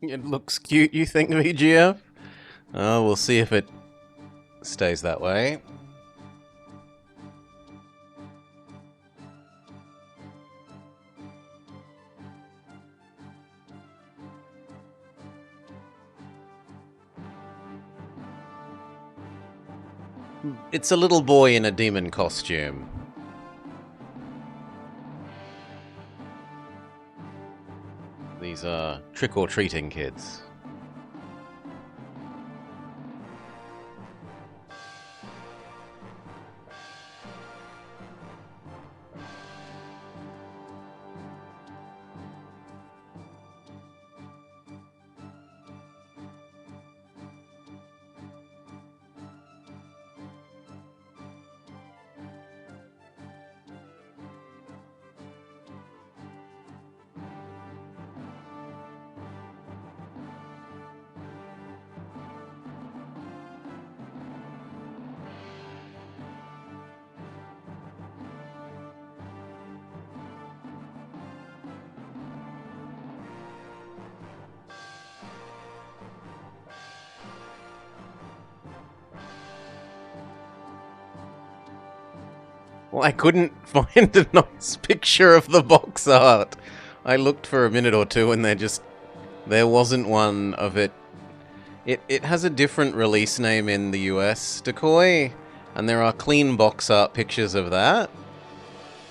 It looks cute, you think, VGF? Oh, we'll see if it stays that way. It's a little boy in a demon costume. These are trick-or-treating kids. Well, I couldn't find a nice picture of the box art. I looked for a minute or two and there wasn't one of it. It has a different release name in the US, Decoy, and there are clean box art pictures of that.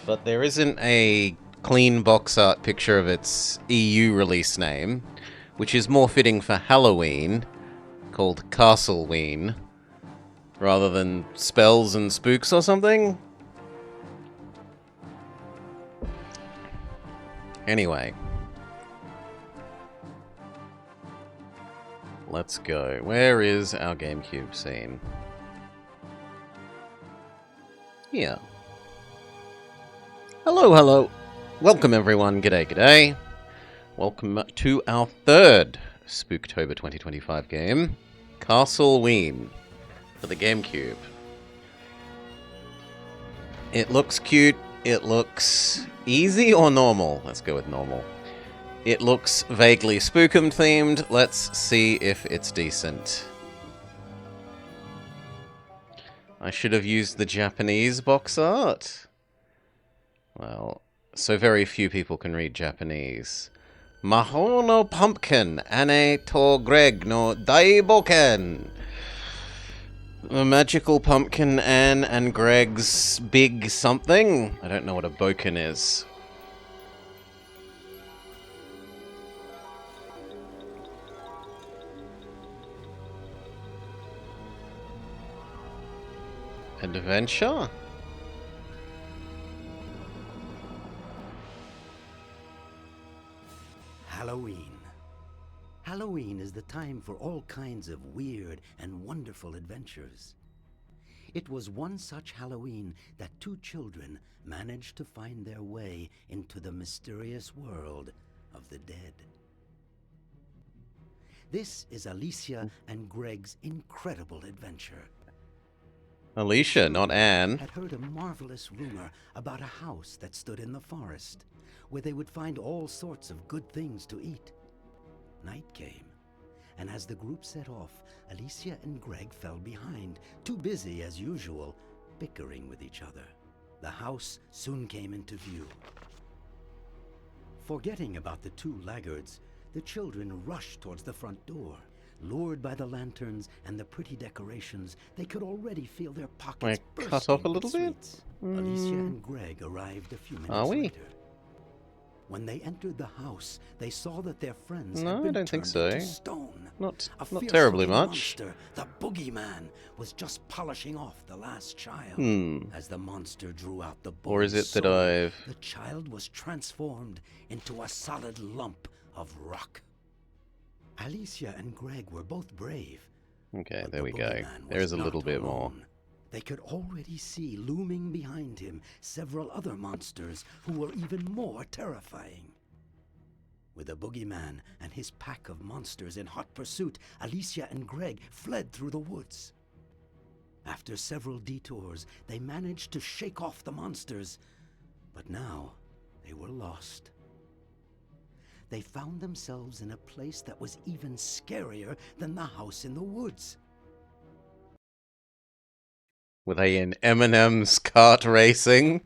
But there isn't a clean box art picture of its EU release name, which is more fitting for Halloween, called Castleween, rather than Spells and Spooks or something. Anyway. Let's go. Where is our GameCube scene? Here. Hello, hello. Welcome everyone. G'day, g'day. Welcome to our third Spooktober 2025 game, Castleween, for the GameCube. It looks cute. It looks easy or normal? Let's go with normal. It looks vaguely Spookum themed. Let's see if it's decent. I should have used the Japanese box art. Well, so very few people can read Japanese. Maho no pumpkin, ane to Greg no daiboken. A magical pumpkin, Anne and Greg's big something. I don't know what a boken is. Adventure? Halloween. Halloween is the time for all kinds of weird and wonderful adventures. It was one such Halloween that two children managed to find their way into the mysterious world of the dead. This is Alicia and Greg's incredible adventure. Alicia, not Anne. Had heard a marvelous rumor about a house that stood in the forest, where they would find all sorts of good things to eat. Night came, and as the group set off, Alicia and Greg fell behind, too busy as usual, bickering with each other. The house soon came into view. Forgetting about the two laggards, the children rushed towards the front door. Lured by the lanterns and the pretty decorations, they could already feel their pockets bursting. Cut off a little bit? Alicia and Greg arrived a few minutes later. When they entered the house, they saw that their friends had been turned into stone. Not terribly much. Monster, the boogeyman, was just polishing off the last child. As the monster drew out the boy's Or is it that sword, the child was transformed into a solid lump of rock. Alicia and Greg were both brave. Okay, there we go. There is a little bit more. They could already see looming behind him several other monsters who were even more terrifying. With the boogeyman and his pack of monsters in hot pursuit, Alicia and Greg fled through the woods. After several detours, they managed to shake off the monsters, but now they were lost. they found themselves in a place that was even scarier than the house in the woods. Were they in Eminem's kart racing?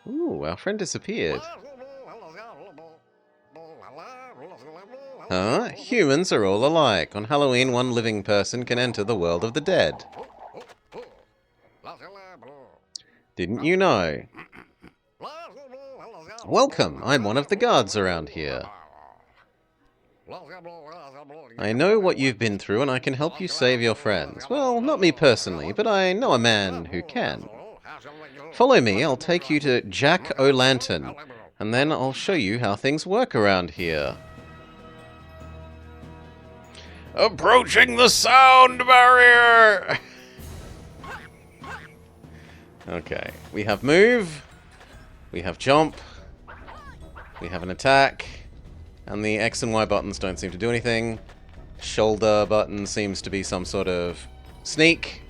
Ooh, our friend disappeared. Huh? Humans are all alike. On Halloween, one living person can enter the world of the dead. Didn't you know? Welcome, I'm one of the guards around here. I know what you've been through and I can help you save your friends. Well, not me personally, but I know a man who can. Follow me, I'll take you to Jack O'Lantern, and then I'll show you how things work around here. Approaching the sound barrier! Okay, we have move, we have jump, we have an attack, and the X and Y buttons don't seem to do anything. Shoulder button seems to be some sort of sneak.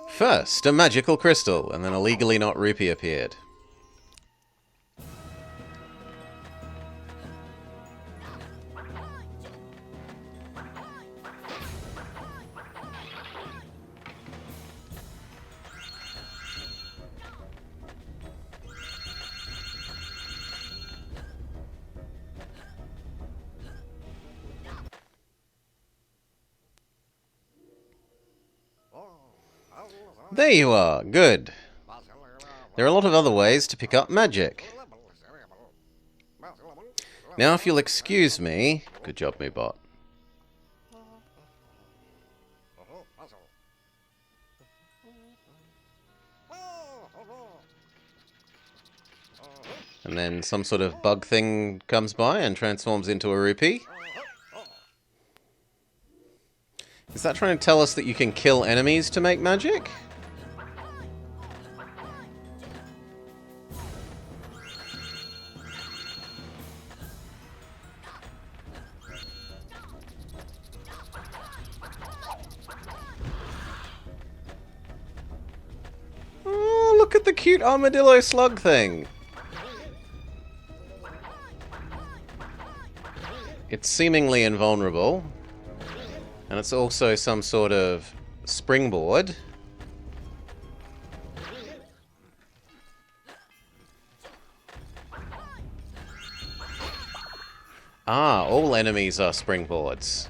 First, a magical crystal, and then a legally not rupee appeared. There you are, good. There are a lot of other ways to pick up magic. Now if you'll excuse me... Good job, Moobot. And then some sort of bug thing comes by and transforms into a rupee. Is that trying to tell us that you can kill enemies to make magic? Oh, look at the cute armadillo slug thing. It's seemingly invulnerable. And it's also some sort of springboard. Ah, all enemies are springboards.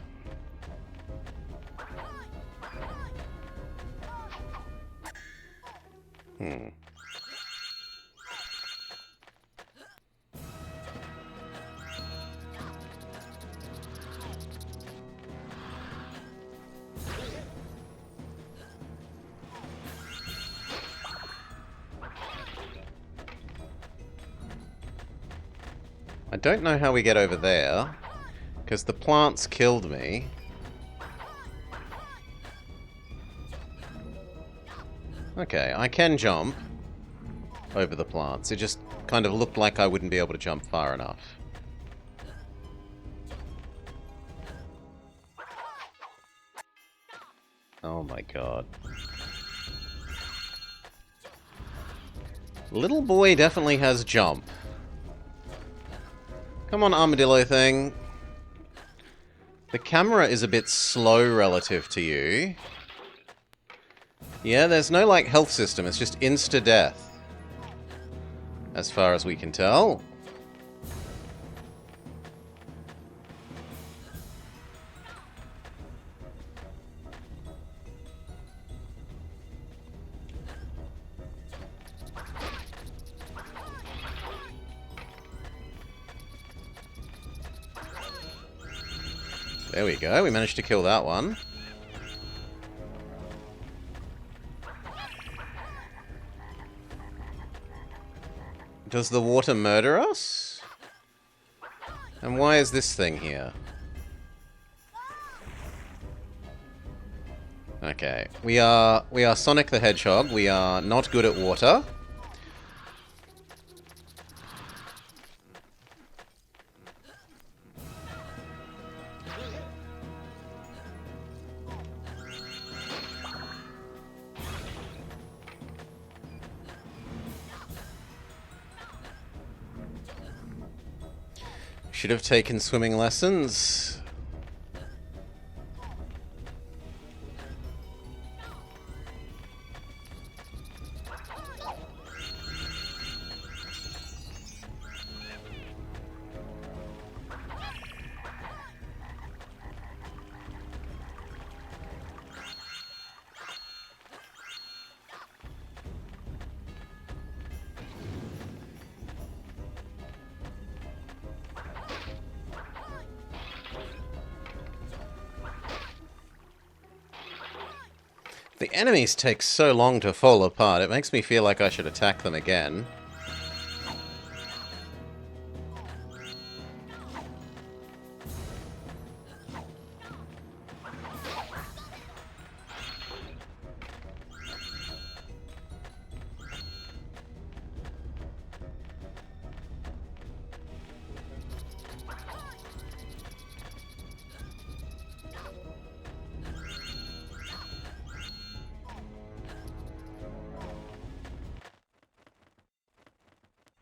I don't know how we get over there, because the plants killed me. Okay, I can jump over the plants. It just kind of looked like I wouldn't be able to jump far enough. Oh my god. Little boy definitely has jump. Come on, armadillo thing. The camera is a bit slow relative to you. Yeah, there's no, like, health system. It's just insta-death. As far as we can tell. There we go, we managed to kill that one. Does the water murder us? And why is this thing here? Okay. We are Sonic the Hedgehog. We are not good at water. Should have taken swimming lessons. The enemies take so long to fall apart, it makes me feel like I should attack them again.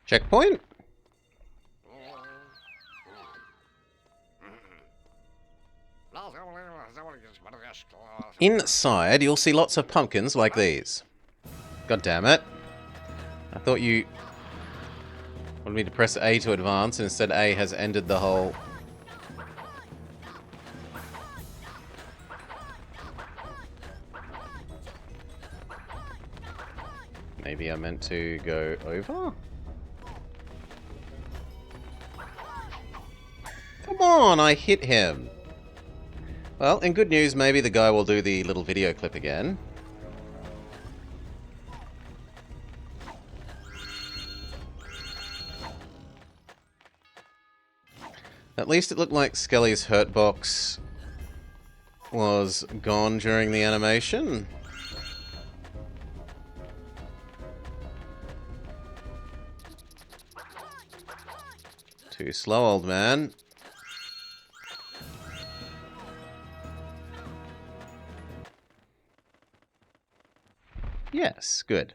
Checkpoint? Inside, you'll see lots of pumpkins like these. God damn it. I thought you wanted me to press A to advance, and instead A has ended the whole... Maybe I meant to go over? Come on, I hit him. Well, in good news, maybe the guy will do the little video clip again. At least it looked like Skelly's hurt box was gone during the animation. Too slow, old man. Yes, good.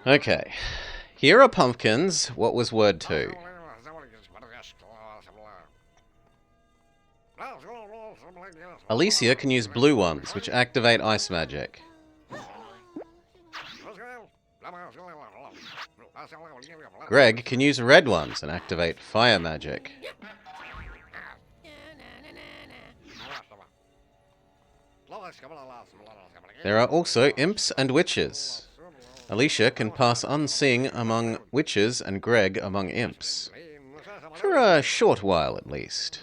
Okay. Here are pumpkins. What was word 2? Alicia can use blue ones, which activate ice magic. Greg can use red ones and activate fire magic. There are also imps and witches. Alicia can pass unseen among witches and Greg among imps. For a short while, at least.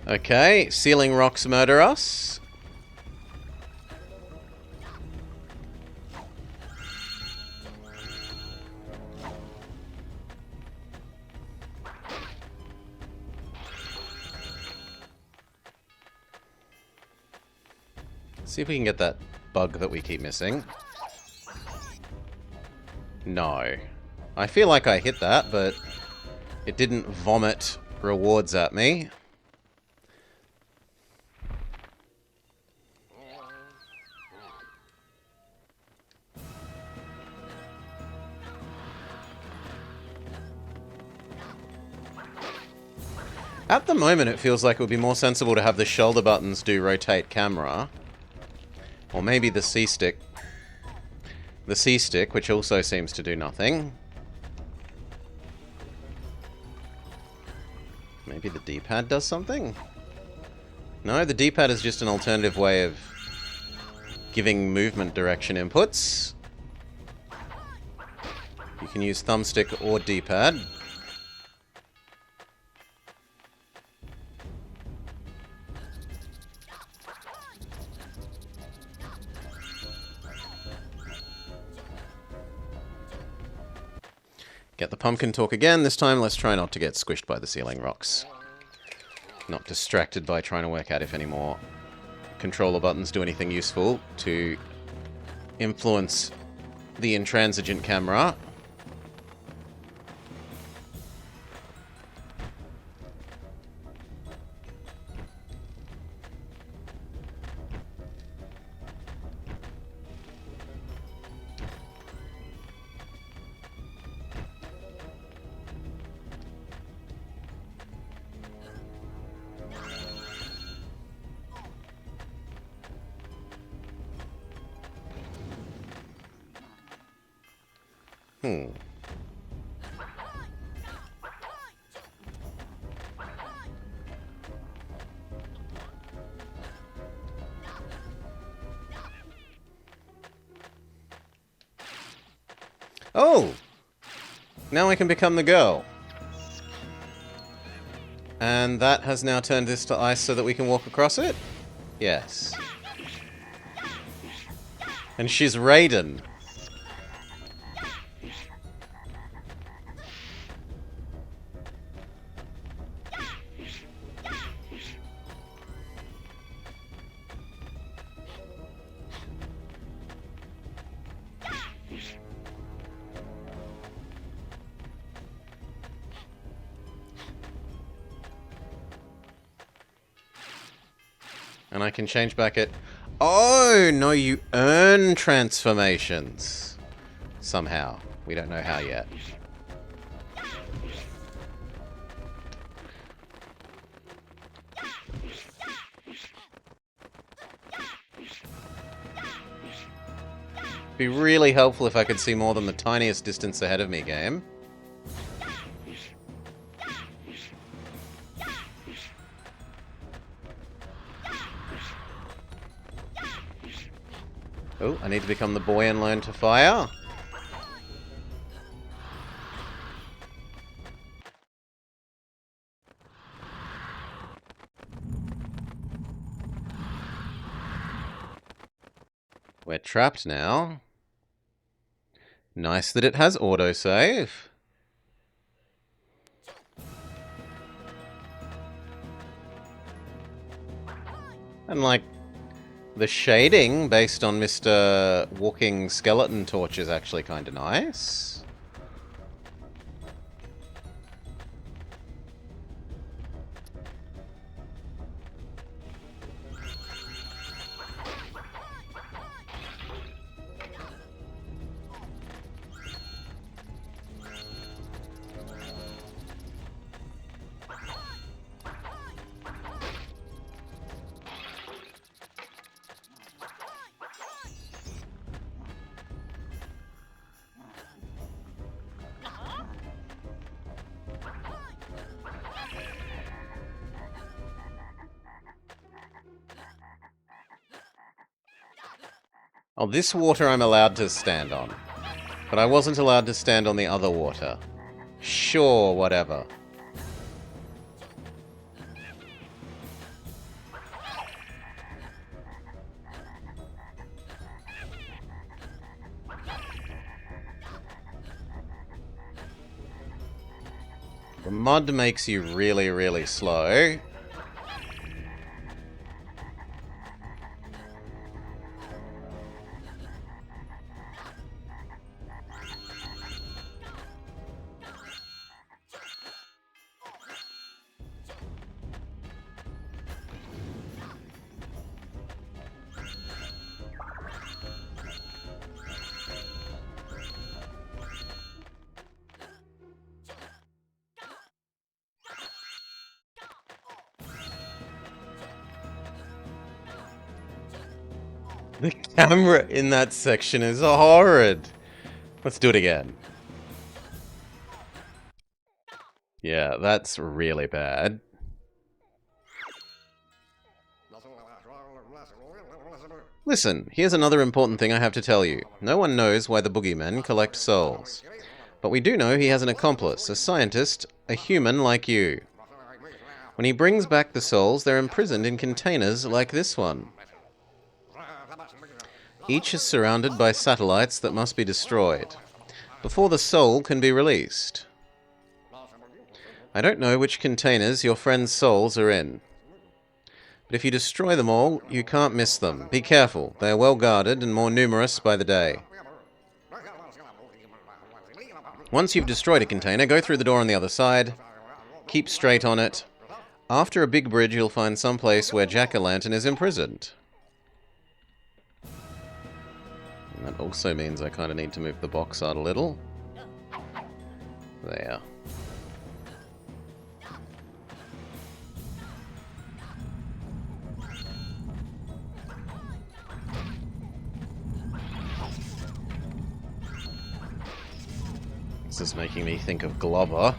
Okay, ceiling rocks murder us. See if we can get that bug that we keep missing. No. I feel like I hit that, but it didn't vomit rewards at me. At the moment, it feels like it would be more sensible to have the shoulder buttons do rotate camera. Or maybe the C-stick. The C-stick, which also seems to do nothing. Maybe the D-pad does something? No, the D-pad is just an alternative way of giving movement direction inputs. You can use thumbstick or D-pad. Get the pumpkin talk again. This time, let's try not to get squished by the ceiling rocks. Not distracted by trying to work out if any more controller buttons do anything useful to influence the intransigent camera. Oh! Now I can become the girl. And that has now turned this to ice so that we can walk across it? Yes. And she's Raiden. And I can change back at... Oh, no, you earn transformations. Somehow. We don't know how yet. Be really helpful if I could see more than the tiniest distance ahead of me, game. Oh, I need to become the boy and learn to fire. We're trapped now. Nice that it has autosave. And like, the shading based on Mr. Walking Skeleton Torch is actually kind of nice. Oh, this water I'm allowed to stand on. But I wasn't allowed to stand on the other water. Sure, whatever. The mud makes you really, really slow. The camera in that section is horrid. Let's do it again. Yeah, that's really bad. Listen, here's another important thing I have to tell you. No one knows why the boogeymen collect souls. But we do know he has an accomplice, a scientist, a human like you. When he brings back the souls, they're imprisoned in containers like this one. Each is surrounded by satellites that must be destroyed. before the soul can be released. I don't know which containers your friend's souls are in. But if you destroy them all, you can't miss them. Be careful. They are well guarded and more numerous by the day. Once you've destroyed a container, go through the door on the other side. Keep straight on it. After a big bridge, you'll find some place where Jack-o'-lantern is imprisoned. And that also means I kind of need to move the box art a little. There. This is making me think of Glover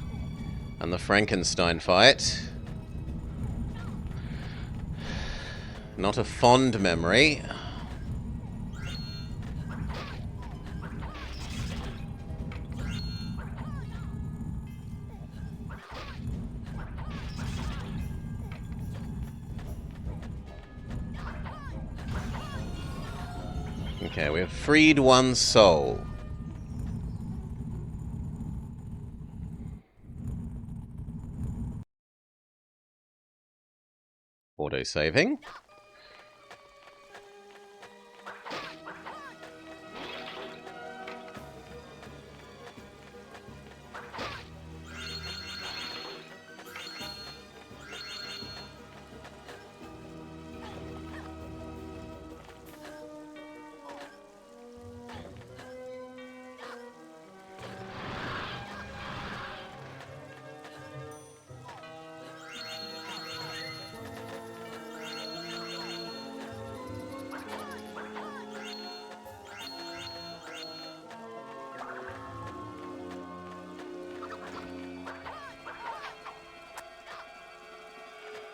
and the Frankenstein fight. Not a fond memory. Okay, we have freed one soul. Auto-saving.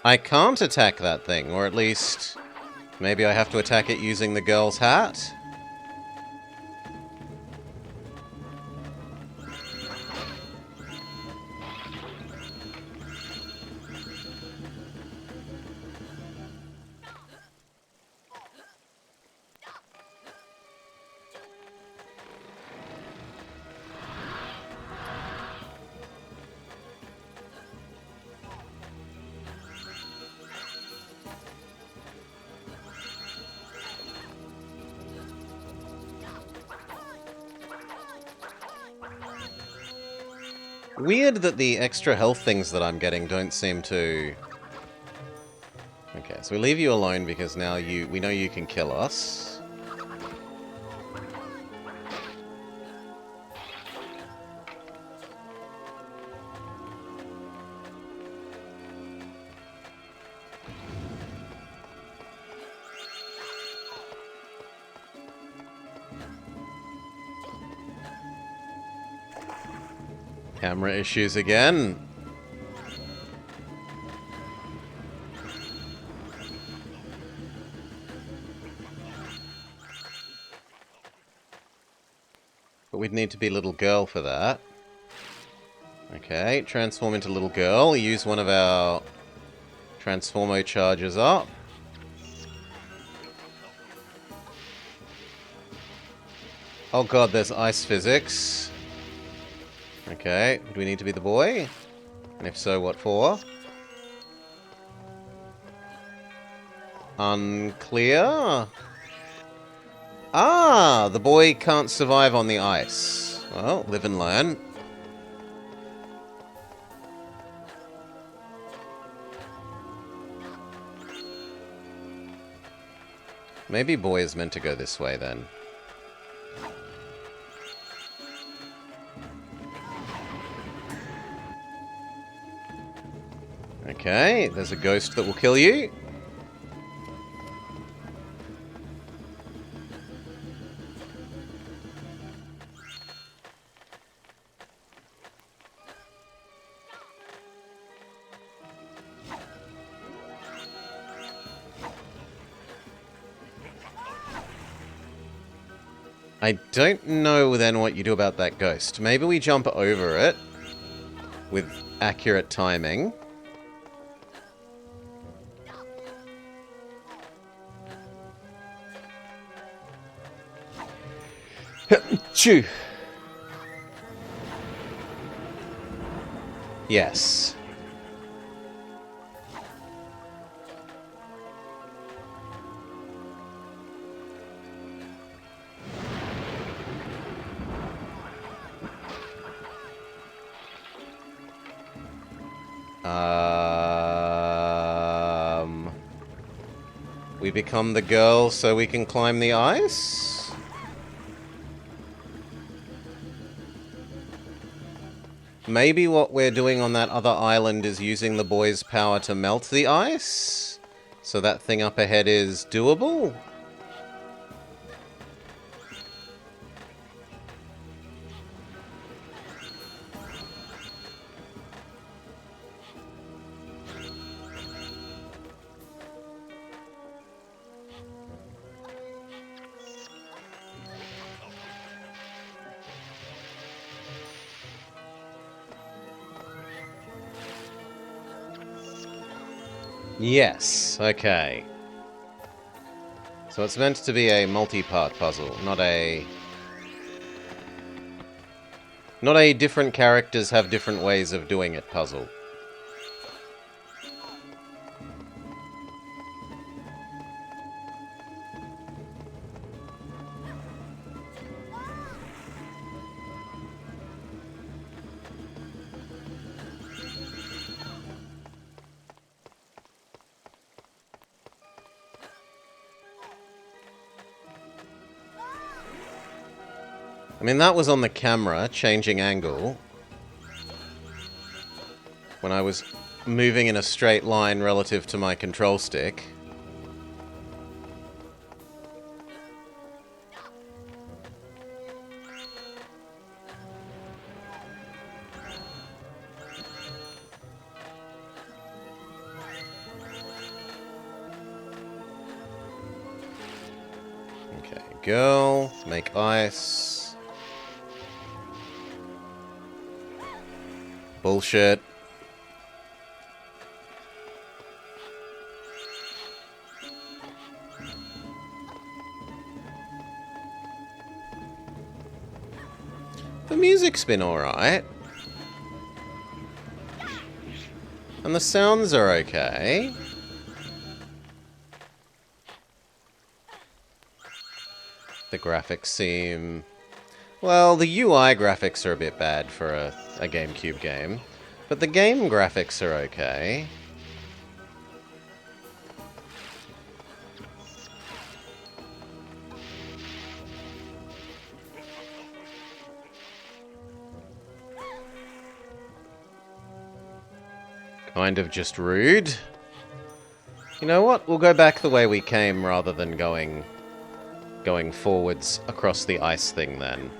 I can't attack that thing, or at least maybe I have to attack it using the girl's hat? Weird that the extra health things that I'm getting don't seem to... Okay, so we leave you alone because now we know you can kill us. Camera issues again. But we'd need to be little girl for that. Okay, transform into little girl. Use one of our Transformo charges up. Oh god, there's ice physics. Okay, do we need to be the boy? And if so, what for? Unclear? Ah, the boy can't survive on the ice. Well, live and learn. Maybe boy is meant to go this way then. Okay, there's a ghost that will kill you. I don't know then what you do about that ghost. Maybe we jump over it with accurate timing. Chew. Yes. We become the girl so we can climb the ice? Maybe what we're doing on that other island is using the boy's power to melt the ice? So that thing up ahead is doable? Yes, okay. So it's meant to be a multi-part puzzle, not a different characters have different ways of doing it puzzle. I mean, that was on the camera, changing angle. When I was moving in a straight line relative to my control stick. Okay, girl, make ice. Bullshit. The music's been alright. And the sounds are okay. The graphics seem... Well, the UI graphics are a bit bad for a GameCube game. But the game graphics are okay. Kind of just rude. You know what? We'll go back the way we came rather than going forwards across the ice thing then.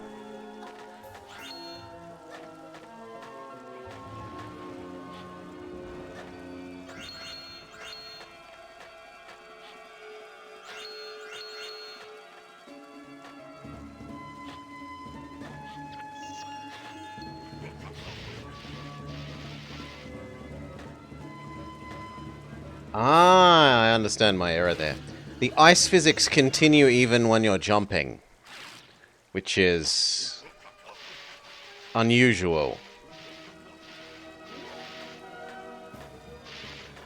Ah, I understand my error there. The ice physics continue even when you're jumping, which is unusual.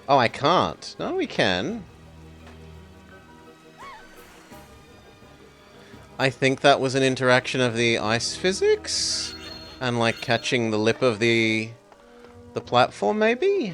Oh, I can't. No, we can. I think that was an interaction of the ice physics and like catching the lip of the platform, maybe?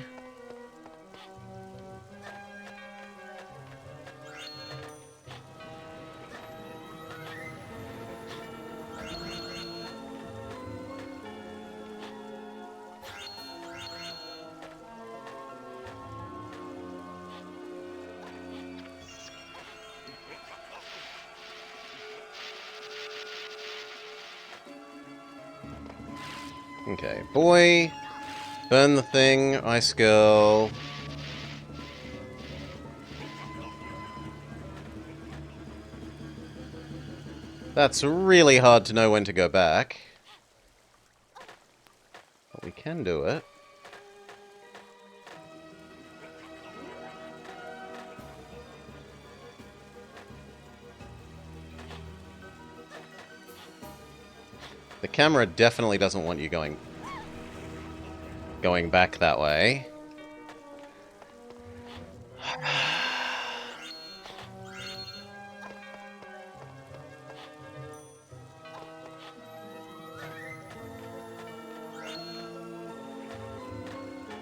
Okay, boy, burn the thing, ice girl. That's really hard to know when to go back. But we can do it. The camera definitely doesn't want you going going back that way.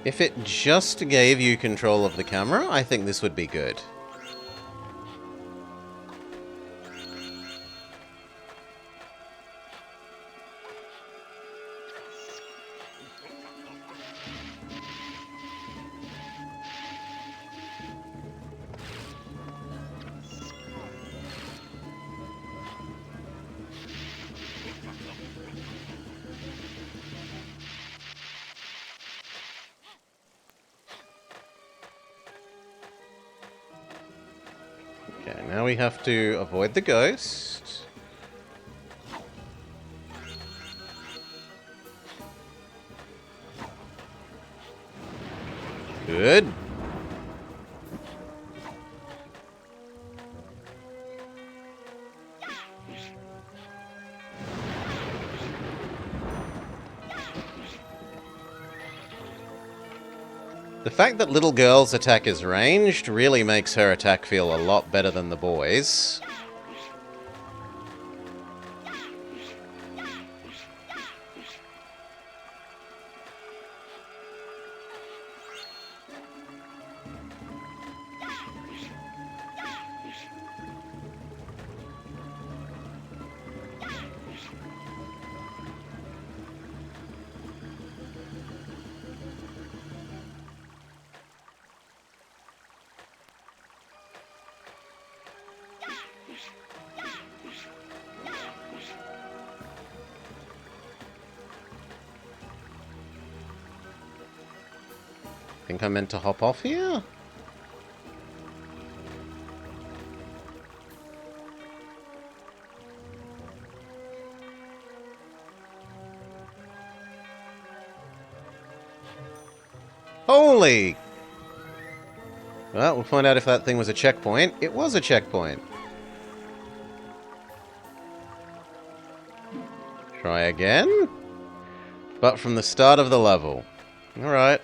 If it just gave you control of the camera, I think this would be good. Okay, now we have to avoid the ghost. Good. The fact that little girl's attack is ranged really makes her attack feel a lot better than the boys. Think I meant to hop off here? Holy! Well, we'll find out if that thing was a checkpoint. It was a checkpoint. Try again? But from the start of the level. Alright.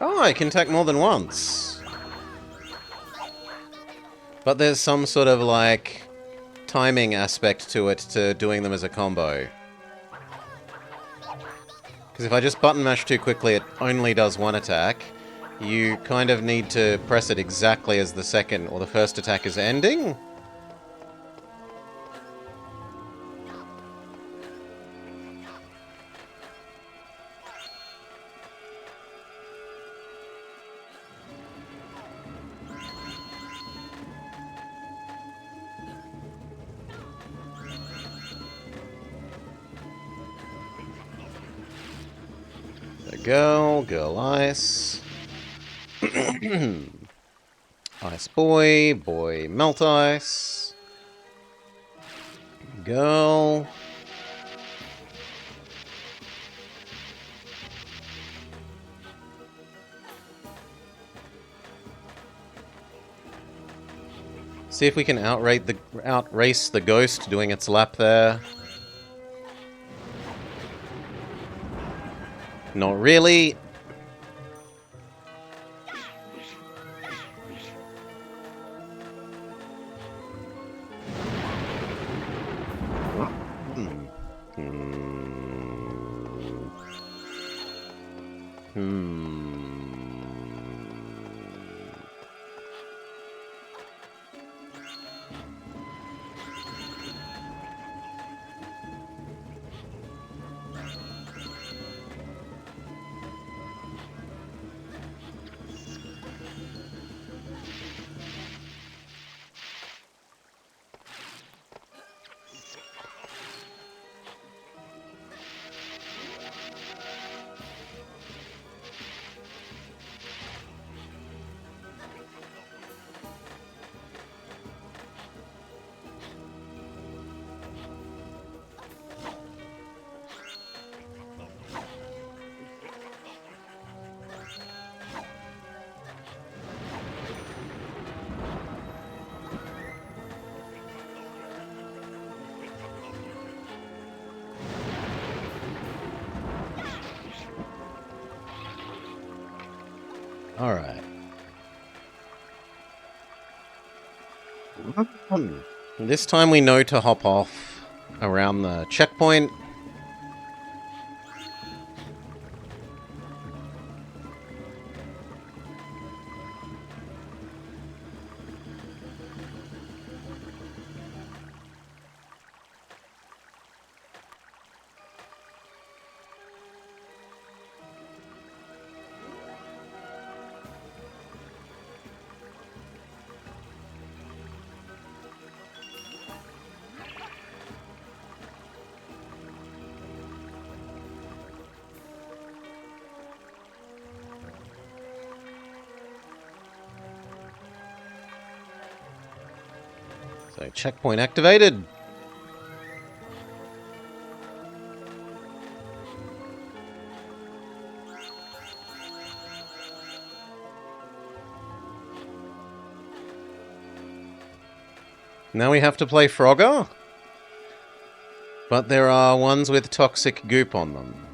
Oh, I can attack more than once. But there's some sort of, like, timing aspect to it, to doing them as a combo. Because if I just button mash too quickly, it only does one attack. You kind of need to press it exactly as the second or the first attack is ending. Girl ice. Ice boy, boy melt ice. Girl. See if we can outrace the ghost doing its lap there. Not really. Alright. This time we know to hop off around the checkpoint. So, checkpoint activated. Now we have to play Frogger. But there are ones with toxic goop on them.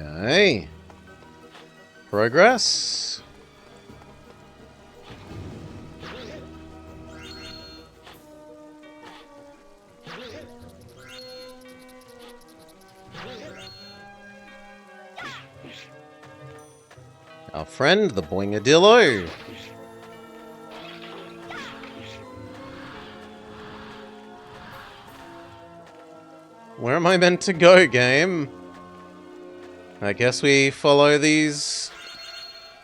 Okay. Progress. Our friend, the Boingadillo. Where am I meant to go, game? I guess we follow these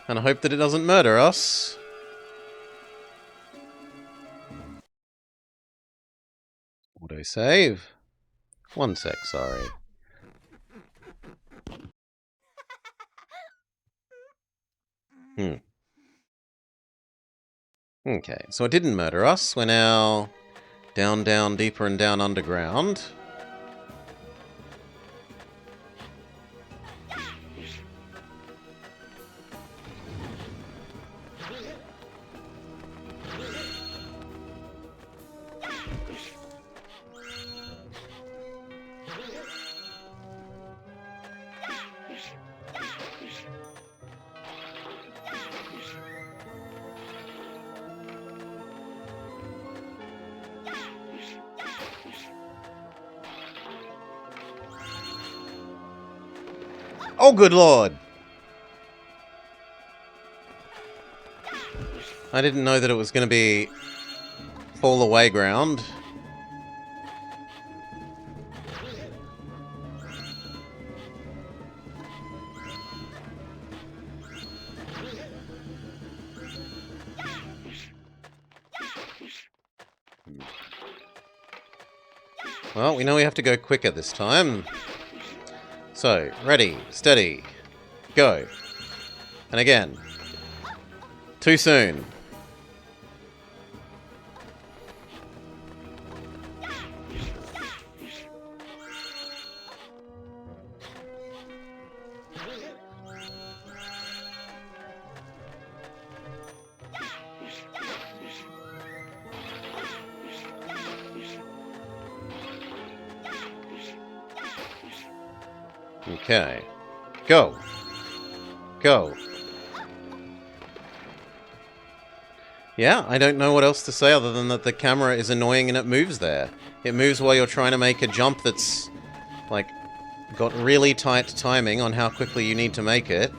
and hope that it doesn't murder us. Autosave. 1 sec, sorry. Okay, so it didn't murder us. We're now down, down, deeper and down underground. Oh, good lord! I didn't know that it was going to be fall away ground. Well, we know we have to go quicker this time. So, ready, steady, go. And again. Too soon. Okay. Go. Go. Yeah, I don't know what else to say other than that the camera is annoying and it moves there. It moves while you're trying to make a jump that's, like, got really tight timing on how quickly you need to make it.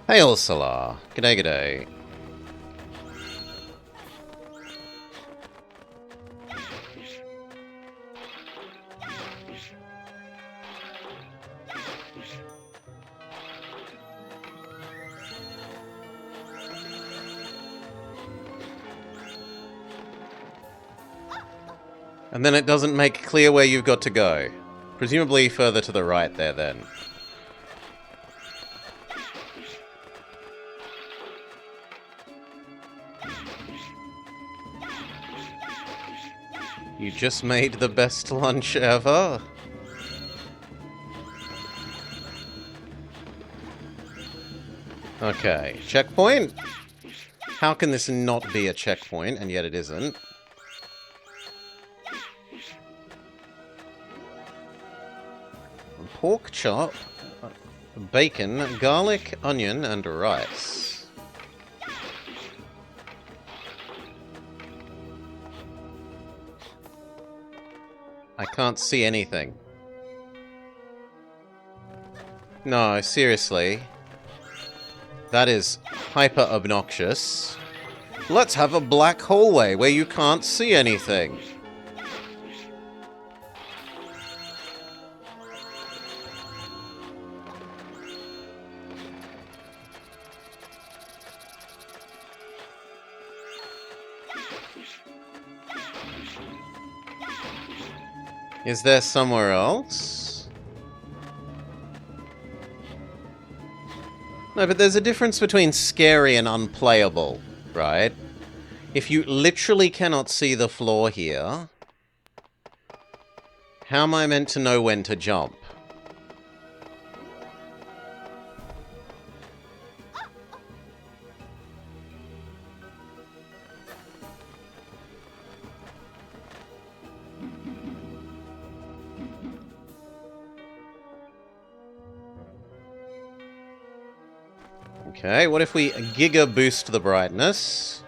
Hail Salah. G'day, g'day. And then it doesn't make clear where you've got to go. Presumably further to the right there, then. You just made the best lunch ever. Okay, checkpoint? How can this not be a checkpoint, and yet it isn't? Pork chop, bacon, garlic, onion, and rice. I can't see anything. No, seriously. That is hyper obnoxious. Let's have a black hallway where you can't see anything. Is there somewhere else? No, but there's a difference between scary and unplayable, right? If you literally cannot see the floor here, how am I meant to know when to jump? Okay, what if we giga boost the brightness?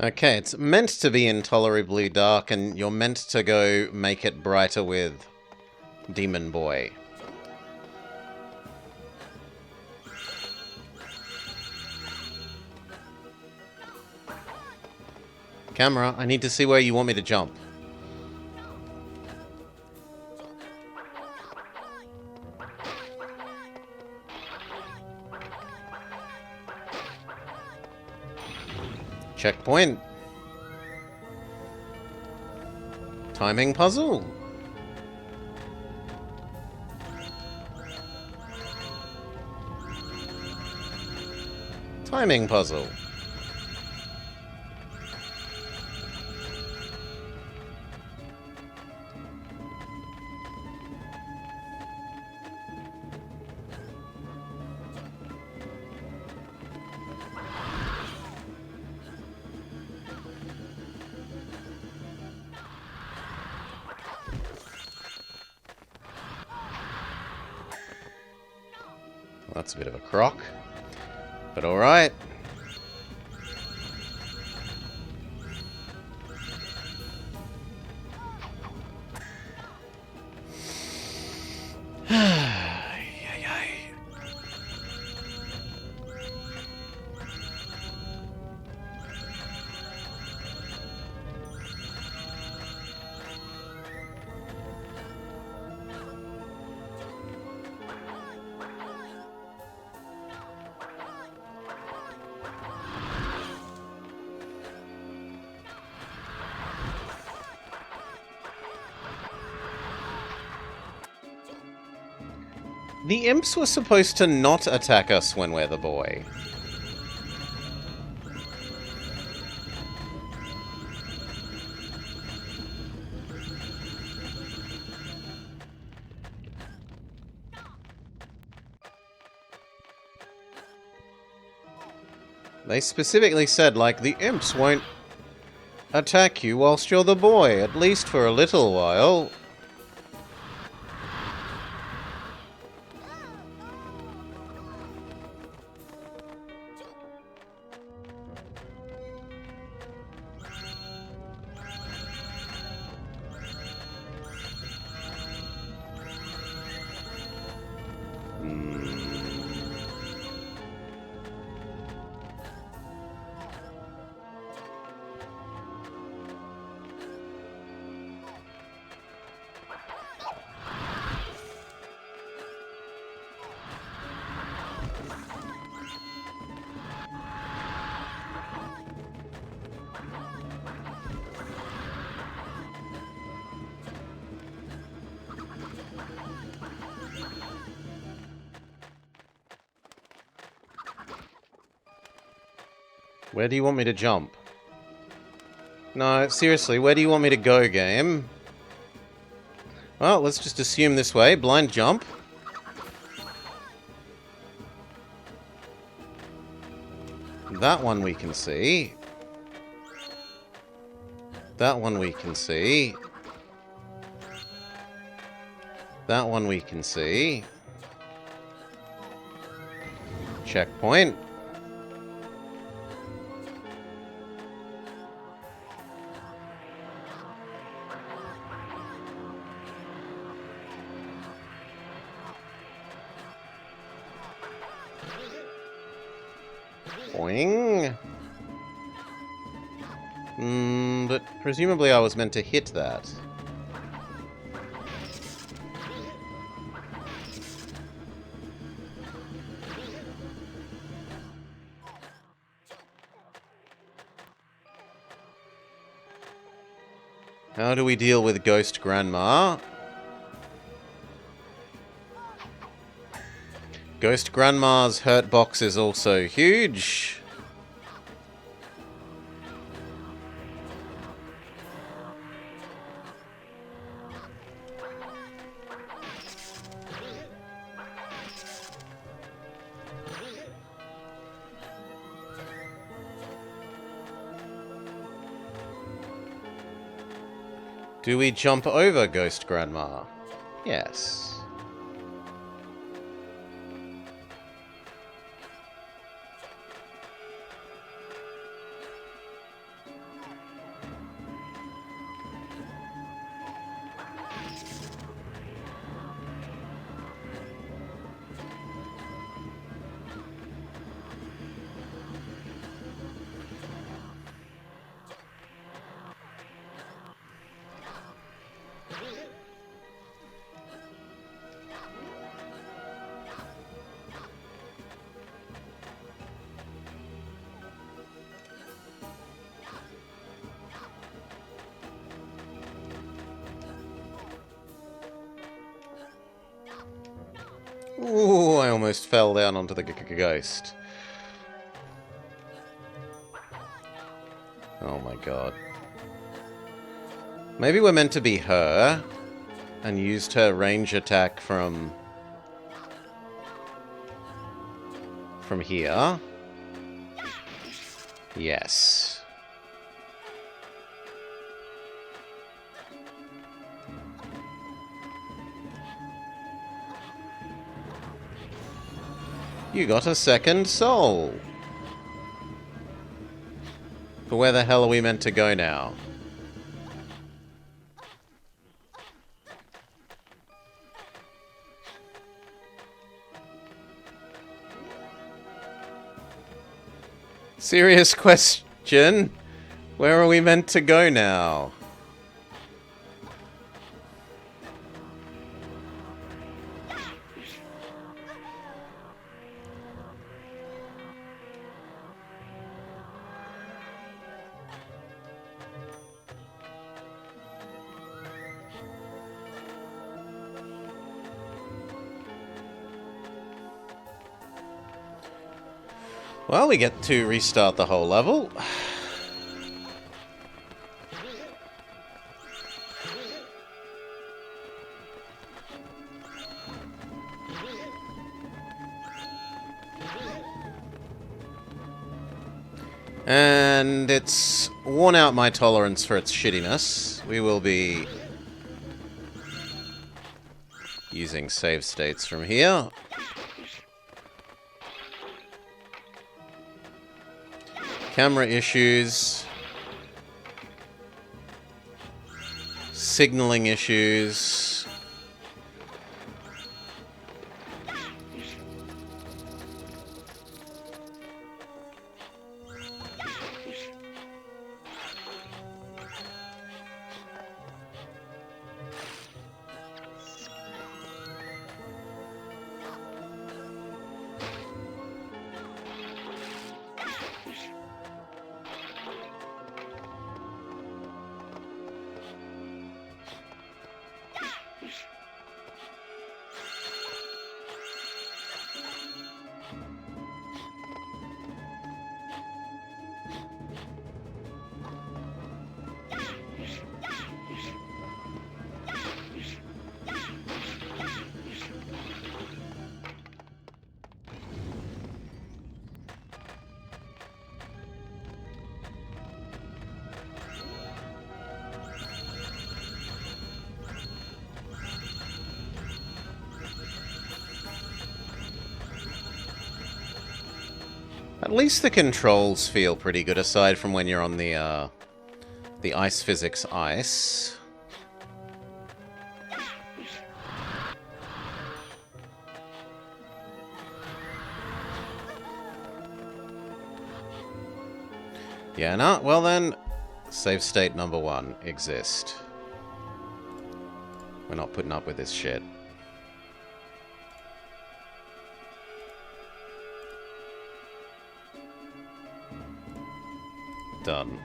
Okay, it's meant to be intolerably dark, and you're meant to go make it brighter with Demon Boy. Camera, I need to see where you want me to jump. Checkpoint. Timing puzzle. Timing puzzle. That's a bit of a crock, but all right. The imps were supposed to not attack us when we're the boy. They specifically said, like, the imps won't attack you whilst you're the boy, at least for a little while. Where do you want me to jump? No, seriously, where do you want me to go, game? Well, let's just assume this way. Blind jump. That one we can see. That one we can see. That one we can see. Checkpoint. Boing. But presumably I was meant to hit that. How do we deal with Ghost Grandma? Ghost Grandma's hurt box is also huge. Do we jump over Ghost Grandma? Yes. Ooh, I almost fell down onto the ghost. Oh my god. Maybe we're meant to be her, and used her range attack from here. Yes. You got a second soul. But where the hell are we meant to go now? Serious question. Where are we meant to go now? Well, we get to restart the whole level. And it's worn out my tolerance for its shittiness. We will be using save states from here. Camera issues. Signaling issues. At least the controls feel pretty good, aside from when you're on the ice physics ice. Yeah, no, well then, save state number 1, exist. We're not putting up with this shit. Done.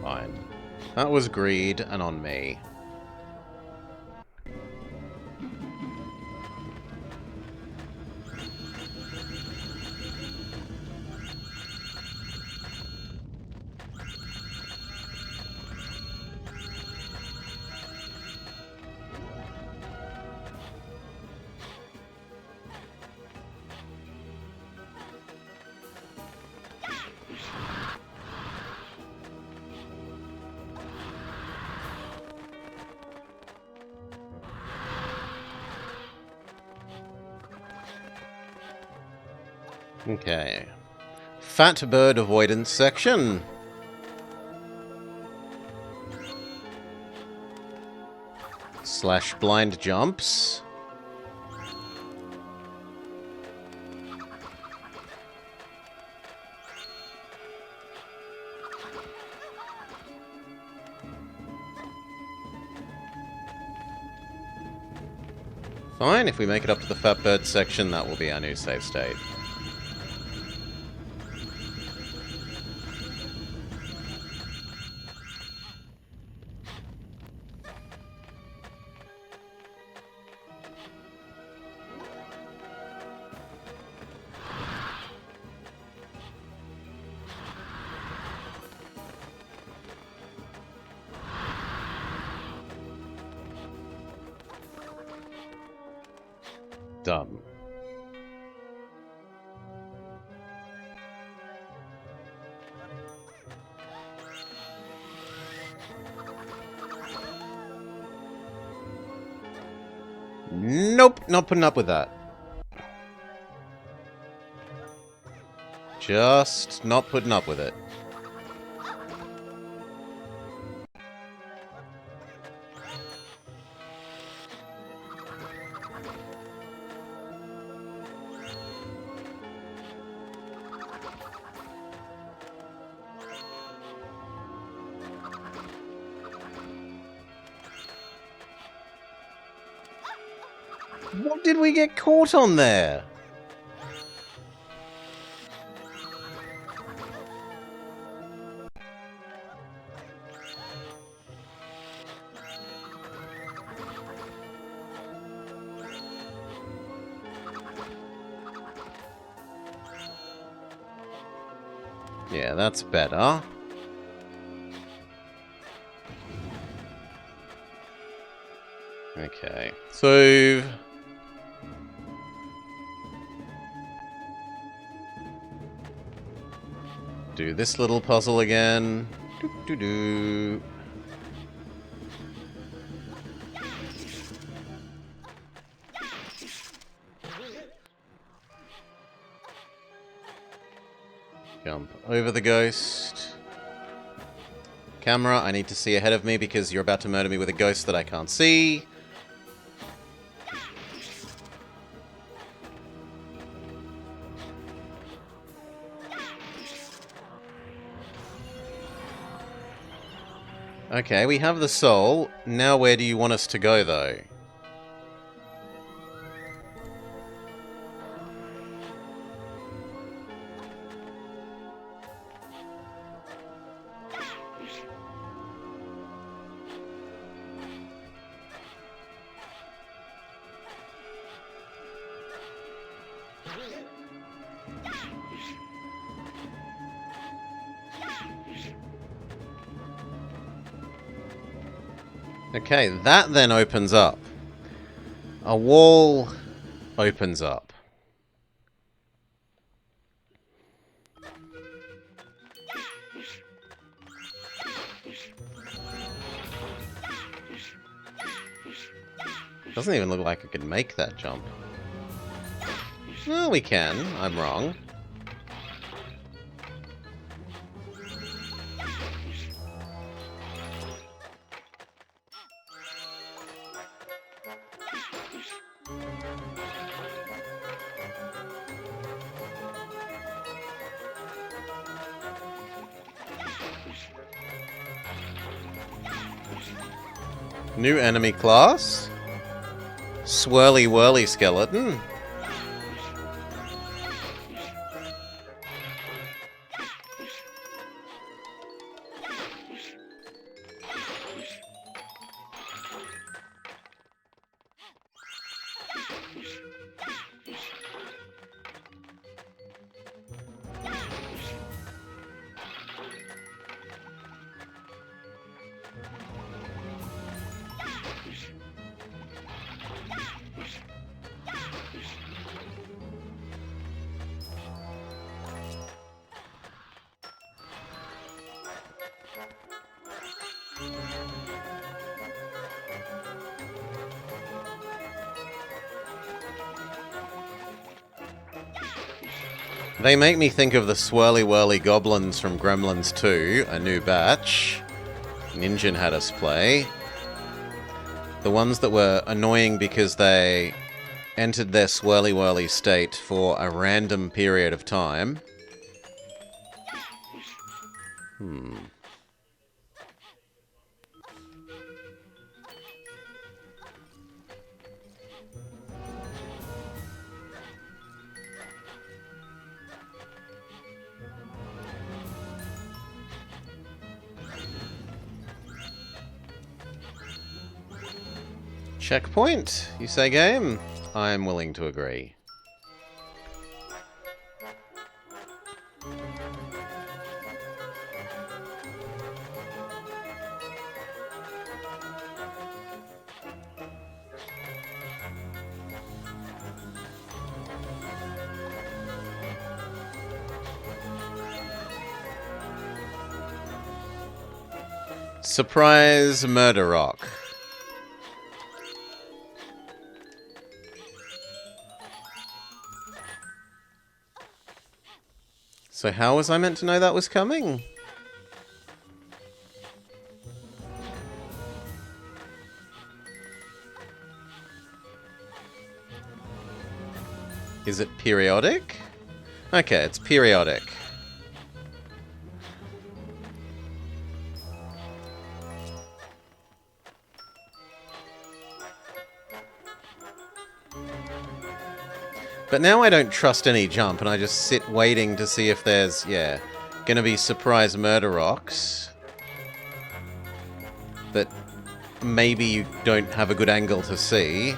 Fine. That was greed, and on me. Okay. Fat bird avoidance section. Slash blind jumps. Fine, if we make it up to the fat bird section, that will be our new save state. Done. Nope, not putting up with that. Just not putting up with it. What did we get caught on there? Yeah, that's better. Okay, so... do this little puzzle again. Doo-doo-doo. Jump over the ghost. Camera, I need to see ahead of me because you're about to murder me with a ghost that I can't see. Okay, we have the soul. Now where do you want us to go, though? Okay, that then opens up. A wall opens up. Doesn't even look like I could make that jump. Well, we can. I'm wrong. New enemy class? Swirly whirly skeleton. They make me think of the swirly whirly goblins from Gremlins 2, a new batch. Ninja had us play. The ones that were annoying because they entered their swirly whirly state for a random period of time. Checkpoint, you say, game? I'm willing to agree. Surprise murder rock. So how was I meant to know that was coming? Is it periodic? Okay, it's periodic. But now I don't trust any jump, and I just sit waiting to see if there's, yeah, gonna be surprise murder rocks that maybe you don't have a good angle to see.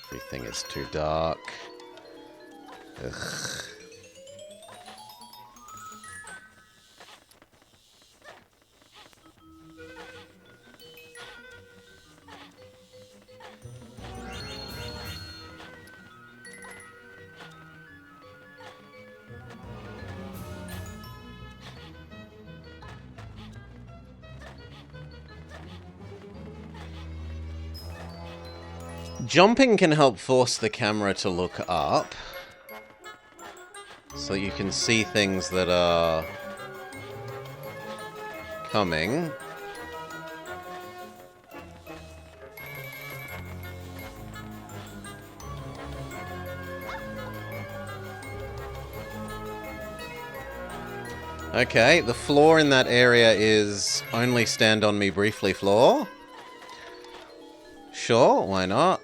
Everything is too dark. Ugh. Jumping can help force the camera to look up, so you can see things that are coming. Okay, the floor in that area is only stand on me briefly floor. Sure, why not?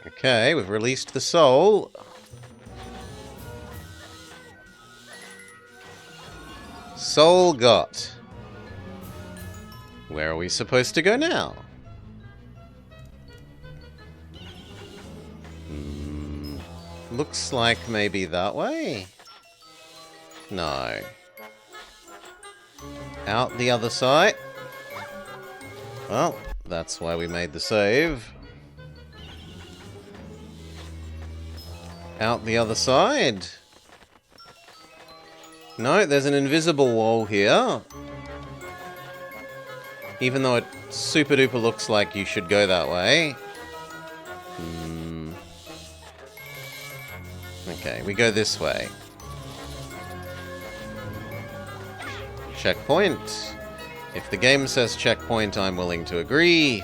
Okay, we've released the soul. Soul got. Where are we supposed to go now? Looks like maybe that way? No. Out the other side? Well, that's why we made the save. Out the other side? No, there's an invisible wall here. Even though it super duper looks like you should go that way. Okay, we go this way. Checkpoint. If the game says checkpoint, I'm willing to agree.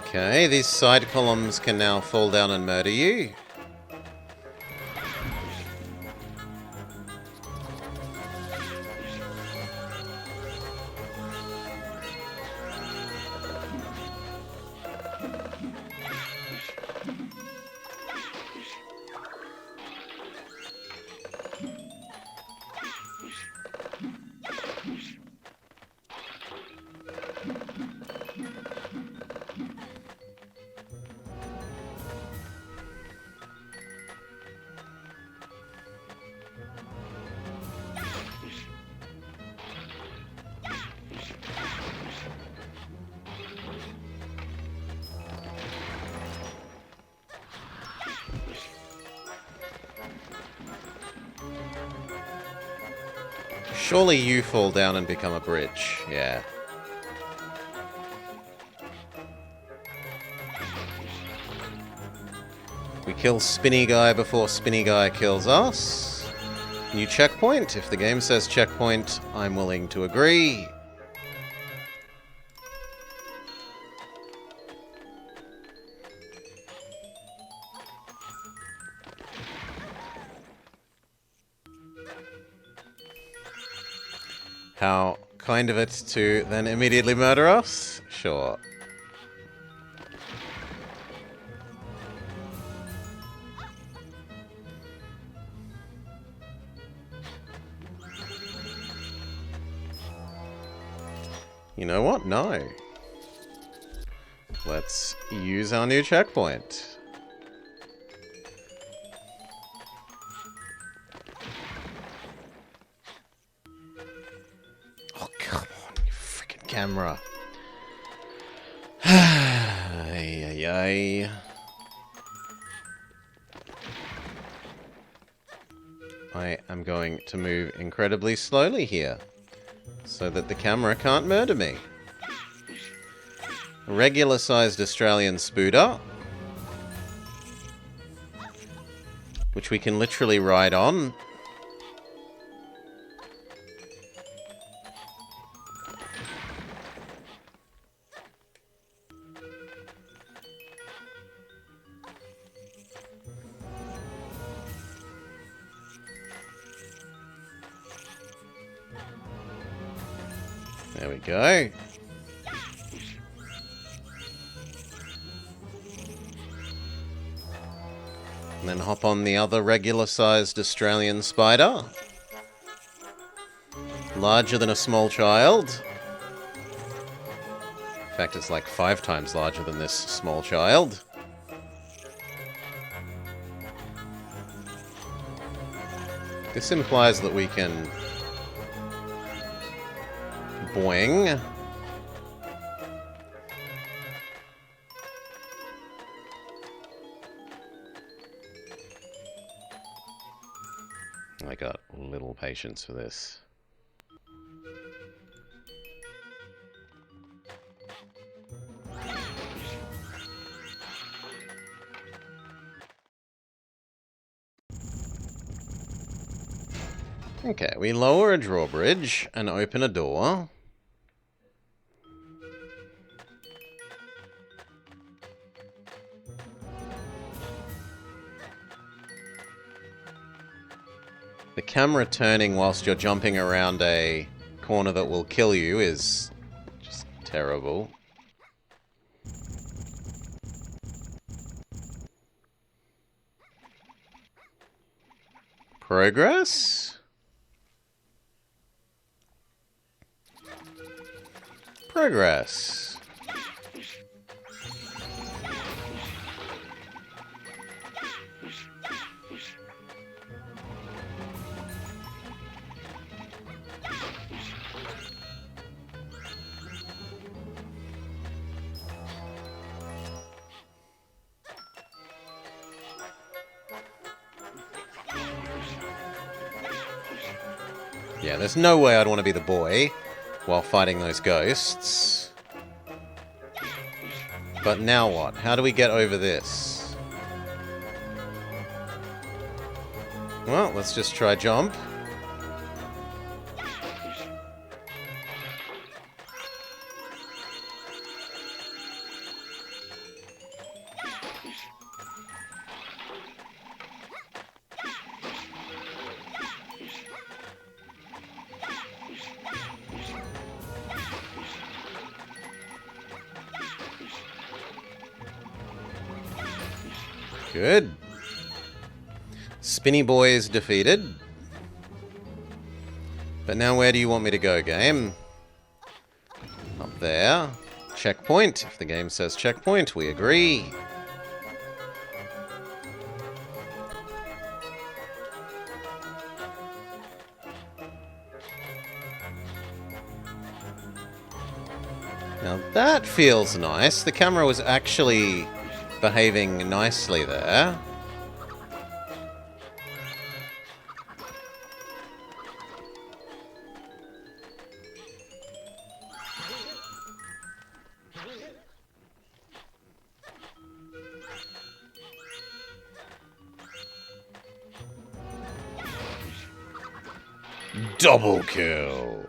Okay, these side columns can now fall down and murder you. Surely you fall down and become a bridge. Yeah. We kill Spinny Guy before Spinny Guy kills us. New checkpoint. If the game says checkpoint, I'm willing to agree. How kind of it to then immediately murder us? Sure. You know what? No. Let's use our new checkpoint. Oh, come on, you freaking camera. Ay, ay, ay. I am going to move incredibly slowly here, so that the camera can't murder me. A regular-sized Australian spooter, which we can literally ride on. There we go. And then hop on the other regular-sized Australian spider. Larger than a small child. In fact, it's like 5 times larger than this small child. This implies that we can boing. I got little patience for this. Okay, we lower a drawbridge and open a door. The camera turning whilst you're jumping around a corner that will kill you is just terrible. Progress? Progress. Yeah, there's no way I'd want to be the boy while fighting those ghosts. But now what? How do we get over this? Well, let's just try jump. Good. Spinny Boy is defeated. But now where do you want me to go, game? Up there. Checkpoint. If the game says checkpoint, we agree. Now that feels nice. The camera was actually behaving nicely there. Double kill.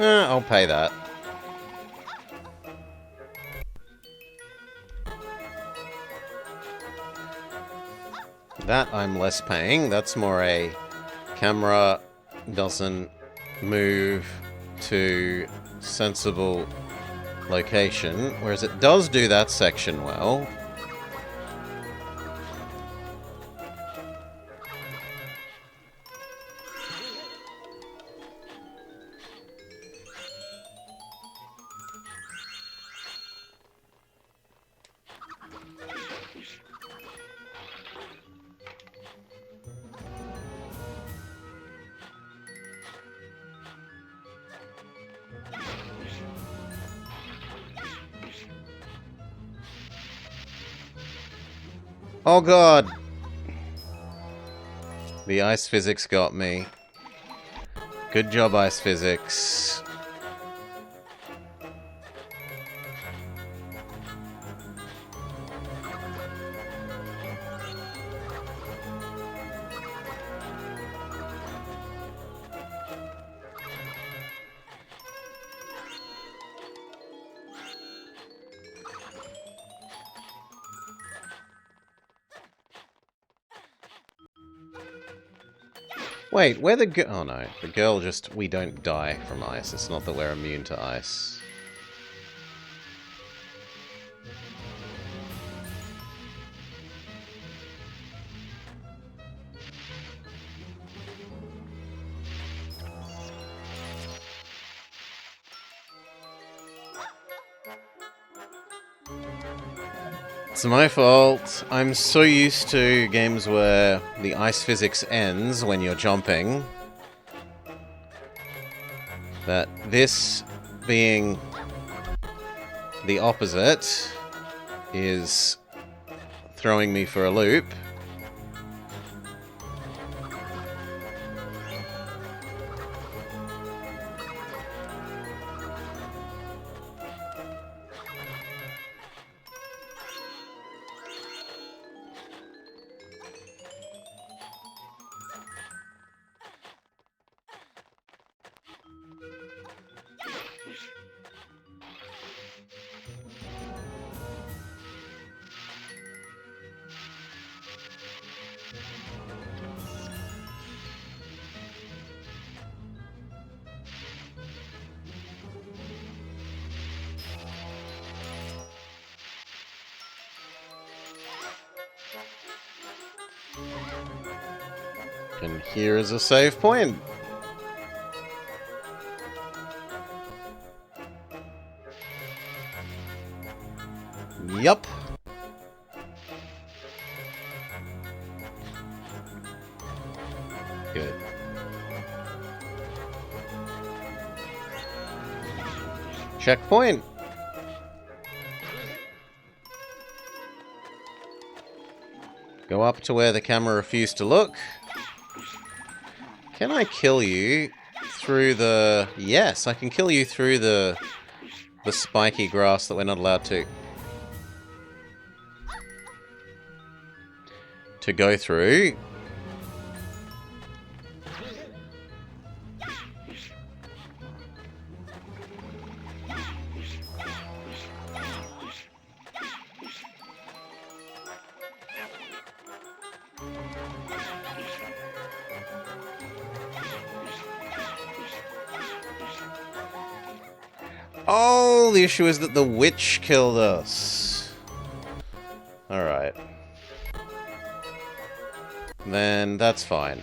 I'll pay that. That I'm less paying. That's more a camera doesn't move to sensible location, whereas it does do that section well. Oh god! The ice physics got me. Good job, ice physics. Wait, where the girl... Oh no, the girl just... We don't die from ice. It's not that we're immune to ice. It's my fault. I'm so used to games where the ice physics ends when you're jumping that this being the opposite is throwing me for a loop. And here is a save point. Yup. Good. Checkpoint. Go up to where the camera refused to look. Can I kill you through the... Yes, I can kill you through the spiky grass that we're not allowed to go through. Oh, the issue is that the witch killed us. Alright. Then that's fine.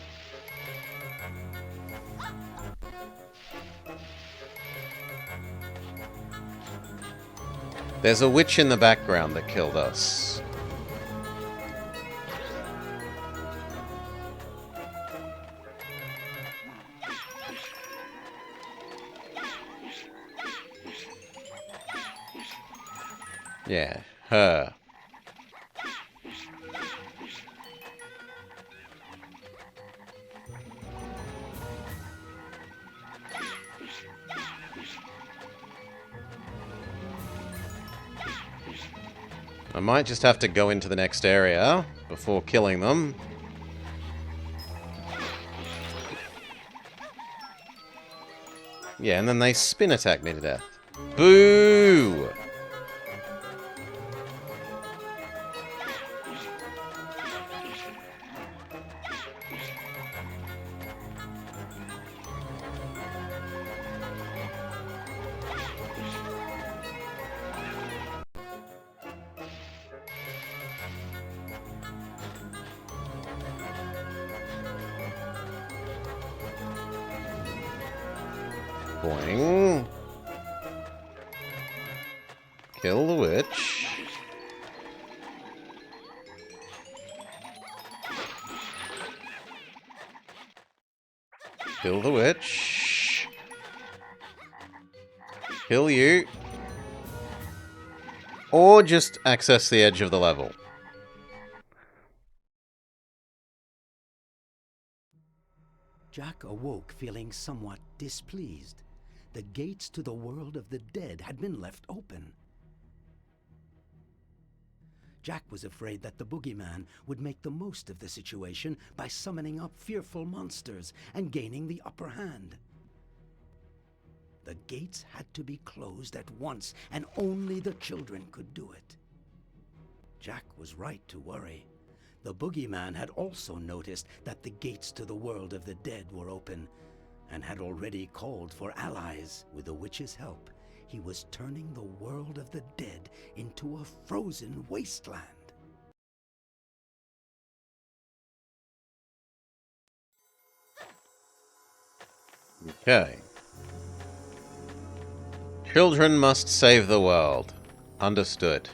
There's a witch in the background that killed us. Yeah, her. I might just have to go into the next area before killing them. Yeah, and then they spin attack me to death. Boo! Boing. Kill the witch. Kill the witch. Kill you. Or just access the edge of the level. Jack awoke feeling somewhat displeased. The gates to the world of the dead had been left open. Jack was afraid that the boogeyman would make the most of the situation by summoning up fearful monsters and gaining the upper hand. The gates had to be closed at once, and only the children could do it. Jack was right to worry. The boogeyman had also noticed that the gates to the world of the dead were open, and had already called for allies. With the witch's help, he was turning the world of the dead into a frozen wasteland. Okay. Children must save the world. Understood.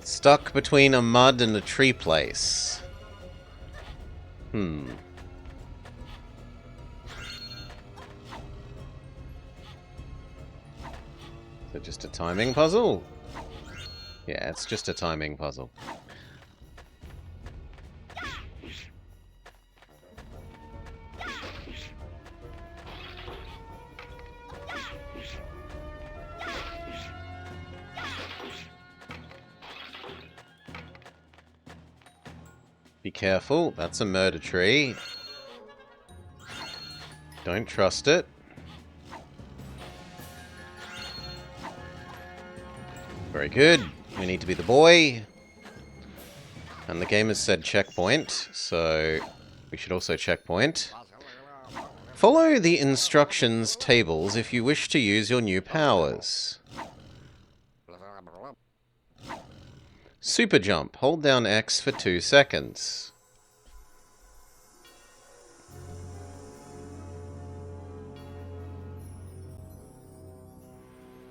Stuck between a mud and a tree place. Is it just a timing puzzle? Yeah, it's just a timing puzzle. Be careful, that's a murder tree. Don't trust it. Very good. We need to be the boy. And the game has said checkpoint, so we should also checkpoint. Follow the instructions tables if you wish to use your new powers. Super jump. Hold down X for 2 seconds.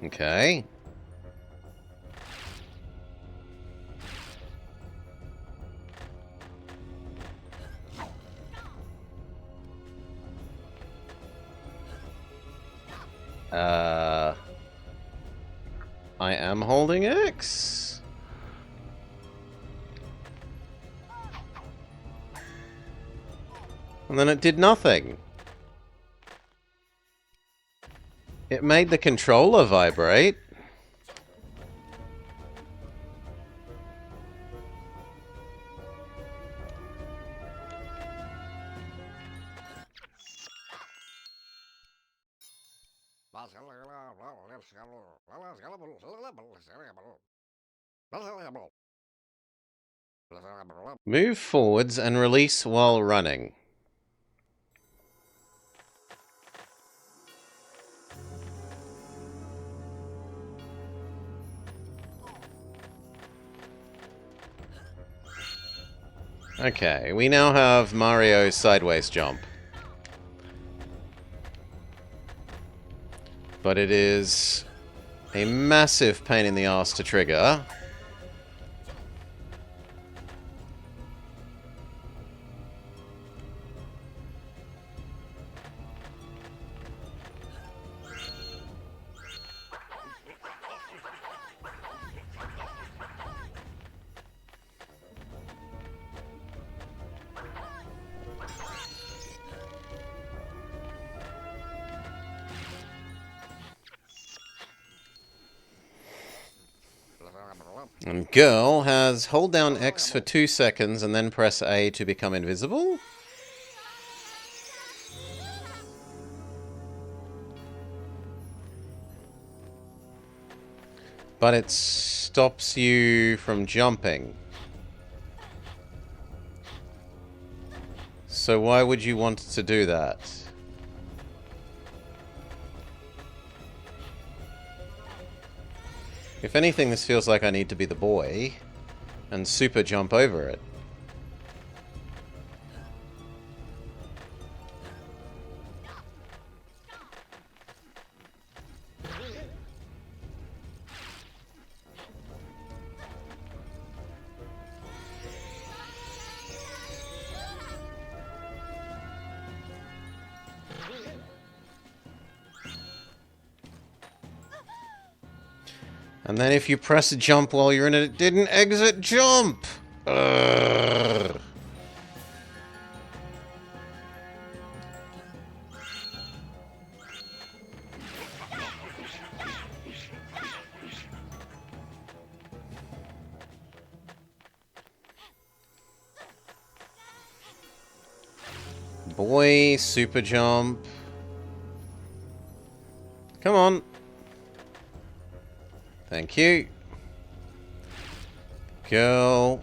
Okay. I am holding X. And then it did nothing. It made the controller vibrate. Move forwards and release while running. Okay, we now have Mario's sideways jump. But it is a massive pain in the ass to trigger. And girl has hold down X for 2 seconds and then press A to become invisible. But it stops you from jumping. So why would you want to do that? If anything, this feels like I need to be the boy and super jump over it. And then if you press a jump while you're in it, it didn't exit jump! Urgh. Boy, super jump. Come on. Thank you. Girl.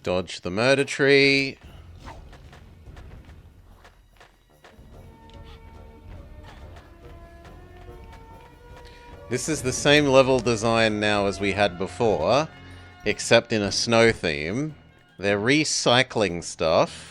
Dodge the murder tree. This is the same level design now as we had before, except in a snow theme. They're recycling stuff.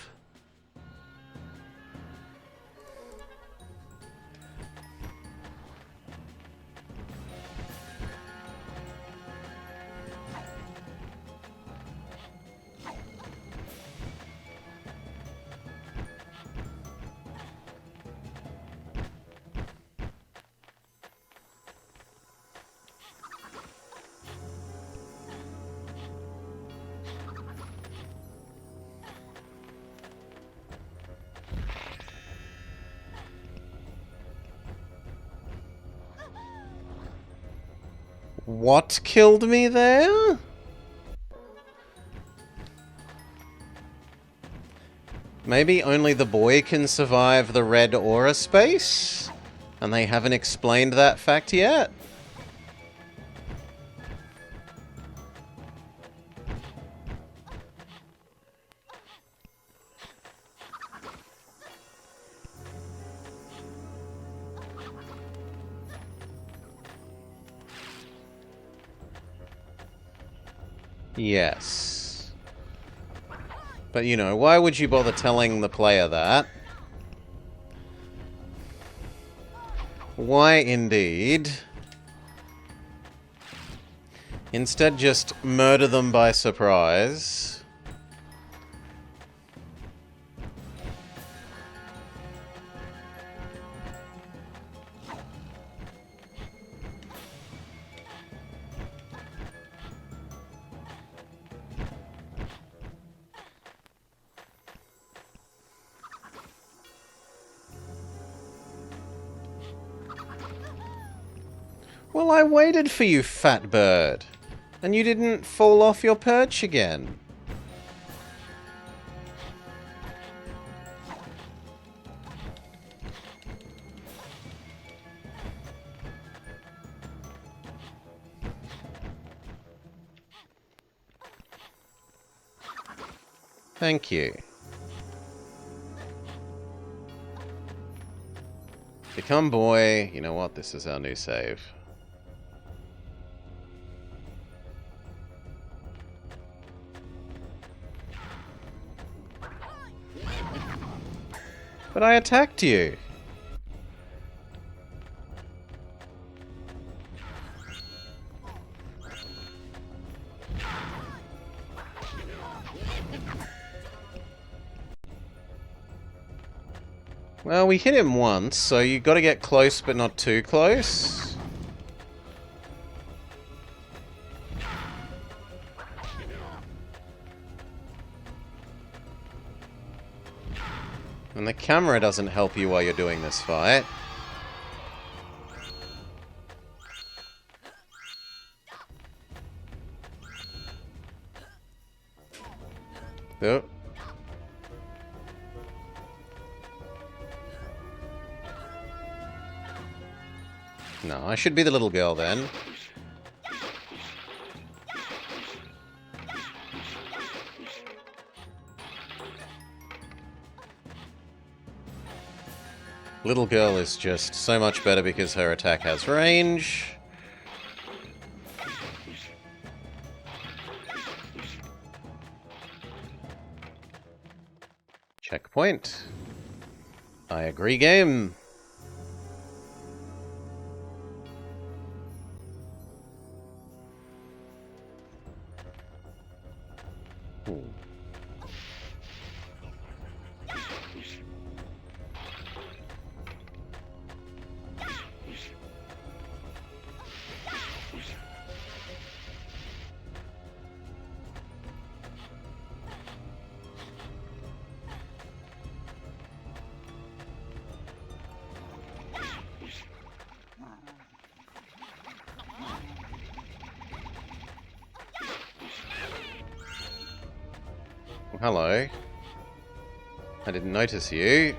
What killed me there? Maybe only the boy can survive the red aura space? And they haven't explained that fact yet? Yes. But, you know, why would you bother telling the player that? Why indeed? Instead, just murder them by surprise. Well, I waited for you, fat bird. And you didn't fall off your perch again. Thank you. Become boy. You know what? This is our new save. But I attacked you. Well, we hit him once, so you got to get close but not too close. And the camera doesn't help you while you're doing this fight. Oh. No, I should be the little girl then. Little girl is just so much better because her attack has range. Checkpoint. I agree, game. Ooh. hello. I didn't notice you.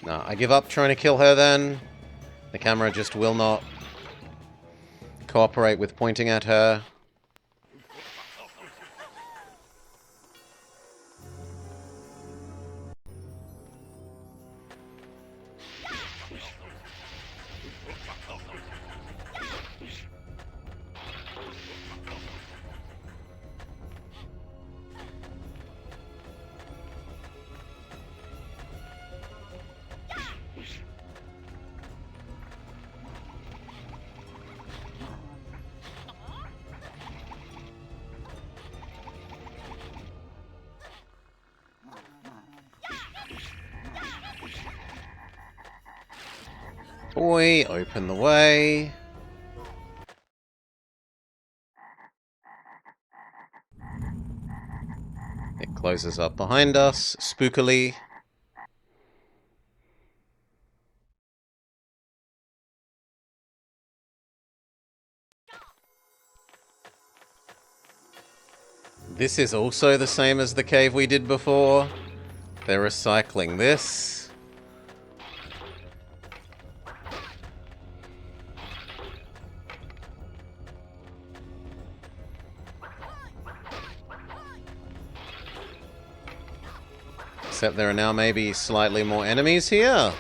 No, I give up trying to kill her then. The camera just will not cooperate with pointing at her. Boy, open the way. It closes up behind us, spookily. This is also the same as the cave we did before. They're recycling this. Except there are now maybe slightly more enemies here.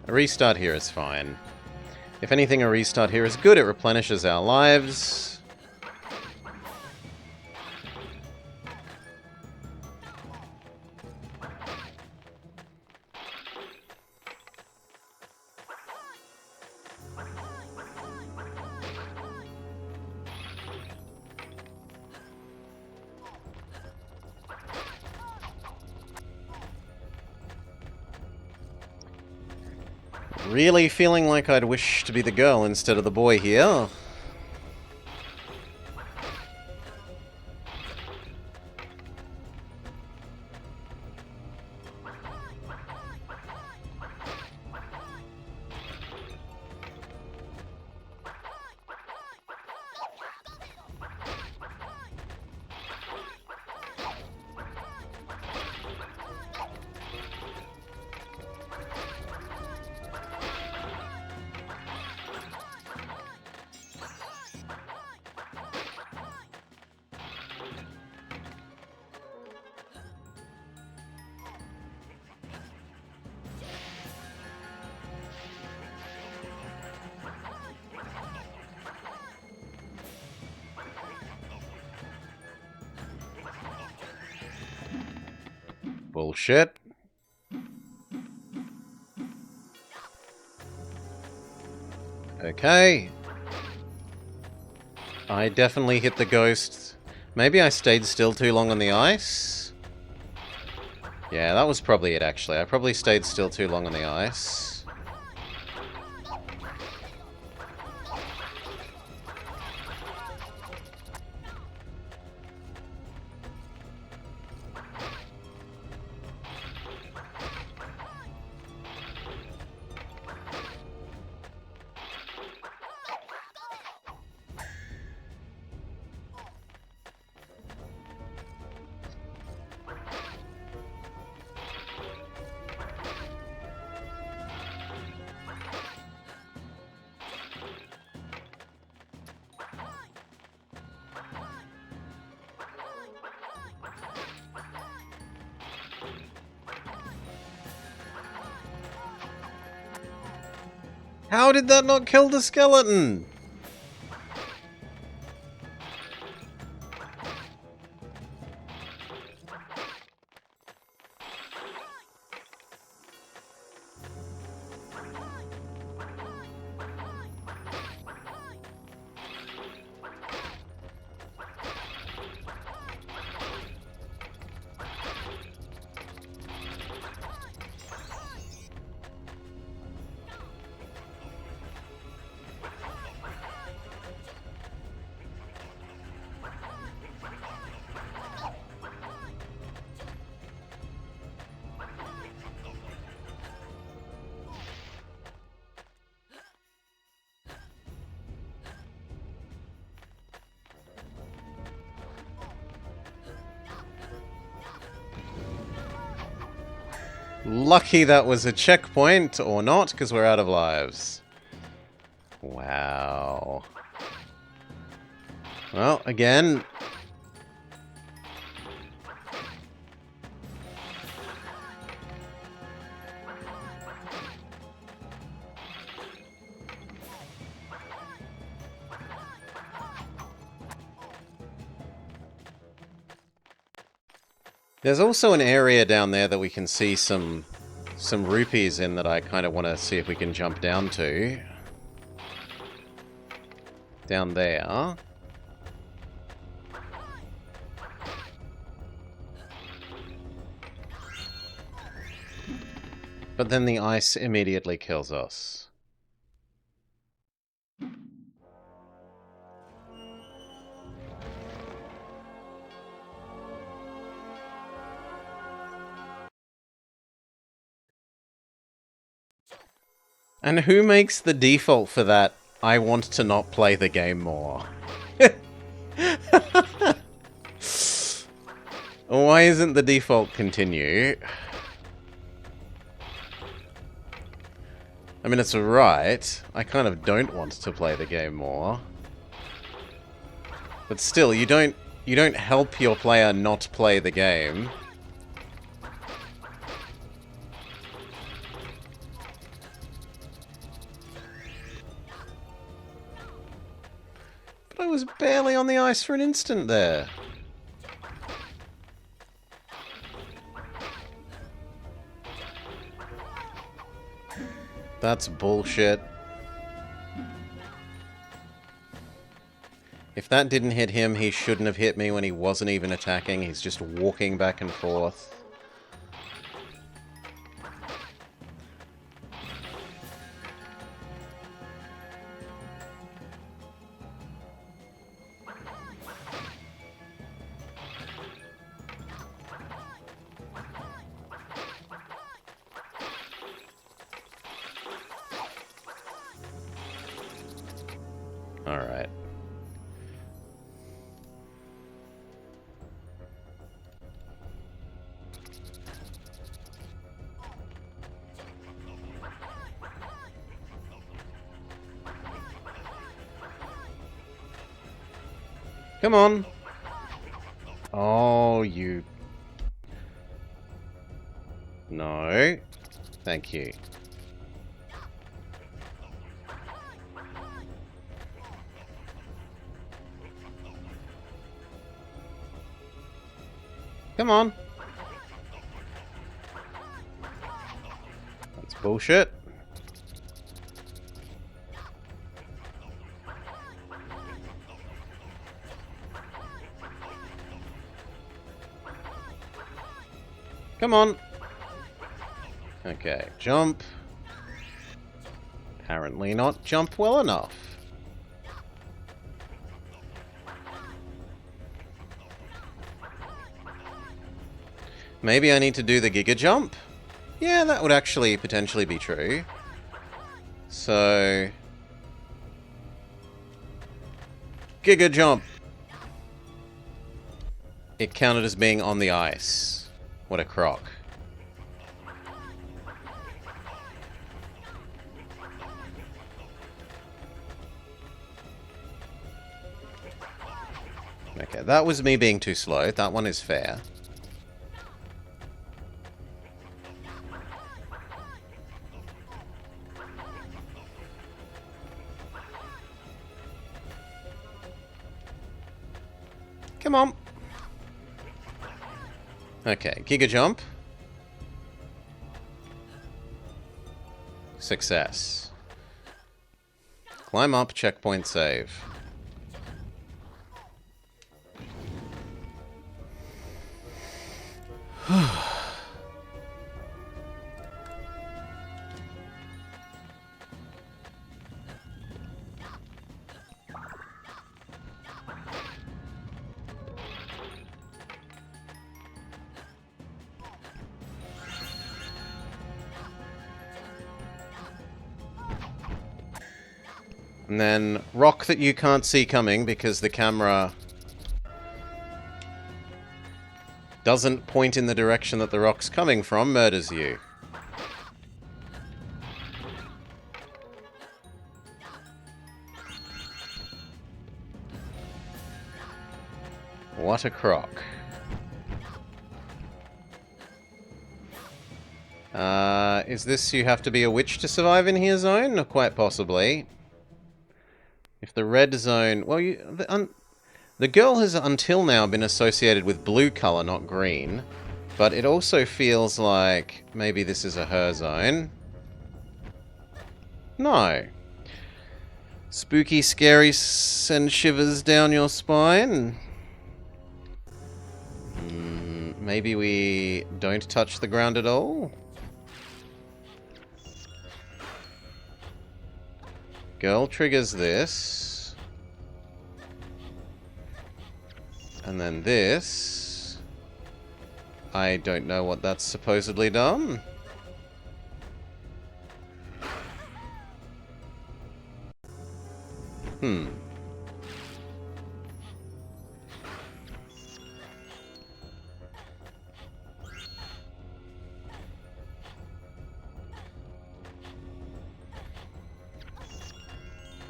A restart here is fine. If anything, a restart here is good. It replenishes our lives. Really feeling like I'd wish to be the girl instead of the boy here. Bullshit. Okay. I definitely hit the ghost. Maybe I stayed still too long on the ice? Yeah, that was probably it, actually. I probably stayed still too long on the ice. How did that not kill the skeleton? Lucky that was a checkpoint, or not, because we're out of lives. Wow. Well, again... There's also an area down there that we can see some rupees in that I kind of want to see if we can jump down to. Down there. But then the ice immediately kills us. And who makes the default for that, I want to not play the game more? Why isn't the default continue? I mean, it's right. I kind of don't want to play the game more. But still, you don't help your player not play the game. But I was barely on the ice for an instant there. That's bullshit. If that didn't hit him, he shouldn't have hit me when he wasn't even attacking. He's just walking back and forth. Alright. Come on. Oh, you... No. Thank you. Come on. That's bullshit. Come on. Okay, jump. Apparently not jump well enough. Maybe I need to do the Giga Jump? Yeah, that would actually potentially be true. So... Giga Jump! It counted as being on the ice. What a crock. Okay, that was me being too slow. That one is fair. Come on. Okay, Giga Jump. Success. Climb up, checkpoint save. And then rock that you can't see coming because the camera doesn't point in the direction that the rock's coming from, murders you. What a crock. Is this you have to be a witch to survive in here zone? Quite possibly. If the red zone... Well, the girl has until now been associated with blue color, not green. But it also feels like maybe this is a her zone. No. Spooky, scary, send shivers down your spine. Maybe we don't touch the ground at all? Girl triggers this. And then this. I don't know what that's supposedly done.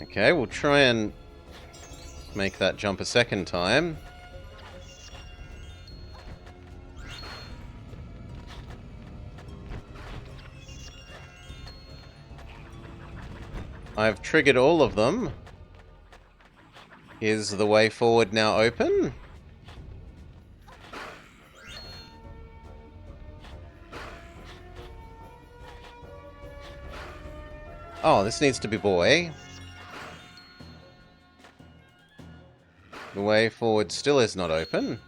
Okay, we'll try and make that jump a second time. I've triggered all of them. Is the way forward now open? Oh, this needs to be boy. The way forward still is not open.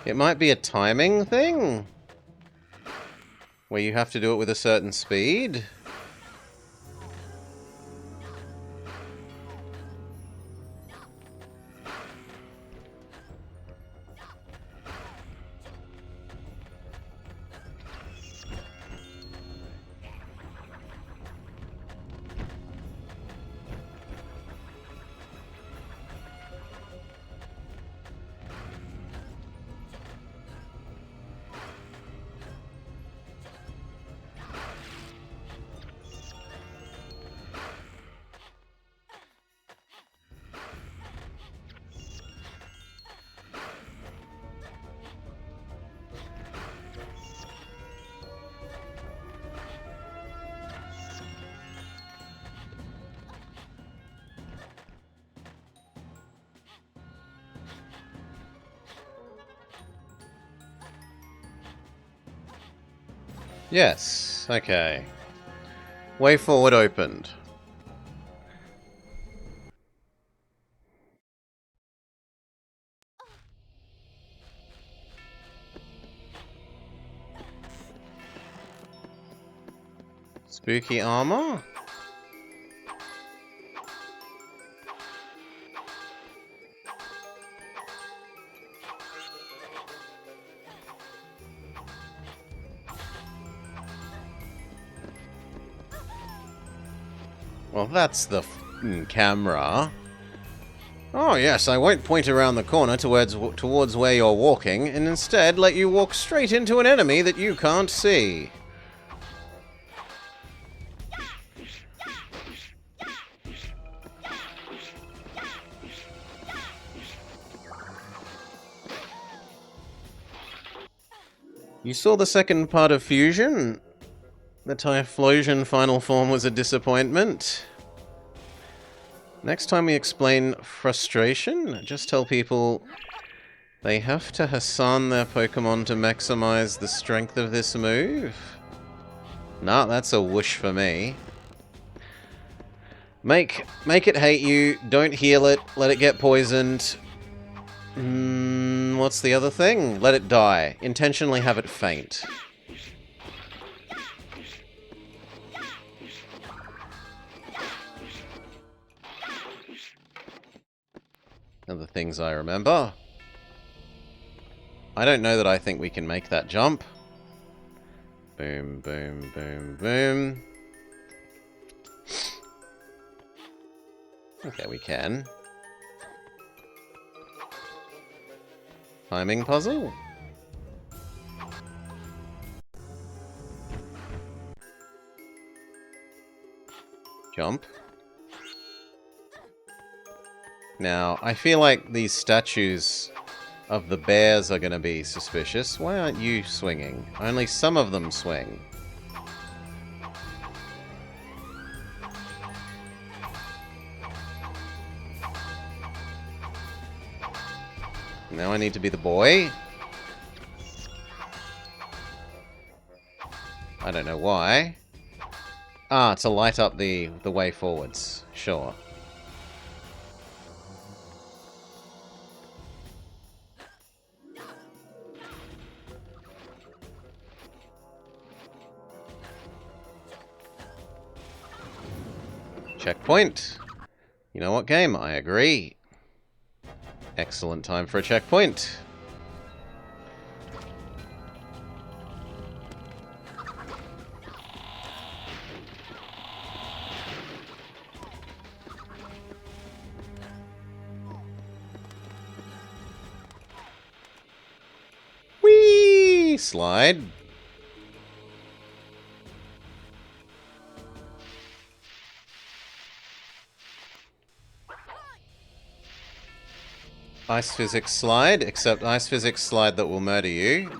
It might be a timing thing, where you have to do it with a certain speed. Yes, okay. Way forward opened. Spooky armor? Well, that's the camera. Oh yes, I won't point around the corner towards where you're walking, and instead let you walk straight into an enemy that you can't see. You saw the second part of Fusion? The Typhlosion final form was a disappointment. Next time we explain frustration, just tell people they have to Hassan their Pokemon to maximize the strength of this move. Nah, that's a whoosh for me. Make it hate you, don't heal it, let it get poisoned. What's the other thing? Let it die. Intentionally have it faint. Other things I remember. I don't know that I think we can make that jump. Boom, boom, boom, boom. Okay, we can. Timing puzzle? Jump. Now, I feel like these statues of the bears are going to be suspicious. Why aren't you swinging? Only some of them swing. Now I need to be the boy. I don't know why. Ah, to light up the way forwards. Sure. Checkpoint. You know what, game? I agree. Excellent time for a checkpoint. Whee! Slide. Ice physics slide, except ice physics slide that will murder you.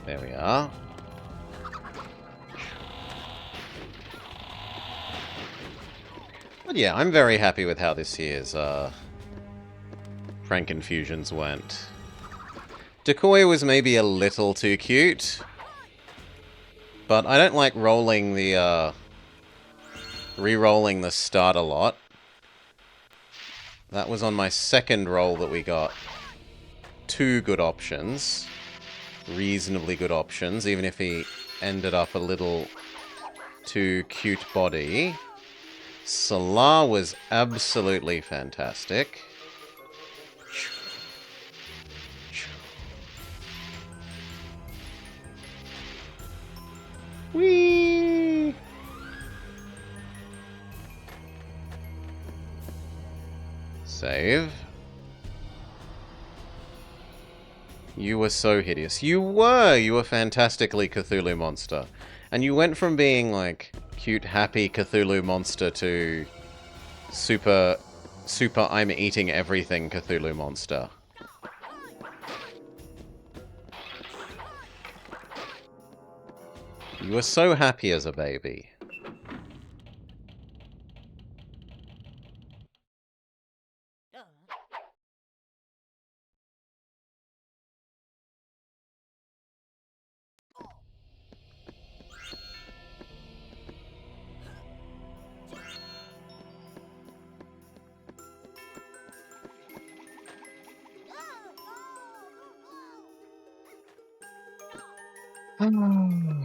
There we are. But yeah, I'm very happy with how this year's Frankenfusions went. Decoy was maybe a little too cute, but I don't like rolling the re-rolling the start a lot. That was on my second roll that we got two good options. Reasonably good options, even if he ended up a little too cute body. Salah was absolutely fantastic. Whee! Save. You were so hideous. You were fantastically Cthulhu monster. And you went from being like cute, happy Cthulhu monster to super I'm eating everything Cthulhu monster. You were so happy as a baby.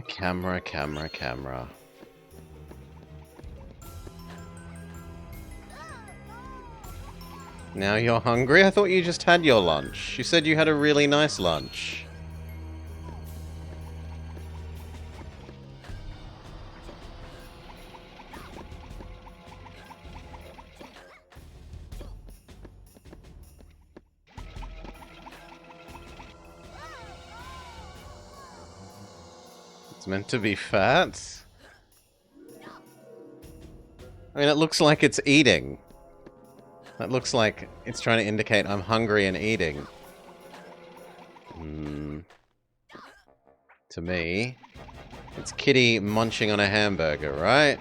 Camera, camera, camera. Now you're hungry? I thought you just had your lunch. You said you had a really nice lunch. It's meant to be fat? I mean, it looks like it's eating. That looks like it's trying to indicate I'm hungry and eating. To me, it's Kitty munching on a hamburger, right?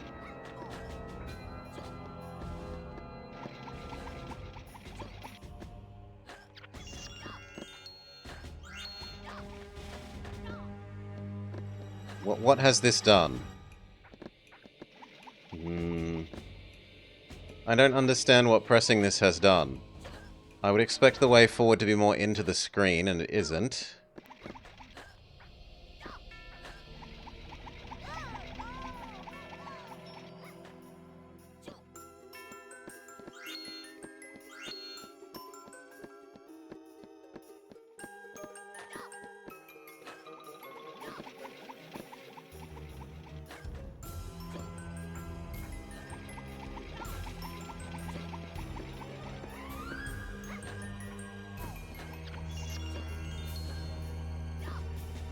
What has this done? I don't understand what pressing this has done. I would expect the way forward to be more into the screen, and it isn't.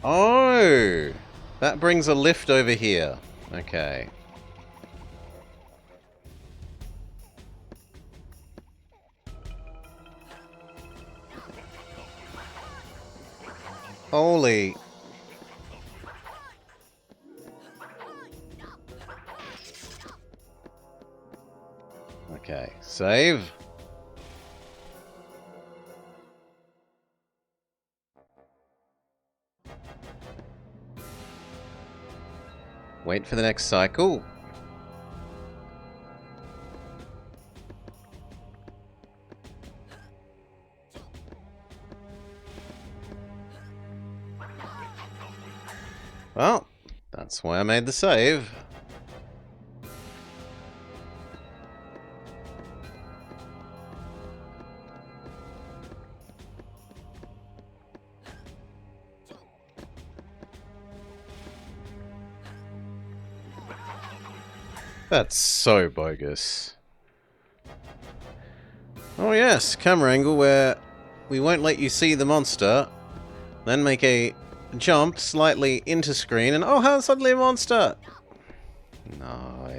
Oh! That brings a lift over here. Okay. Holy... Okay, save. Wait for the next cycle. Well, that's why I made the save. That's so bogus. Oh yes, camera angle where we won't let you see the monster, then make a jump slightly into screen, and oh, suddenly a monster! No,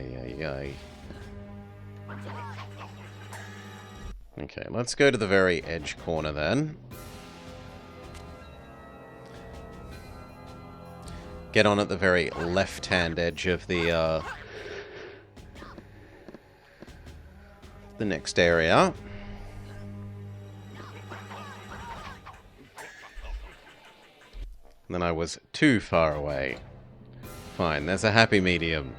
Okay, let's go to the very edge corner then. Get on at the very left-hand edge of the next area. And then I was too far away. Fine, there's a happy medium.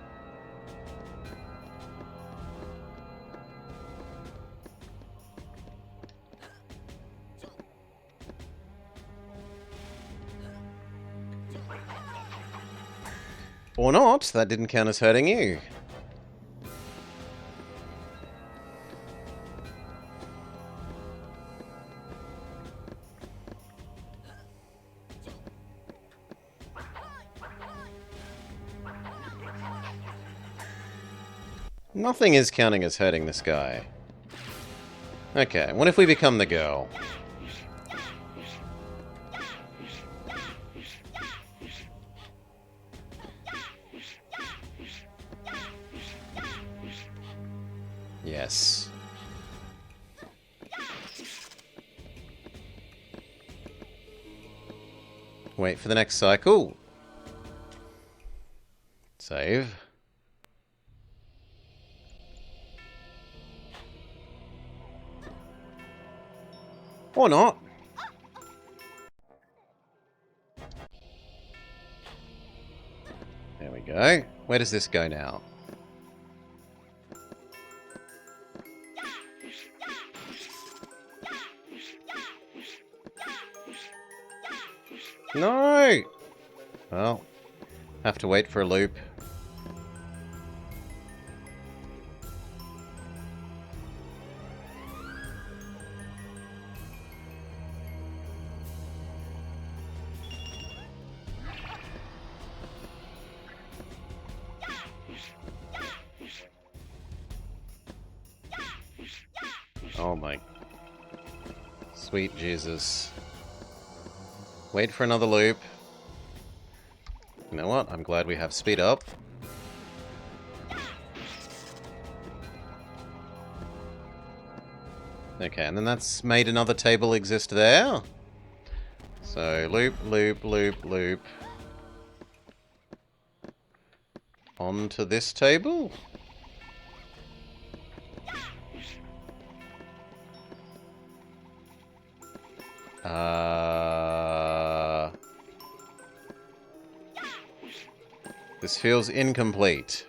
Or not, that didn't count as hurting you. Nothing is counting as hurting this guy. Okay, what if we become the girl? Yes. Wait for the next cycle. Save. Or not. There we go. Where does this go now? No! Well, have to wait for a loop. Oh my sweet Jesus. Wait for another loop. You know what? I'm glad we have speed up. Okay, and then that's made another table exist there. So, loop, loop, loop, loop. Onto this table. This feels incomplete.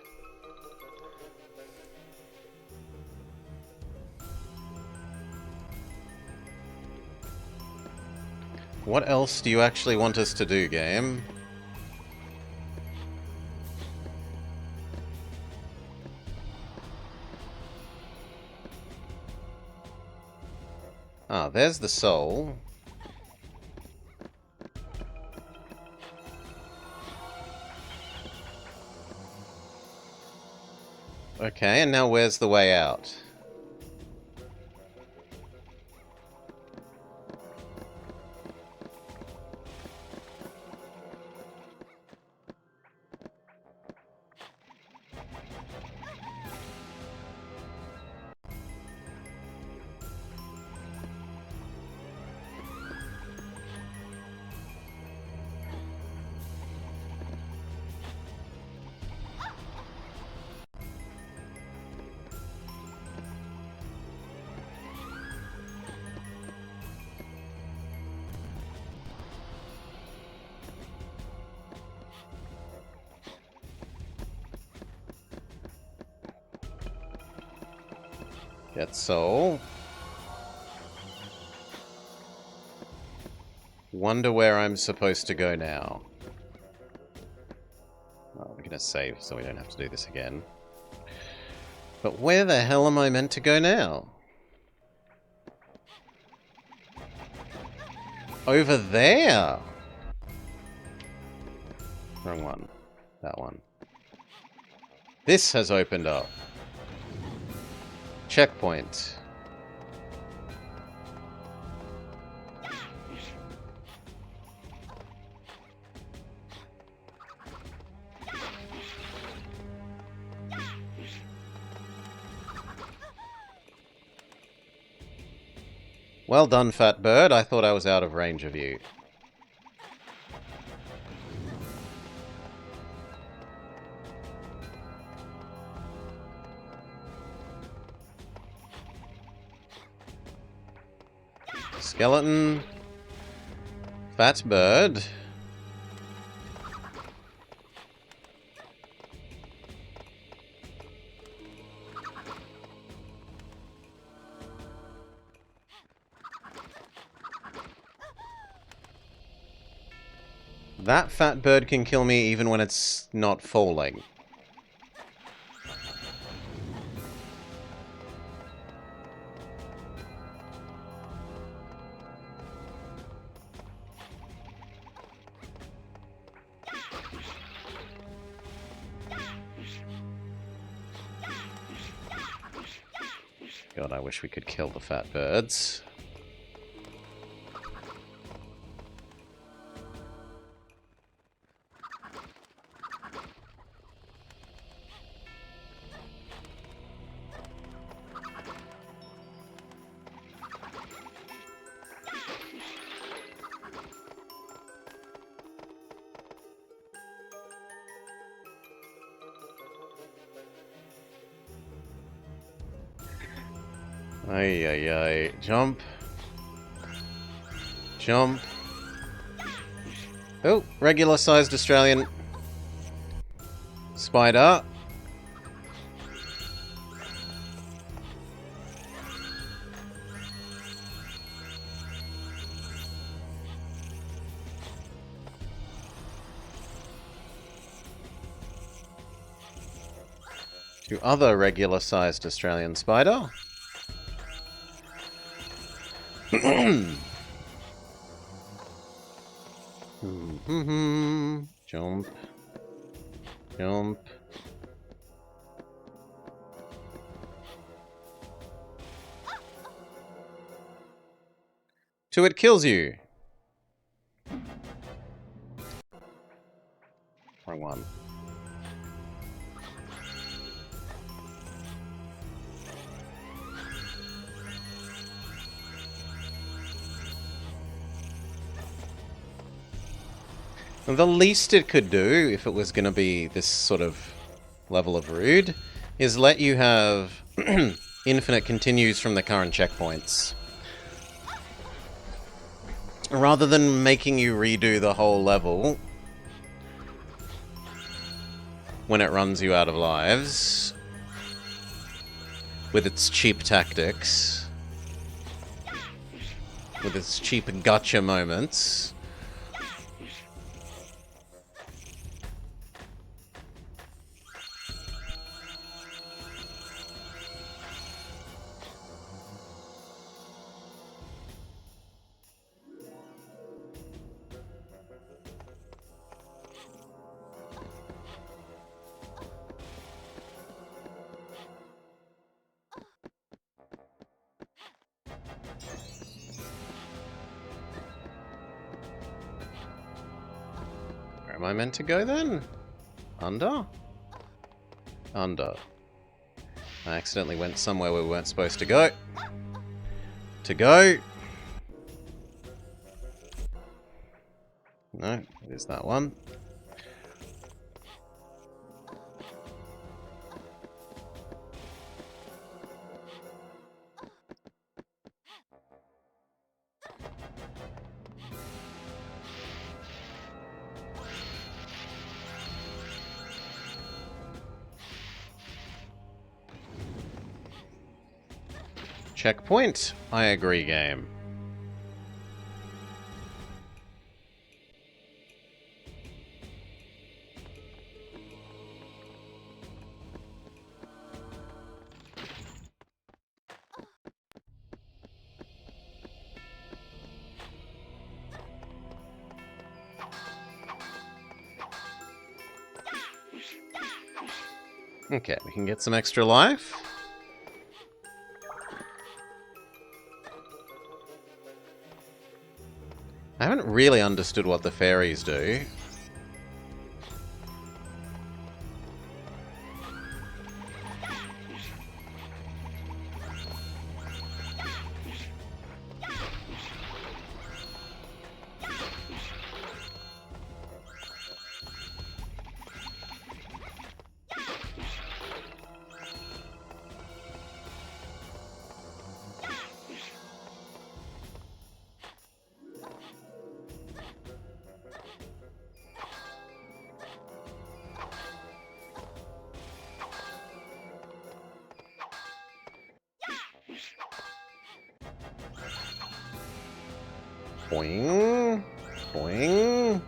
What else do you actually want us to do, game? Ah, there's the soul. Okay, and now where's the way out? Get soul. Wonder where I'm supposed to go now. Well, we're gonna save so we don't have to do this again. But where the hell am I meant to go now? Over there! Wrong one. That one. This has opened up. Checkpoint. Well done, fat bird. I thought I was out of range of you. Skeleton. Fat bird. That fat bird can kill me even when it's not falling. God, I wish we could kill the fat birds. Ay, ay, ay. Jump. Jump. Oh, regular-sized Australian spider. To other regular-sized Australian spider. Jump. Jump. Till it kills you. Wrong one. The least it could do, if it was going to be this sort of level of rude, is let you have infinite continues from the current checkpoints. Rather than making you redo the whole level when it runs you out of lives with its cheap tactics, with its cheap gotcha moments. Where am I meant to go then? Under? Under. I accidentally went somewhere we weren't supposed to go. No, it is that one. Checkpoint. I agree, game. Okay, we can get some extra life. I haven't really understood what the fairies do. Boing. Boing.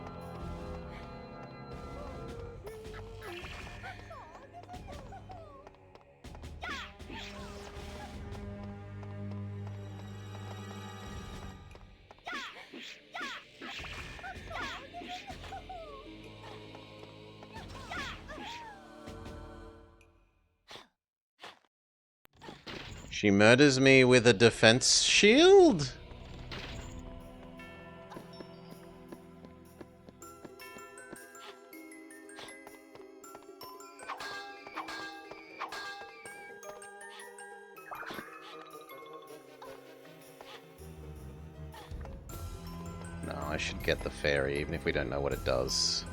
She murders me with a defense shield? No, I should get the fairy, even if we don't know what it does.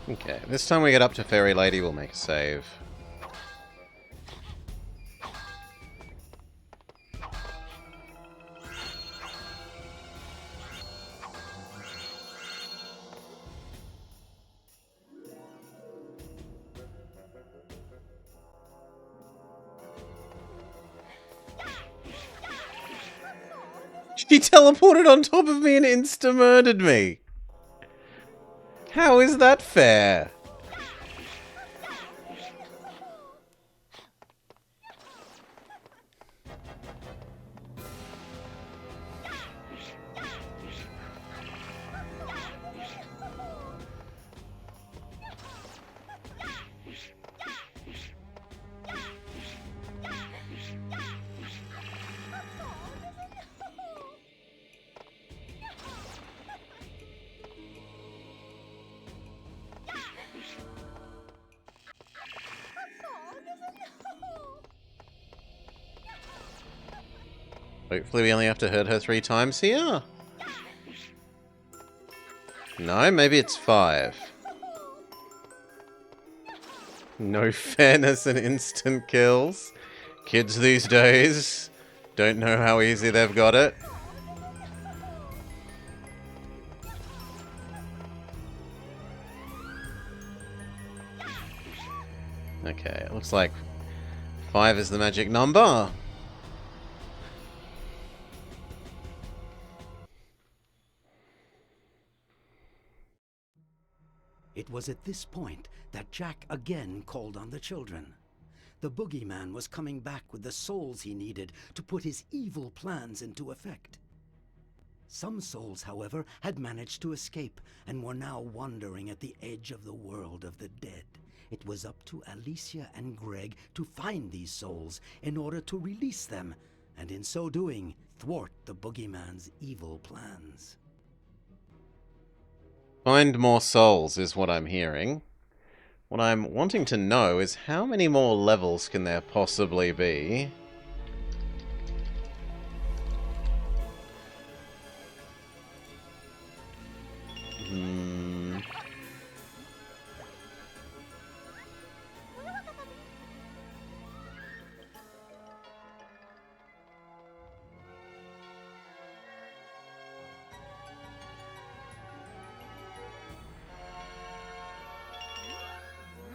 Okay, this time we get up to Fairy Lady, we'll make a save. He teleported on top of me and insta-murdered me. How is that fair? Hopefully we only have to hurt her 3 times here. No, maybe it's 5. No fairness and instant kills. Kids these days don't know how easy they've got it. Okay, it looks like 5 is the magic number. It was at this point that Jack again called on the children. The boogeyman was coming back with the souls he needed to put his evil plans into effect. Some souls, however, had managed to escape and were now wandering at the edge of the world of the dead. It was up to Alicia and Greg to find these souls in order to release them, and in so doing, thwart the boogeyman's evil plans. Find more souls is what I'm hearing. What I'm wanting to know is how many more levels can there possibly be?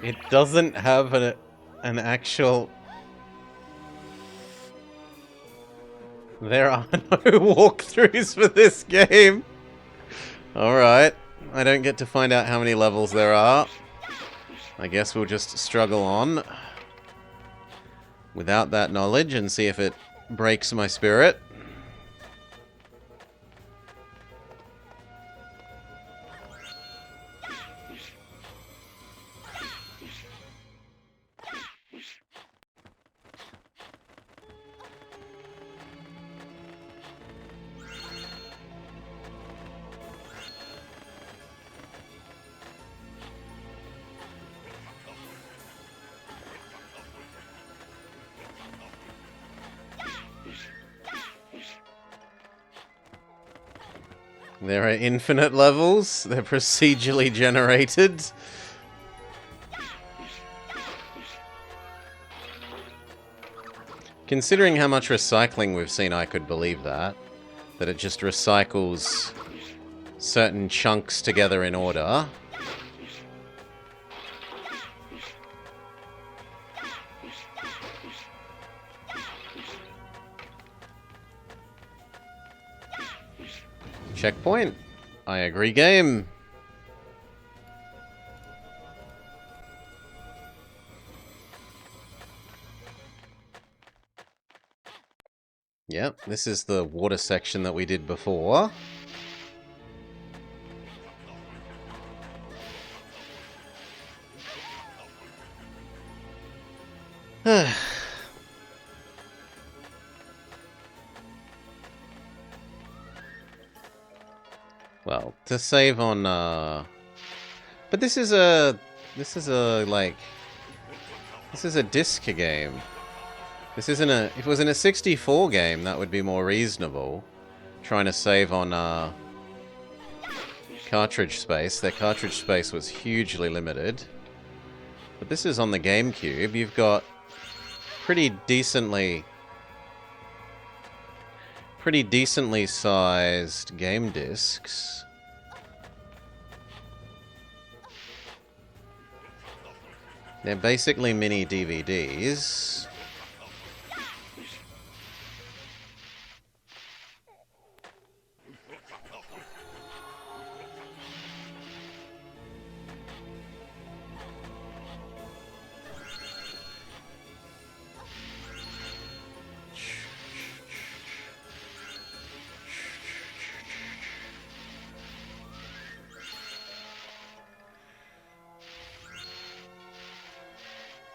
It doesn't have an actual... There are no walkthroughs for this game. Alright. I don't get to find out how many levels there are. I guess we'll just struggle on without that knowledge and see if it breaks my spirit. There are infinite levels. They're procedurally generated. Considering how much recycling we've seen, I could believe that. That it just recycles certain chunks together in order. Checkpoint. I agree, game. Yep, this is the water section that we did before. Well, to save on, but this is a disc game. This isn't a, if it was in a 64 game, that would be more reasonable. Trying to save on, cartridge space. Their cartridge space was hugely limited. But this is on the GameCube. You've got pretty decently sized game discs. They're basically mini DVDs.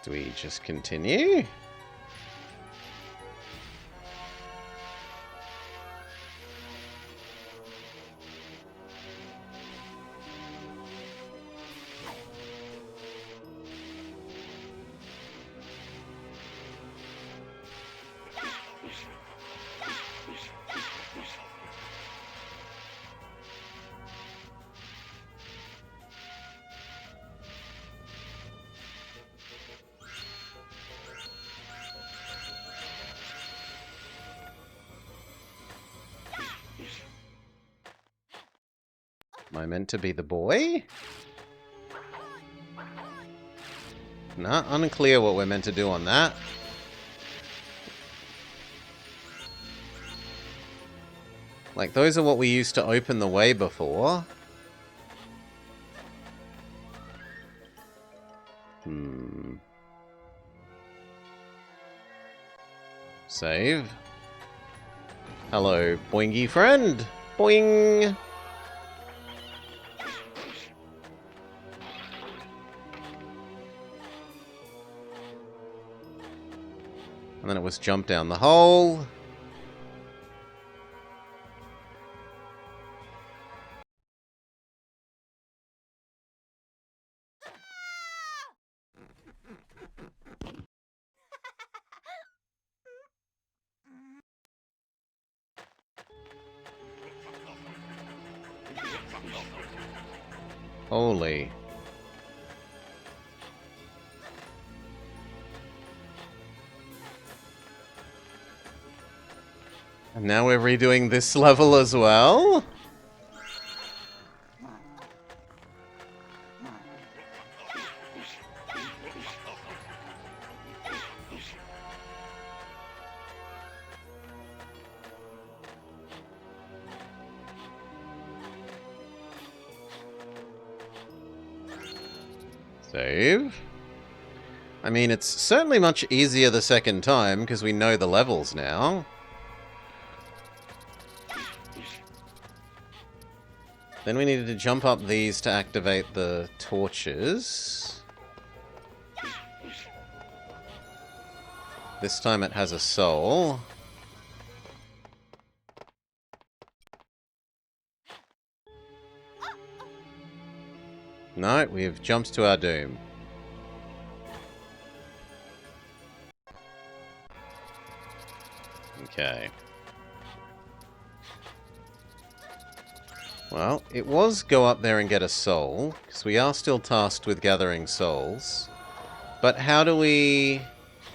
Do we just continue? Am I meant to be the boy? Nah, unclear what we're meant to do on that. Like, those are what we used to open the way before. Save. Hello, boingy friend. Boing! And then it was jump down the hole. Holy. And now we're redoing this level as well? Save. I mean, it's certainly much easier the second time, because we know the levels now. Then we needed to jump up these to activate the torches. This time it has a soul. No, we've jumped to our doom. Okay. Well, it was go up there and get a soul, because we are still tasked with gathering souls. But how do we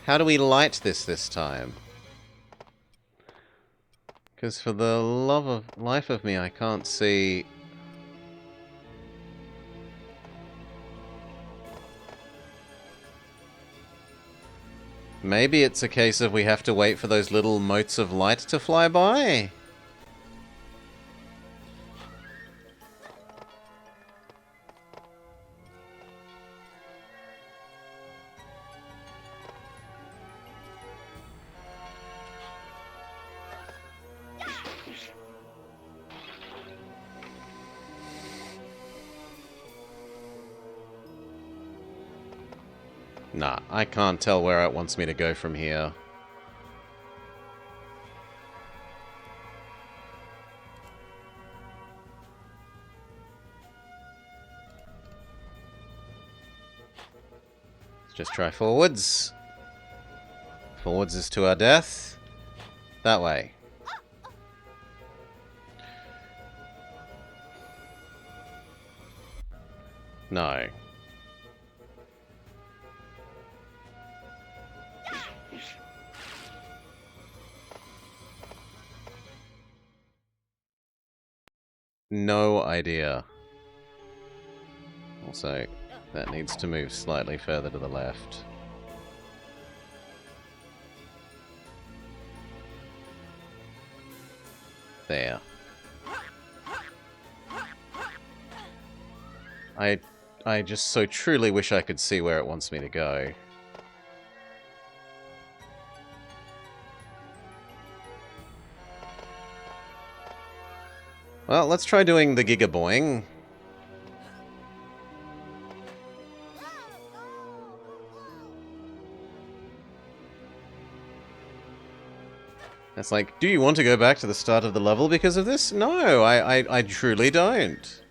light this time? Because for the life of me, I can't see. Maybe it's a case of we have to wait for those little motes of light to fly by? Nah, I can't tell where it wants me to go from here. Let's just try forwards. Forwards is to our death. That way. No. No idea. Also, that needs to move slightly further to the left. There. I just so truly wish I could see where it wants me to go. Well, let's try doing the Giga Boing. It's like, do you want to go back to the start of the level because of this? No, I truly don't.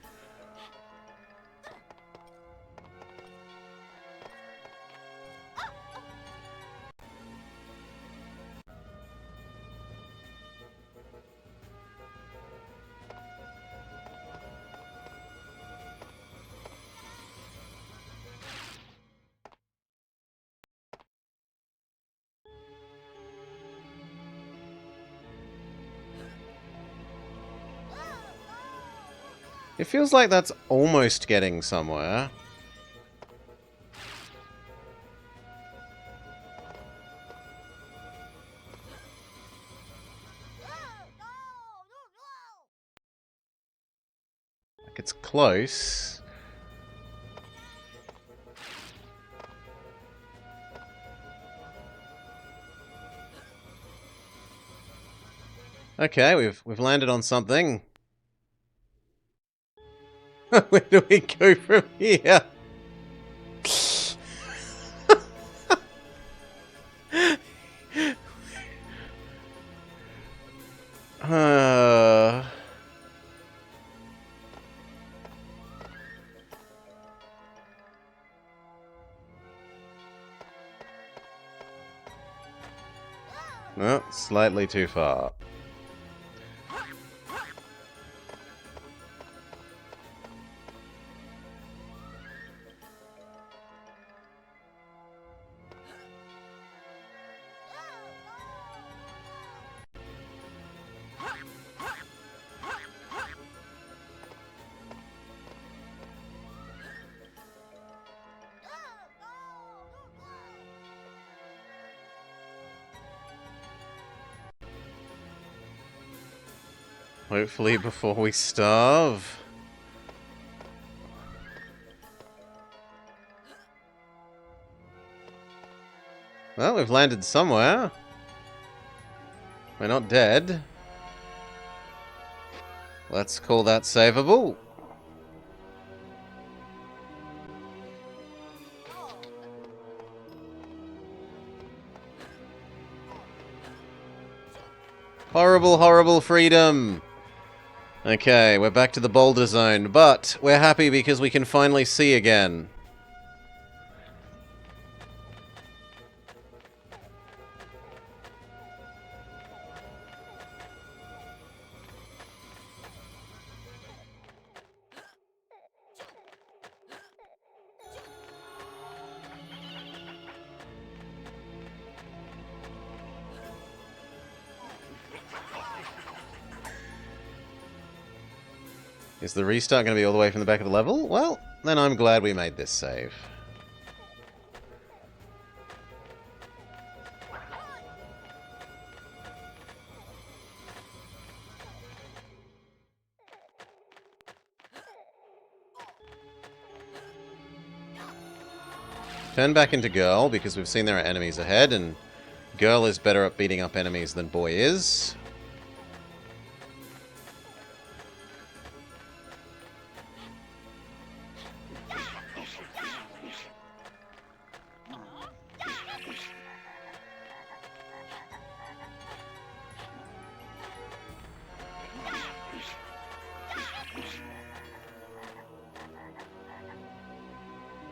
It feels like that's almost getting somewhere. Like it's close. Okay, we've landed on something. Where do we go from here? Well, slightly too far. Hopefully before we starve. Well, we've landed somewhere. We're not dead. Let's call that savable. Horrible, horrible freedom. Okay, we're back to the boulder zone, but we're happy because we can finally see again. Is the restart going to be all the way from the back of the level? Well, then I'm glad we made this save. Turn back into girl, because we've seen there are enemies ahead, and girl is better at beating up enemies than boy is.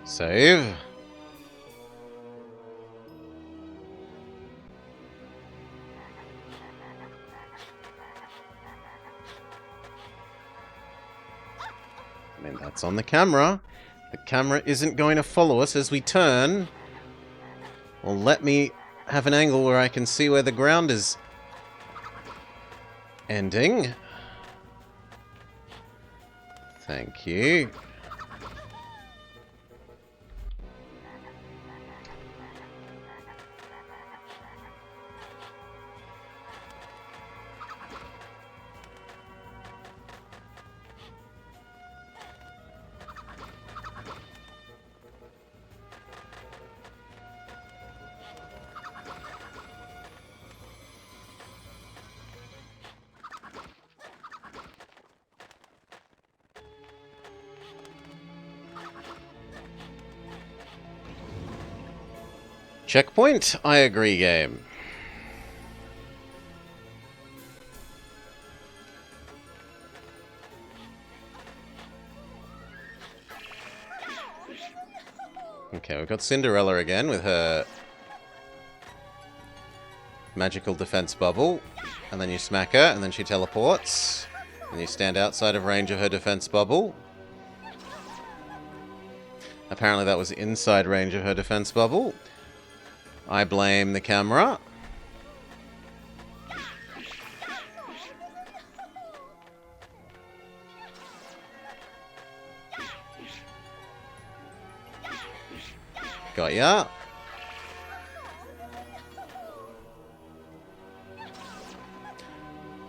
Save. I mean, that's on the camera. The camera isn't going to follow us as we turn. Well, let me have an angle where I can see where the ground is ending. Thank you. Checkpoint? I agree, game. Okay, we've got Cinderella again with her magical defense bubble. And then you smack her, and then she teleports. And you stand outside of range of her defense bubble. Apparently that was inside range of her defense bubble. I blame the camera. Got ya.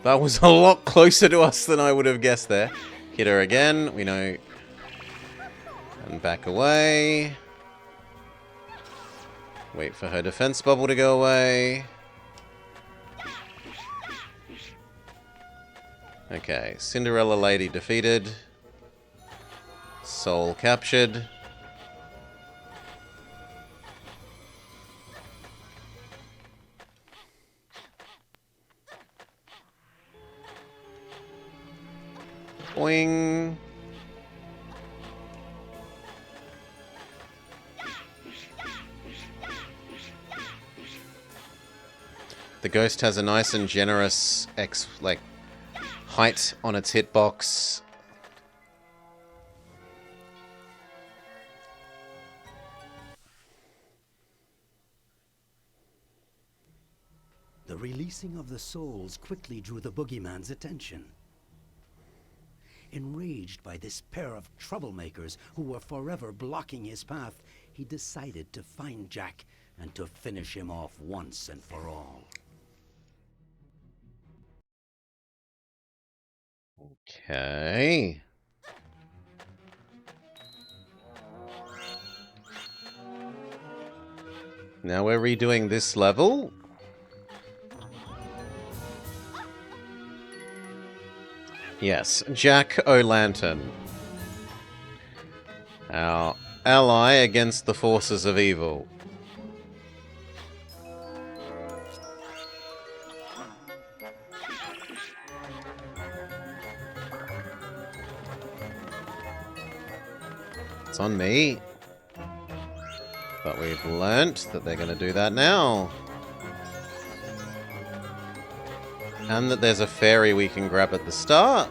That was a lot closer to us than I would have guessed there. Hit her again. We know. And back away. Wait for her defense bubble to go away. Okay, Cinderella Lady defeated. Soul captured. Boing. The ghost has a nice and generous height on its hitbox. The releasing of the souls quickly drew the boogeyman's attention. Enraged by this pair of troublemakers who were forever blocking his path, he decided to find Jack and to finish him off once and for all. Okay. Now we're redoing this level. Yes, Jack O'Lantern. Our ally against the forces of evil. It's on me. But we've learnt that they're going to do that now. And that there's a fairy we can grab at the start.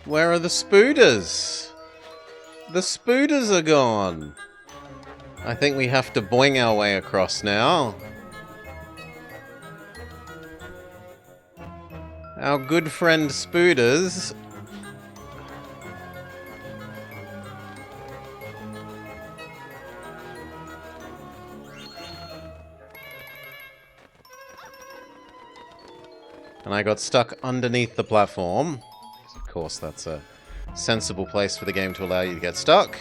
Where are the spooters? The spooters are gone. I think we have to boing our way across now. Our good friend spooters. And I got stuck underneath the platform. Of course, that's a sensible place for the game to allow you to get stuck.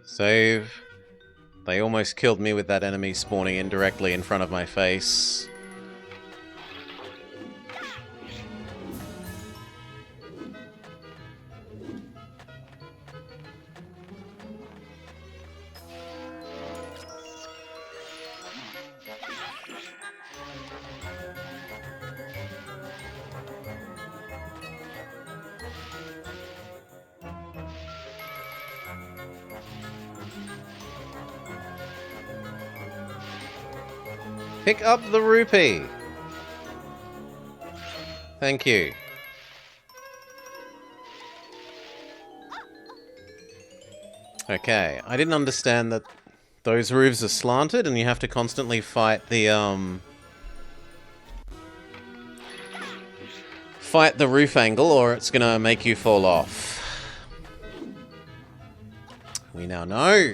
Save. They almost killed me with that enemy spawning indirectly in front of my face. Pick up the rupee. Thank you. Okay, I didn't understand that those roofs are slanted and you have to constantly fight the roof angle or it's gonna make you fall off. We now know.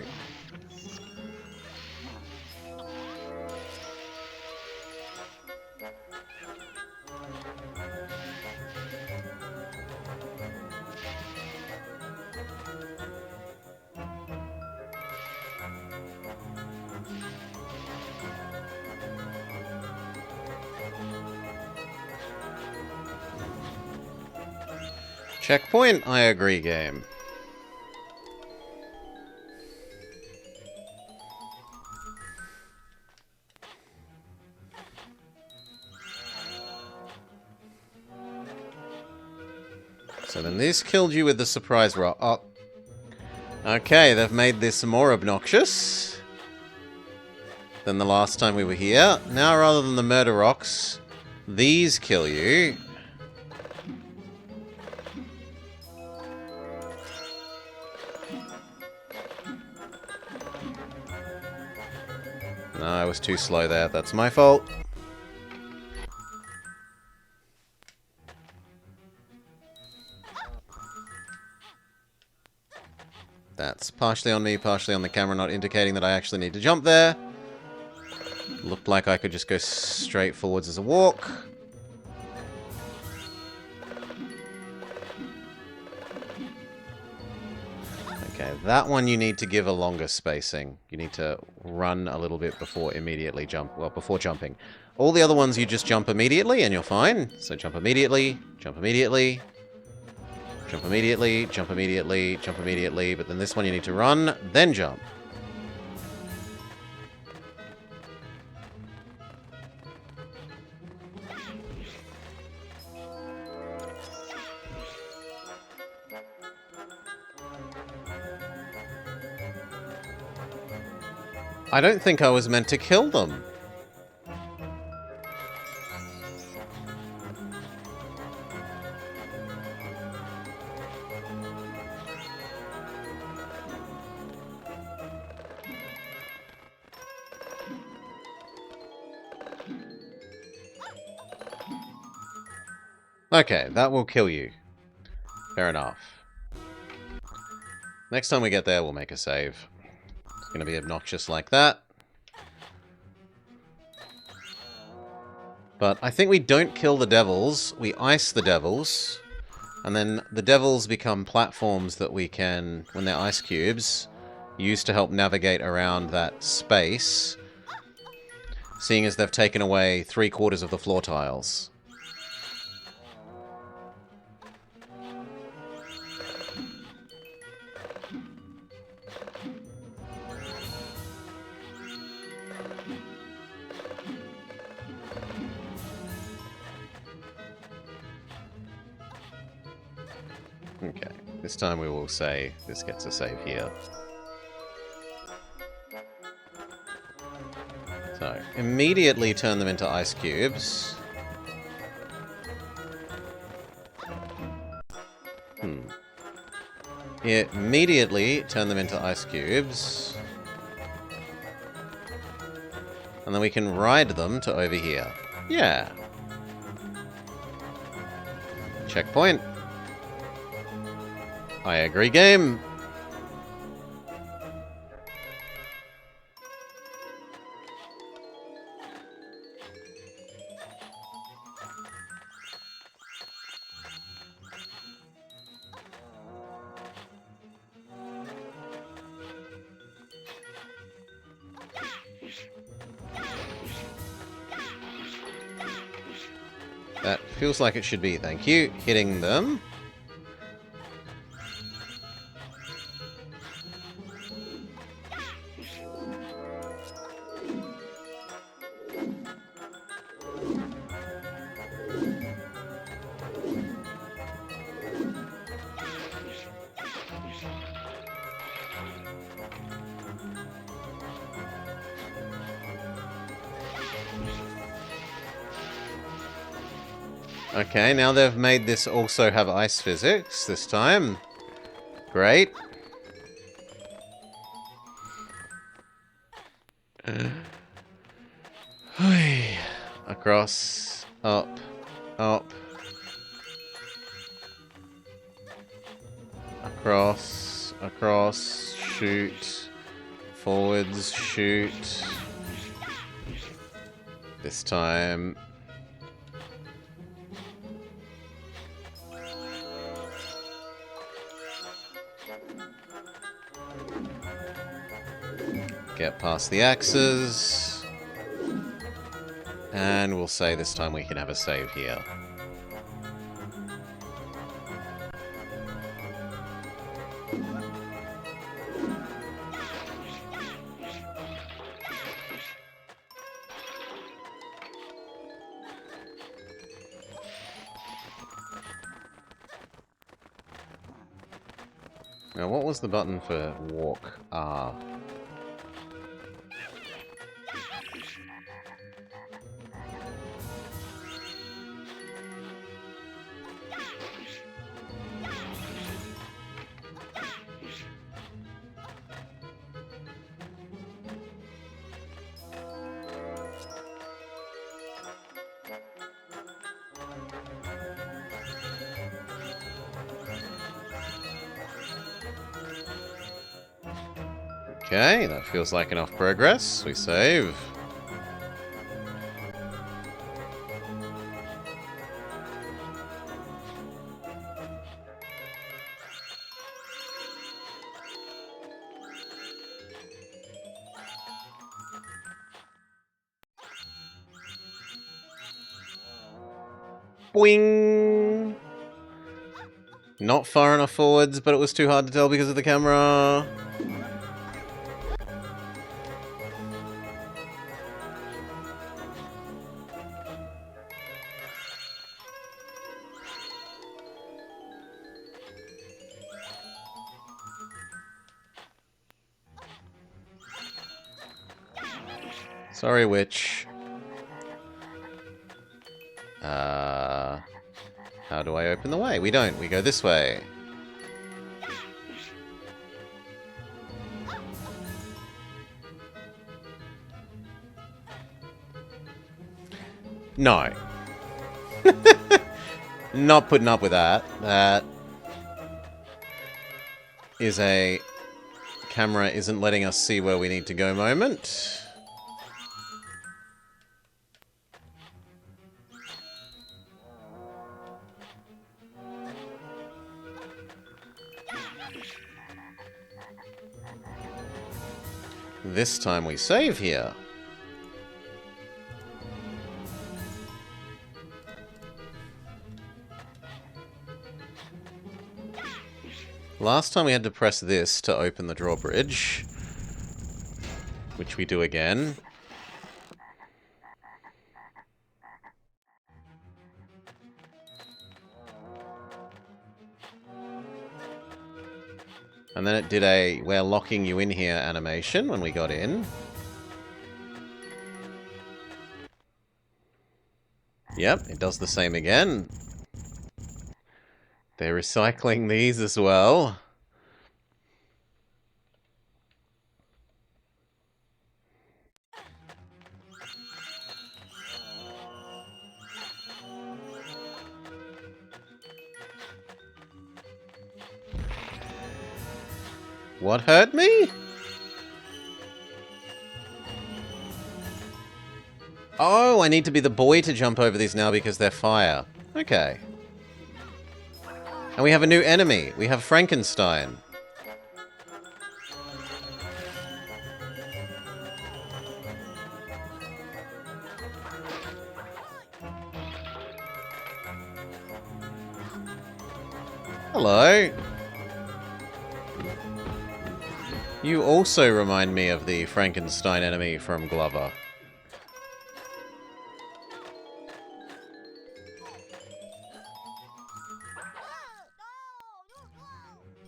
Checkpoint, I agree, game. So then this killed you with the surprise rock. Oh. Okay, they've made this more obnoxious than the last time we were here. Now, rather than the murder rocks, these kill you. No, I was too slow there. That's my fault. That's partially on me, partially on the camera not indicating that I actually need to jump there. Looked like I could just go straight forwards as a walk. Okay, that one you need to give a longer spacing. You need to run a little bit before immediately jump. Well, before jumping. All the other ones you just jump immediately and you're fine. So jump immediately, jump immediately, jump immediately, jump immediately, jump immediately. But then this one you need to run, then jump. I don't think I was meant to kill them. Okay, that will kill you. Fair enough. Next time we get there, we'll make a save. It's going to be obnoxious like that. But I think we don't kill the devils, we ice the devils, and then the devils become platforms that we can, when they're ice cubes, use to help navigate around that space, seeing as they've taken away 3/4 of the floor tiles. Okay, this time we will say this gets a save here. So, immediately turn them into ice cubes. Immediately turn them into ice cubes. And then we can ride them to over here. Yeah. Checkpoint. I agree, game. That feels like it should be, thank you, hitting them. Okay, now they've made this also have ice physics this time. Great. Across, up, up. Across, across, shoot. Forwards, shoot. This time. Get past the axes. And we'll say this time we can have a save here. Now, what was the button for walk? R. Okay, that feels like enough progress. We save. Boing! Not far enough forwards, but it was too hard to tell because of the camera. Sorry, witch. How do I open the way? We don't. We go this way. No. Not putting up with that. That is a camera isn't letting us see where we need to go moment. This time we save here. Last time we had to press this to open the drawbridge, which we do again. And then it did a "we're locking you in here" animation when we got in. Yep, it does the same again. They're recycling these as well. What hurt me? Oh, I need to be the boy to jump over these now because they're fire. Okay. And we have a new enemy. We have Frankenstein. Hello. You also remind me of the Frankenstein enemy from Glover.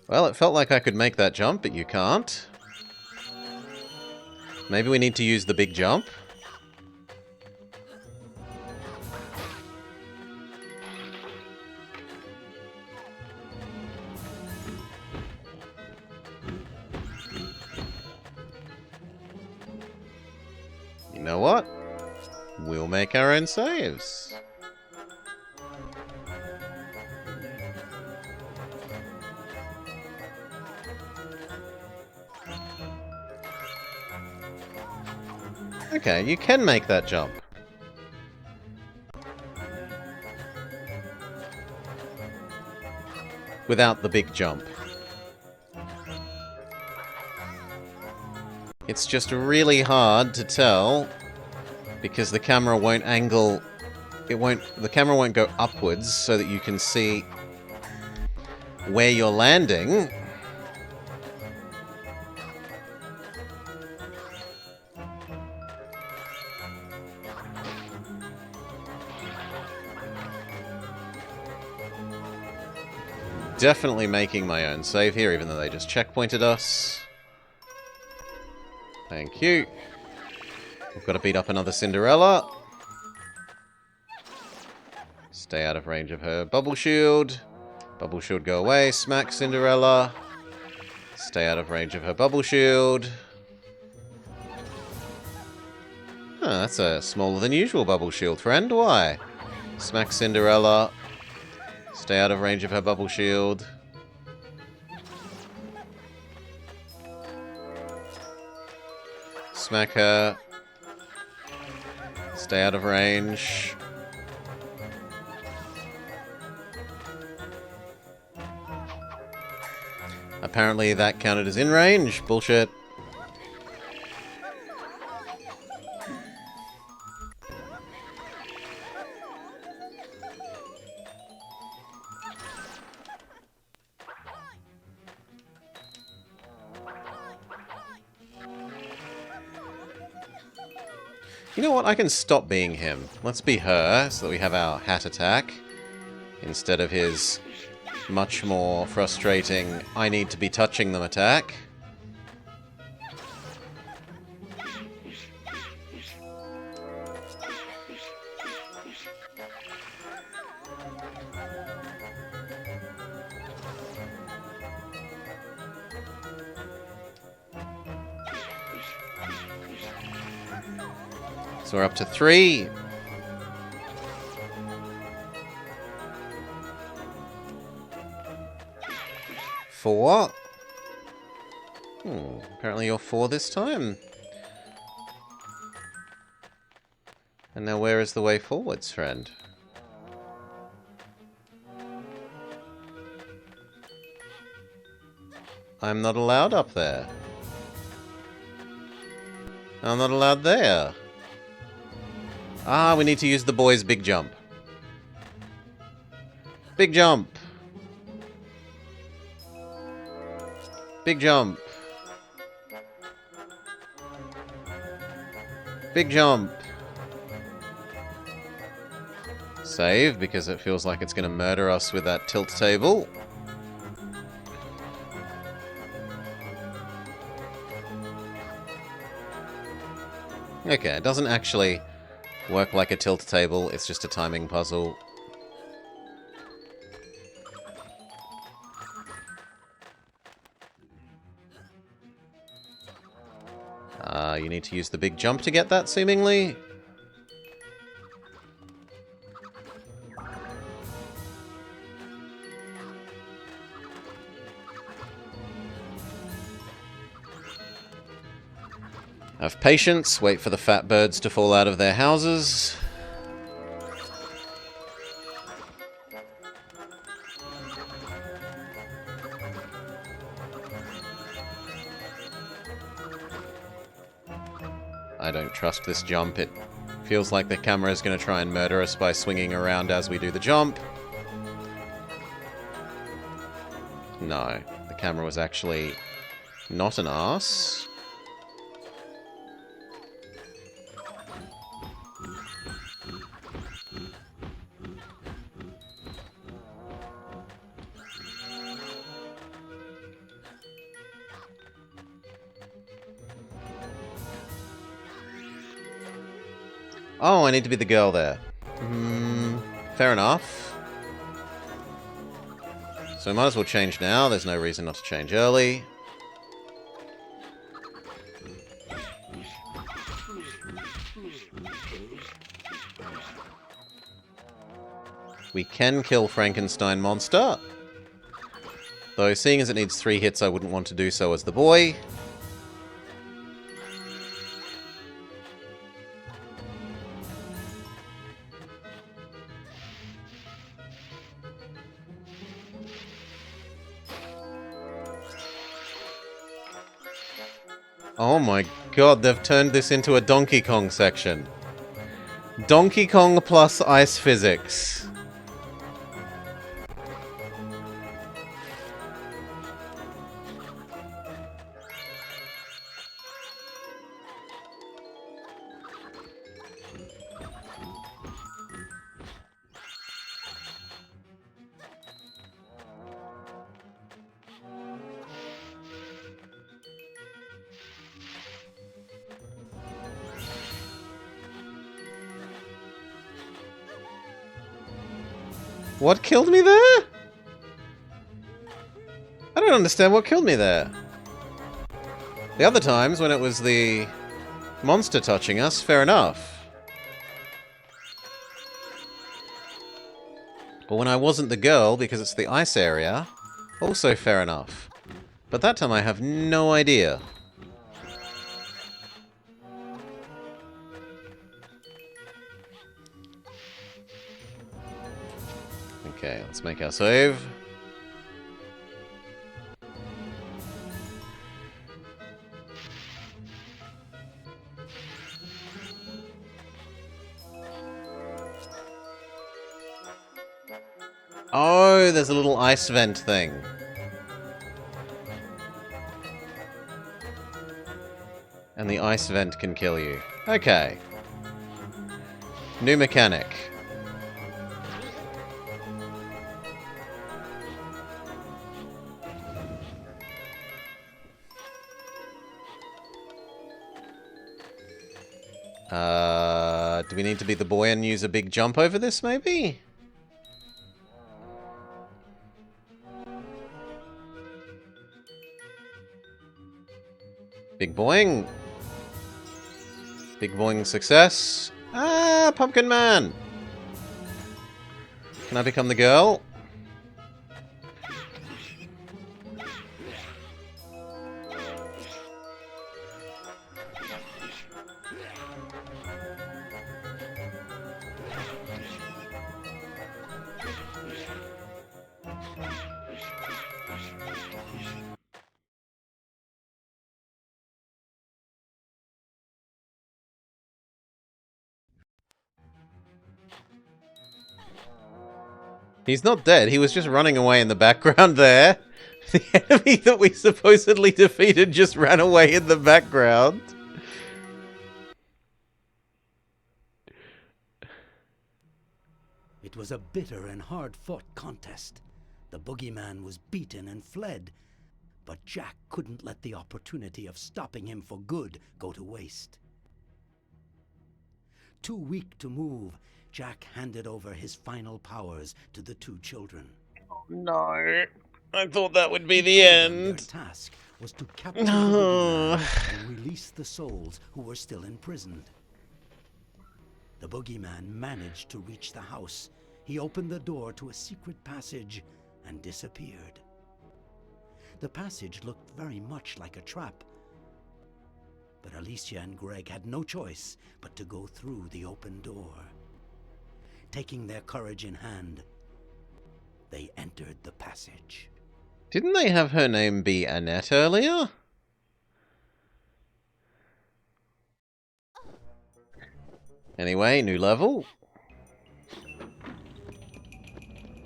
Well, it felt like I could make that jump, but you can't. Maybe we need to use the big jump. know what? We'll make our own saves. Okay, you can make that jump. Without the big jump. It's just really hard to tell because the camera won't angle. The camera won't go upwards so that you can see where you're landing. Definitely making my own save here, even though they just checkpointed us. Thank you. We've got to beat up another Cinderella. Stay out of range of her bubble shield. Bubble shield, go away. Smack Cinderella. Stay out of range of her bubble shield. Oh, that's a smaller than usual bubble shield, friend. Why? Smack Cinderella. Stay out of range of her bubble shield. Smack her. Stay out of range. Apparently that counted as in range. Bullshit. You know what? I can stop being him. Let's be her, so that we have our hat attack. Instead of his much more frustrating, I need to be touching them attack. So we're up to 3. Four. Apparently you're 4 this time. And now where is the way forwards, friend? I'm not allowed up there. I'm not allowed there. Ah, we need to use the boy's big jump. Big jump. Big jump. Big jump. Save, because it feels like it's going to murder us with that tilt table. Okay, it doesn't actually work like a tilt table, it's just a timing puzzle. You need to use the big jump to get that, seemingly. Have patience, wait for the fat birds to fall out of their houses. I don't trust this jump. It feels like the camera is going to try and murder us by swinging around as we do the jump. No, the camera was actually not an arse. Oh, I need to be the girl there. Fair enough. So I might as well change now. There's no reason not to change early. we can kill Frankenstein monster. Though, seeing as it needs 3 hits, I wouldn't want to do so as the boy. Oh my god, they've turned this into a Donkey Kong section. Donkey Kong plus ice physics. What killed me there? I don't understand what killed me there. The other times, when it was the monster touching us, fair enough. But when I wasn't the girl, because it's the ice area, also fair enough. But that time I have no idea. Okay, let's make our save. Oh, there's a little ice vent thing. And the ice vent can kill you. Okay. New mechanic. Do we need to be the boy and use a big jump over this, maybe? Big boing. Big boing success. Ah, Pumpkin Man! Can I become the girl? He's not dead, he was just running away in the background there. The enemy that we supposedly defeated just ran away in the background. It was a bitter and hard-fought contest. The boogeyman was beaten and fled, but Jack couldn't let the opportunity of stopping him for good go to waste. Too weak to move, Jack handed over his final powers to the 2 children. No, I thought that would be the Their end. task was to capture the boogeyman and release the souls who were still imprisoned. The boogeyman managed to reach the house. He opened the door to a secret passage and disappeared. The passage looked very much like a trap, but Alicia and Greg had no choice but to go through the open door. Taking their courage in hand, they entered the passage. Didn't they have her name be Annette earlier? Anyway, new level.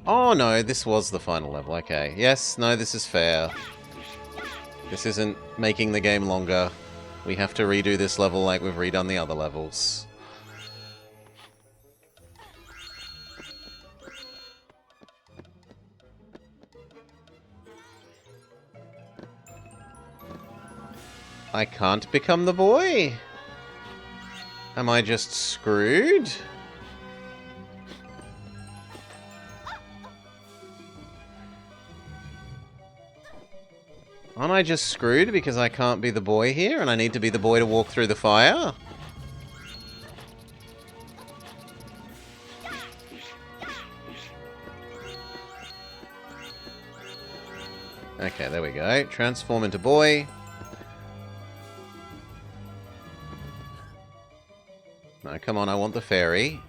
Oh no, this was the final level, okay. Yes, no, this is fair. This isn't making the game longer. We have to redo this level like we've redone the other levels. I can't become the boy? Am I just screwed? Aren't I just screwed because I can't be the boy here and I need to be the boy to walk through the fire? Okay, there we go. Transform into boy. No, come on, I want the fairy.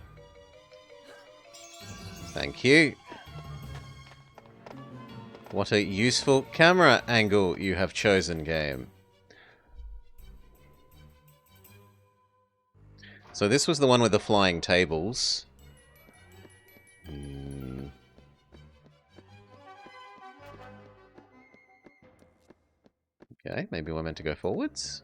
Thank you. What a useful camera angle you have chosen, game. So this was the one with the flying tables. Okay, maybe we're meant to go forwards.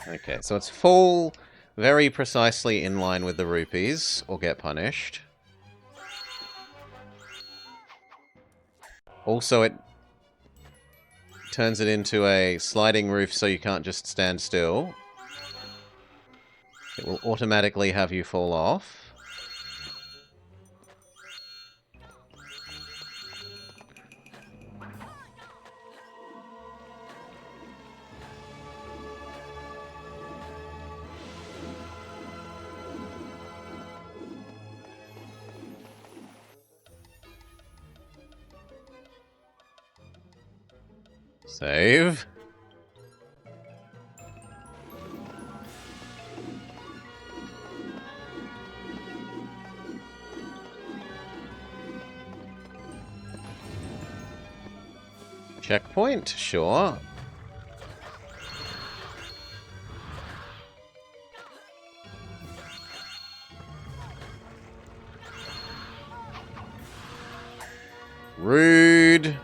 Okay, so it's fall very precisely in line with the rupees, or get punished. Also, it turns it into a sliding roof so you can't just stand still. It will automatically have you fall off. Save. Checkpoint, sure. Rude.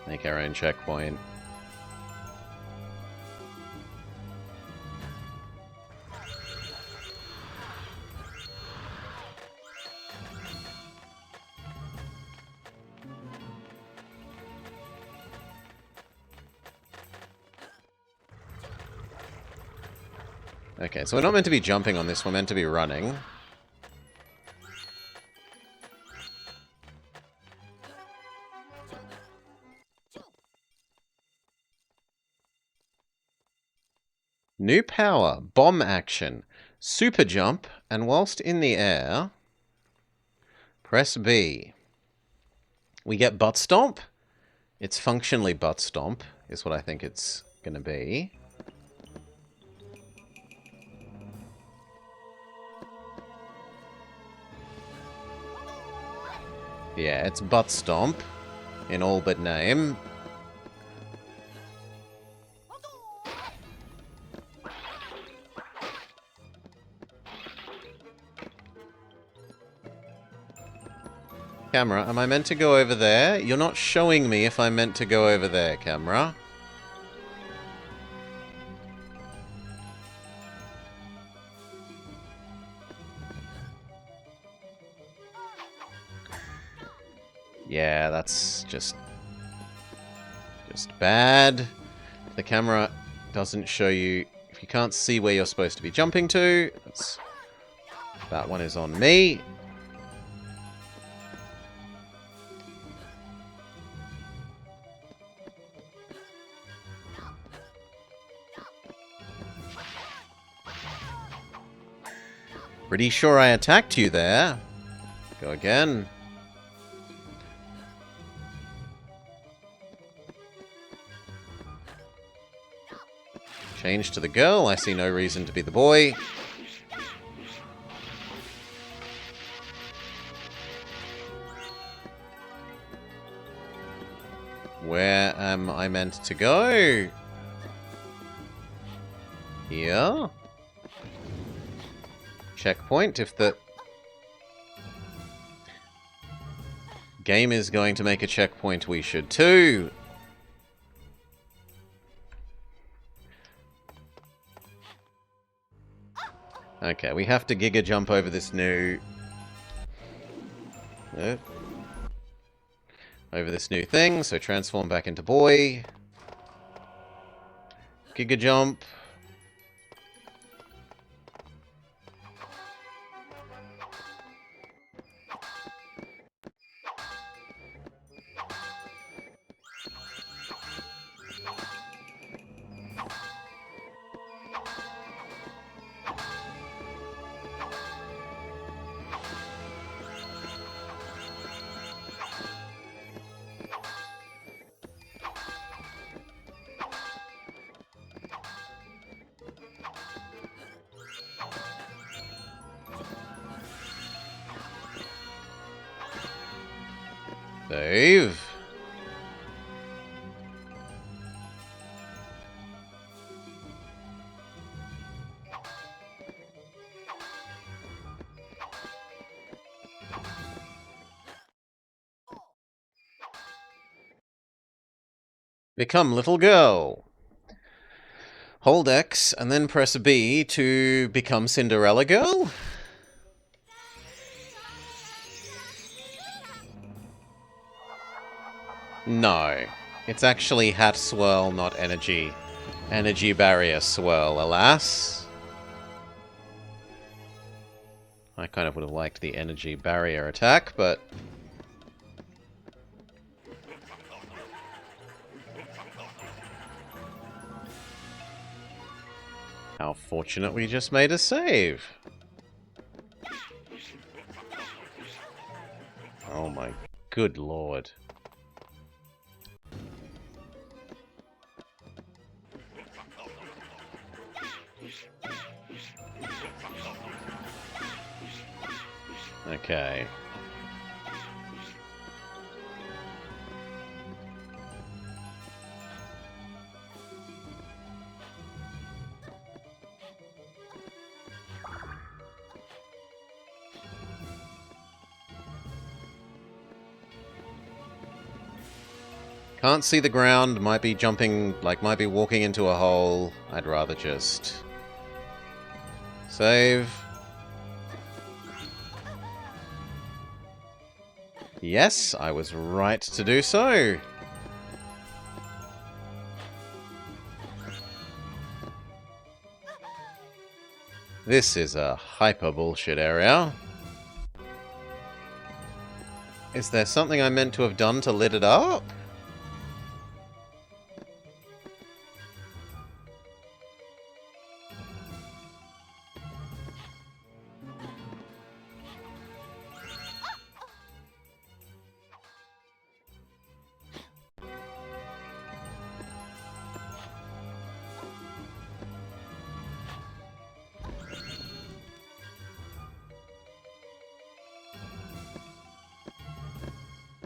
Make our own checkpoint. Okay, so we're not meant to be jumping on this, we're meant to be running. New power, bomb action, super jump, and whilst in the air, press B. We get butt stomp. It's functionally butt stomp, is what I think it's gonna be. Yeah, it's butt stomp, in all but name. Camera, am I meant to go over there? You're not showing me if I'm meant to go over there, camera. Yeah, that's just bad. If the camera doesn't show you, if you can't see where you're supposed to be jumping to, that one is on me. Pretty sure I attacked you there. Go again. Change to the girl. I see no reason to be the boy. Where am I meant to go? Here? Checkpoint. If the game is going to make a checkpoint, we should too. Okay, we have to Giga jump over this new... over this new thing, so transform back into boy. Giga jump. Save. Become little girl. Hold X and then press B to become Cinderella girl? No. It's actually hat swirl, not energy. Energy barrier swirl, alas. I kind of would have liked the energy barrier attack, but... How fortunate we just made a save. Oh my good lord. Okay. Can't see the ground, might be jumping, like might be walking into a hole. I'd rather just... Save. Yes, I was right to do so. This is a hyper bullshit area. Is there something I meant to have done to lit it up?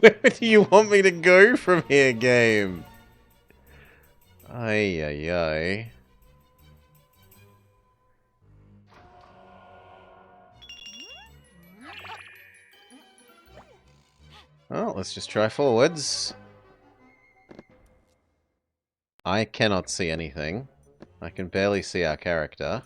Where do you want me to go from here, game? Ay, ay, ay. Well, let's just try forwards. I cannot see anything. I can barely see our character.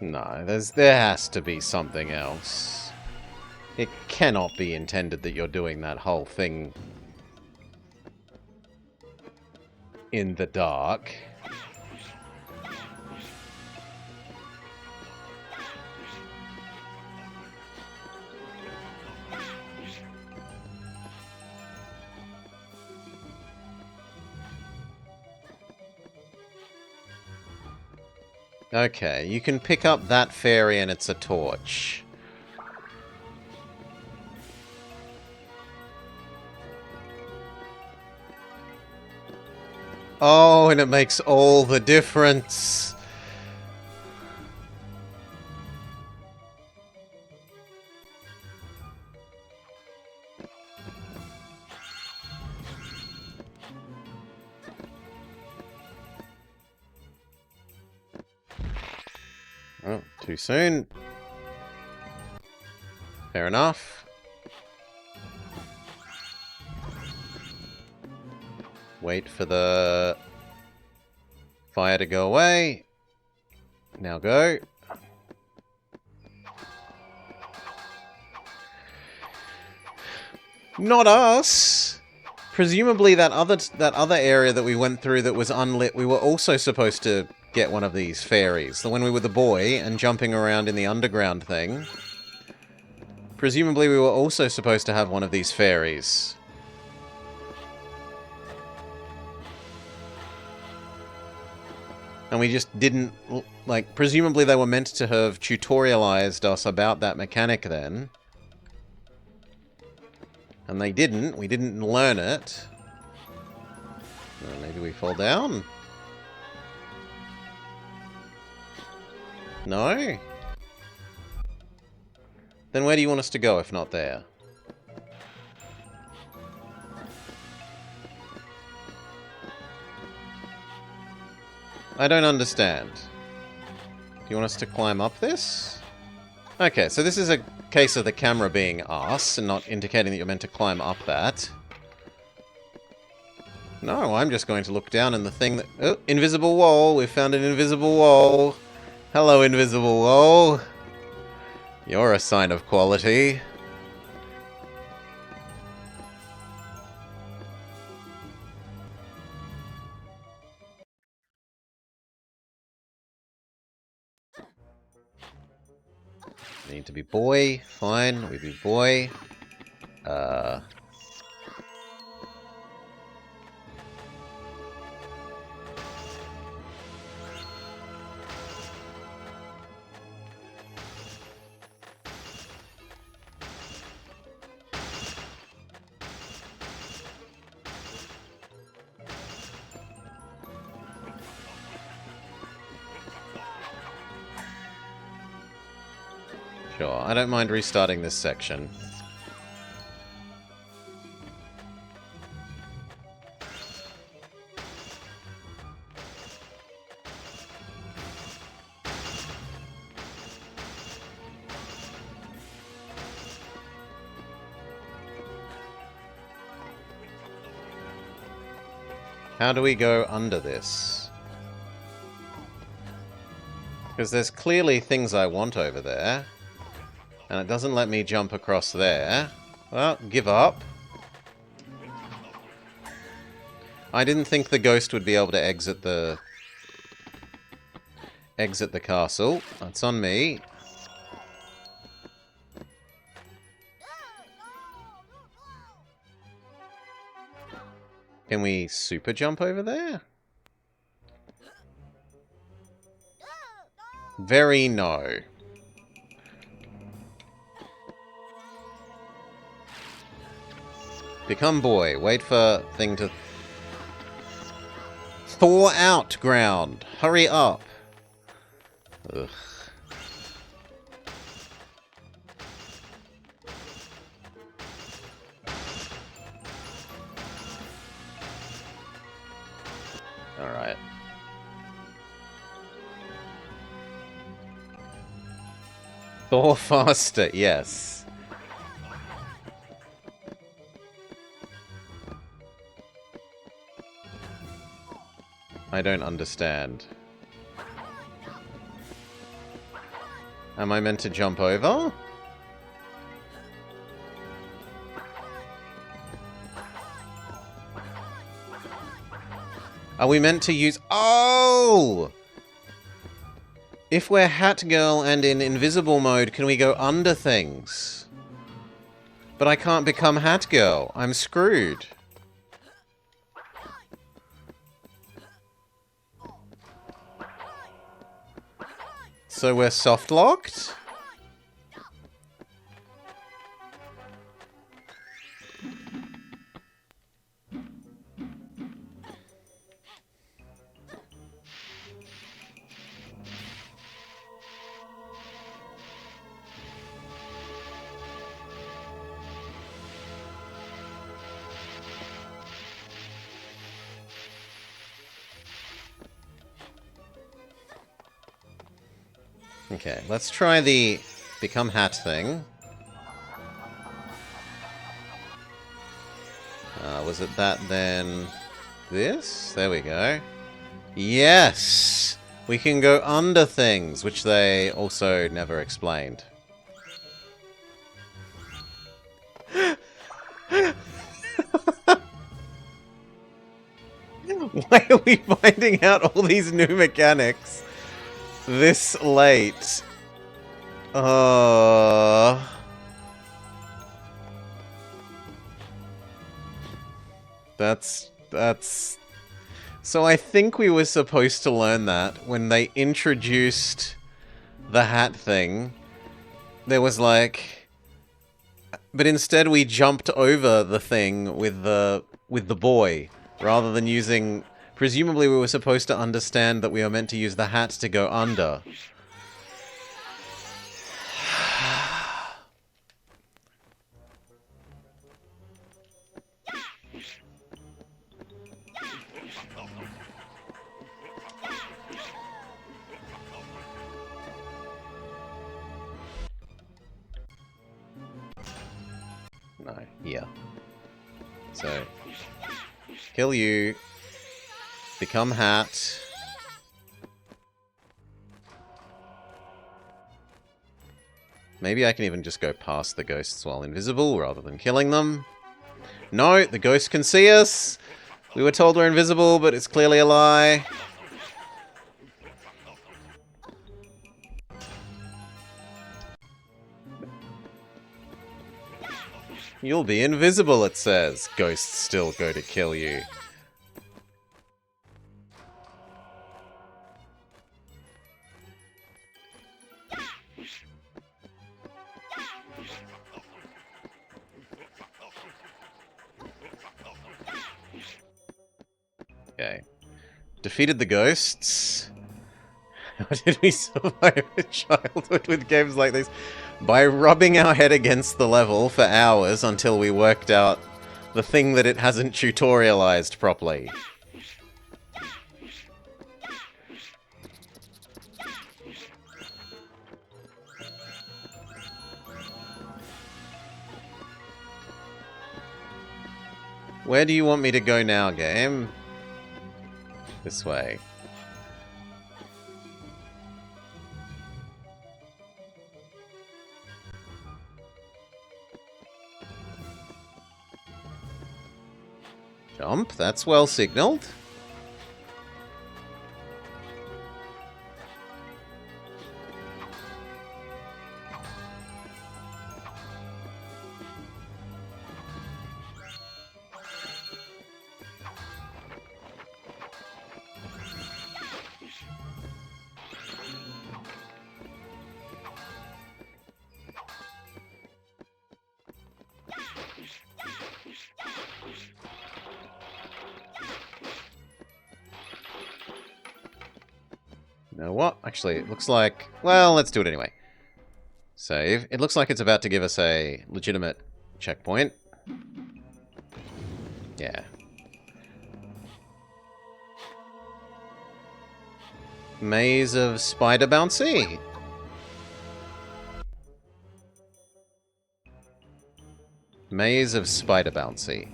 No, there has to be something else. It cannot be intended that you're doing that whole thing in the dark. Okay, you can pick up that fairy and it's a torch. Oh, and it makes all the difference. Oh, too soon. Fair enough. Wait for the fire to go away. Now go. Not us! Presumably that other area that we went through that was unlit, we were also supposed to get one of these fairies. When we were the boy and jumping around in the underground thing. Presumably we were also supposed to have one of these fairies. And we just didn't, like, presumably they were meant to have tutorialized us about that mechanic then. And they didn't. We didn't learn it. Maybe we fall down? No? Then where do you want us to go if not there? I don't understand. Do you want us to climb up this? Okay, so this is a case of the camera being arse and not indicating that you're meant to climb up that. No, I'm just going to look down and the thing that... Oh, invisible wall! We've found an invisible wall! Hello, invisible wall! You're a sign of quality. Need to be boy. Fine, we be boy. Sure, I don't mind restarting this section. How do we go under this? Because there's clearly things I want over there. And it doesn't let me jump across there. Well, give up. I didn't think the ghost would be able to exit the castle. That's on me. Can we super jump over there? Very no. Become boy. Wait for thing to... Thaw out, ground. Hurry up. Ugh. Alright. Thaw faster, yes. I don't understand. Am I meant to jump over? Are we meant to use... Oh! If we're Hat Girl and in invisible mode, can we go under things? But I can't become Hat Girl. I'm screwed. So we're soft-locked? Okay, let's try the become hat thing. Was it that then? This? There we go. Yes! We can go under things, which they also never explained. Why are we finding out all these new mechanics this late? That's... So I think we were supposed to learn that when they introduced the hat thing. There was like... But instead we jumped over the thing with the boy, rather than using... Presumably we were supposed to understand that we were meant to use the hat to go under. No, here. So, kill you. Become hat. Maybe I can even just go past the ghosts while invisible rather than killing them. No, the ghost can see us! We were told we're invisible, but it's clearly a lie. You'll be invisible, it says. Ghosts still go to kill you. Okay. Defeated the ghosts. How did we survive a childhood with games like this? By rubbing our head against the level for hours until we worked out the thing that it hasn't tutorialized properly. Where do you want me to go now, game? This way. Jump, that's well signaled. You know what? Actually, it looks like... Well, let's do it anyway. Save. It looks like it's about to give us a legitimate checkpoint. Yeah. Maze of Spider Bouncy. Maze of Spider Bouncy.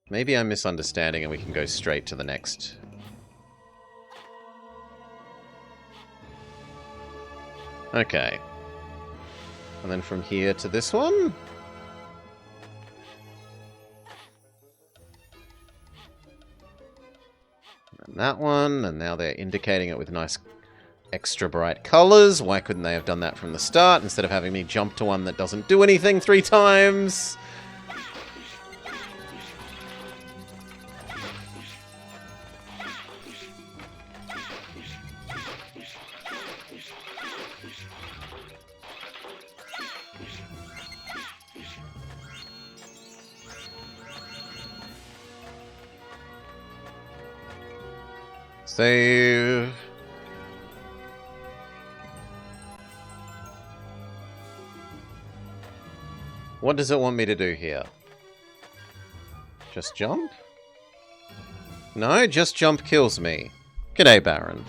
Maybe I'm misunderstanding and we can go straight to the next. Okay. And then from here to this one? And that one, and now they're indicating it with nice extra bright colors. Why couldn't they have done that from the start instead of having me jump to one that doesn't do anything 3 times? Save. What does it want me to do here? Just jump? No, just jump kills me. G'day, Baron.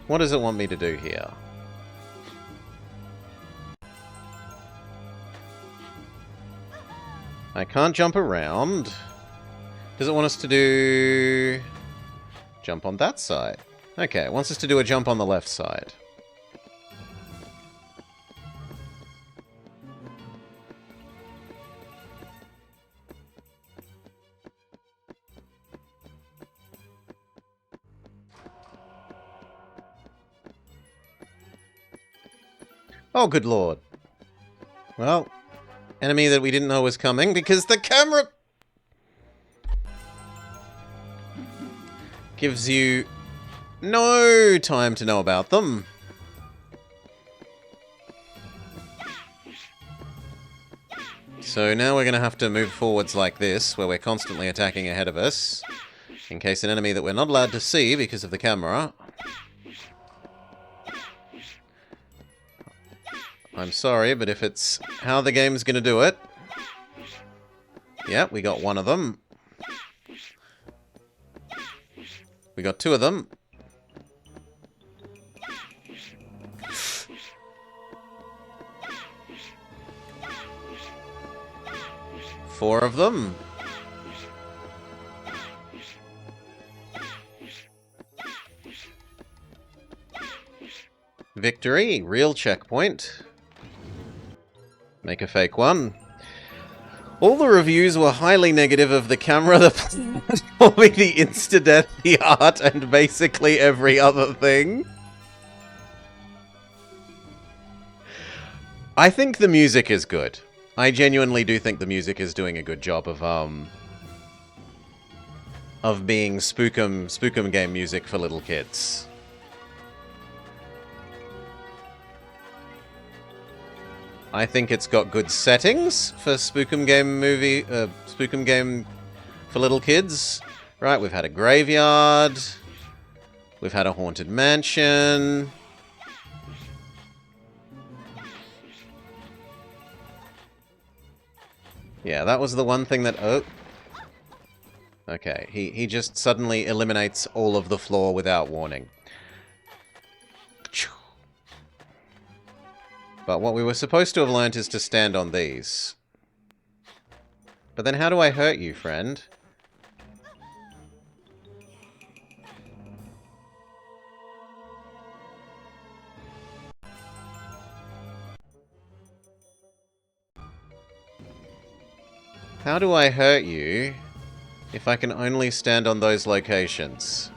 What does it want me to do here? I can't jump around. Does it want us to do... Jump on that side? Okay, it wants us to do a jump on the left side. Oh, good lord. Well, enemy that we didn't know was coming because the camera gives you no time to know about them. So now we're going to have to move forwards like this, where we're constantly attacking ahead of us, in case an enemy that we're not allowed to see because of the camera. I'm sorry, but if it's how the game's going to do it... Yeah, we got one of them. We got two of them. Four of them. Victory. Real checkpoint. Make a fake one. All the reviews were highly negative of the camera, the platforming, the insta-death, the art, and basically every other thing. I think the music is good. I genuinely do think the music is doing a good job of being spookum game music for little kids. I think it's got good settings for spookum game for little kids. Right, we've had a graveyard. We've had a haunted mansion. Yeah, that was the one thing that... Oh. Okay, he just suddenly eliminates all of the floor without warning. But what we were supposed to have learnt is to stand on these. But then how do I hurt you, friend? How do I hurt you if I can only stand on those locations?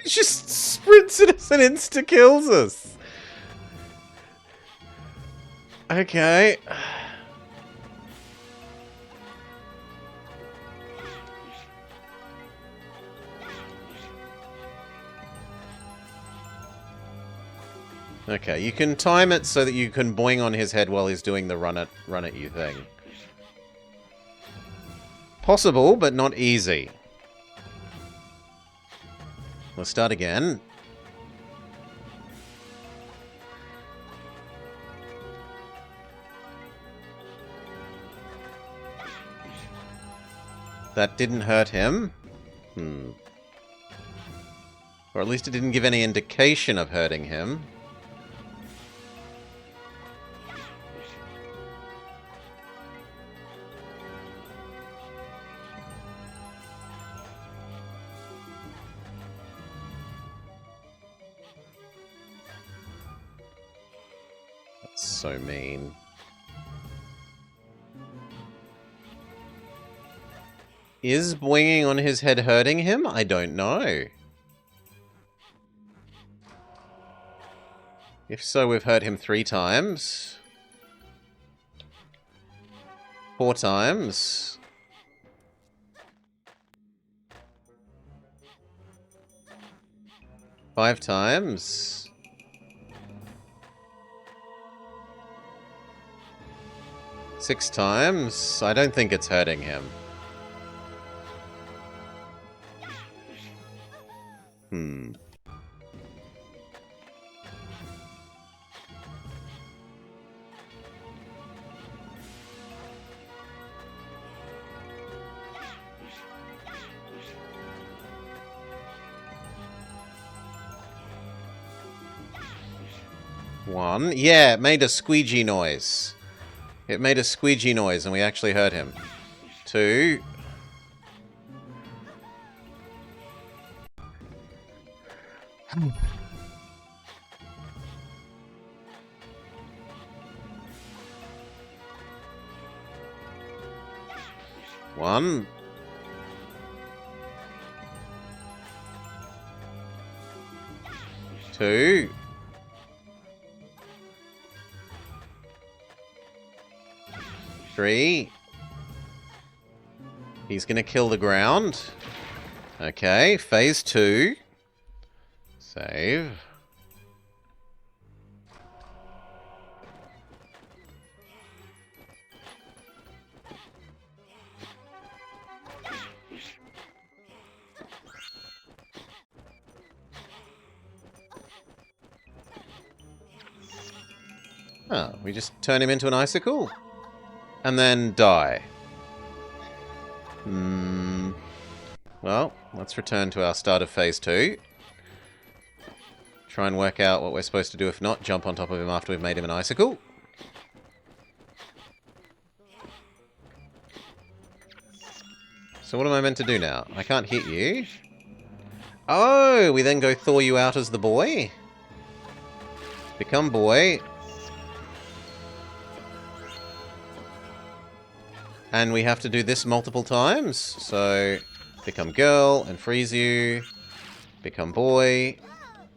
He just sprints at us and insta-kills us. Okay. Okay, you can time it so that you can boing on his head while he's doing the run at you thing. Possible, but not easy. Let's start again. That didn't hurt him. Or at least it didn't give any indication of hurting him. That's so mean. Is boinging on his head hurting him? I don't know. If so, we've hurt him 3 times. 4 times. 5 times. 6 times. I don't think it's hurting him. One. Yeah, it made a squeegee noise. It made a squeegee noise and we actually hurt him. 2. 1. Two. 3. He's gonna kill the ground. Okay, phase 2. Save. Oh, we just turn him into an icicle? And then die. Well, let's return to our start of phase 2. Try and work out what we're supposed to do. If not, jump on top of him after we've made him an icicle. So what am I meant to do now? I can't hit you. Oh, we then go thaw you out as the boy? Become boy. And we have to do this multiple times. So, become girl and freeze you. Become boy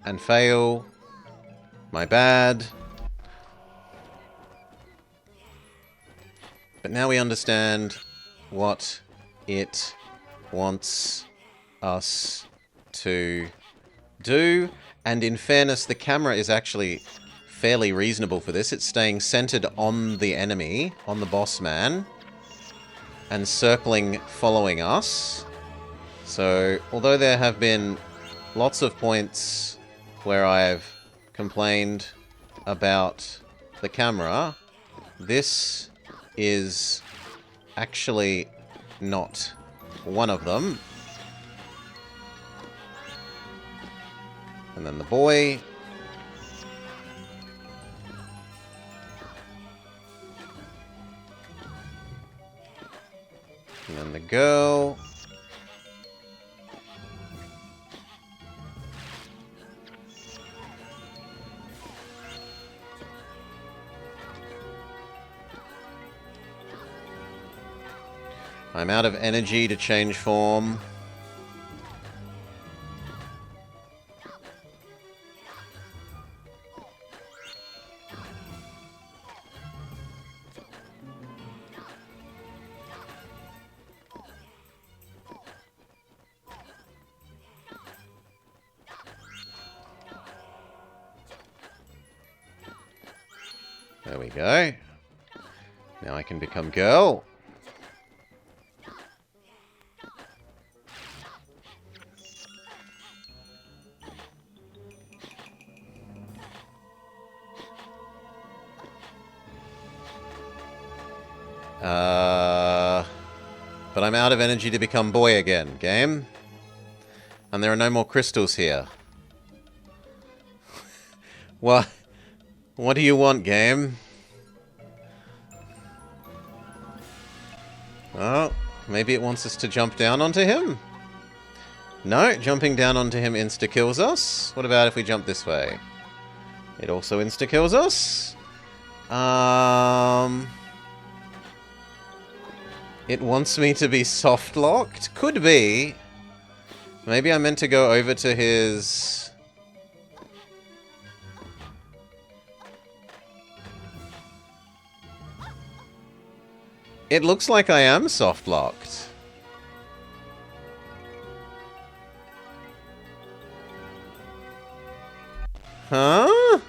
and fail. My bad. But now we understand what it wants us to do. And in fairness, the camera is actually fairly reasonable for this. It's staying centered on the enemy, on the boss man, and circling, following us. So, although there have been lots of points where I've complained about the camera, this is actually not one of them. And then the boy. And then the girl. I'm out of energy to change form. There we go. Now I can become girl. But I'm out of energy to become boy again, game. And there are no more crystals here. What do you want, game? Oh, maybe it wants us to jump down onto him? No, jumping down onto him insta-kills us. What about if we jump this way? It also insta-kills us. It wants me to be soft-locked? Could be. Maybe I meant to go over to his... It looks like I am soft-locked. Huh?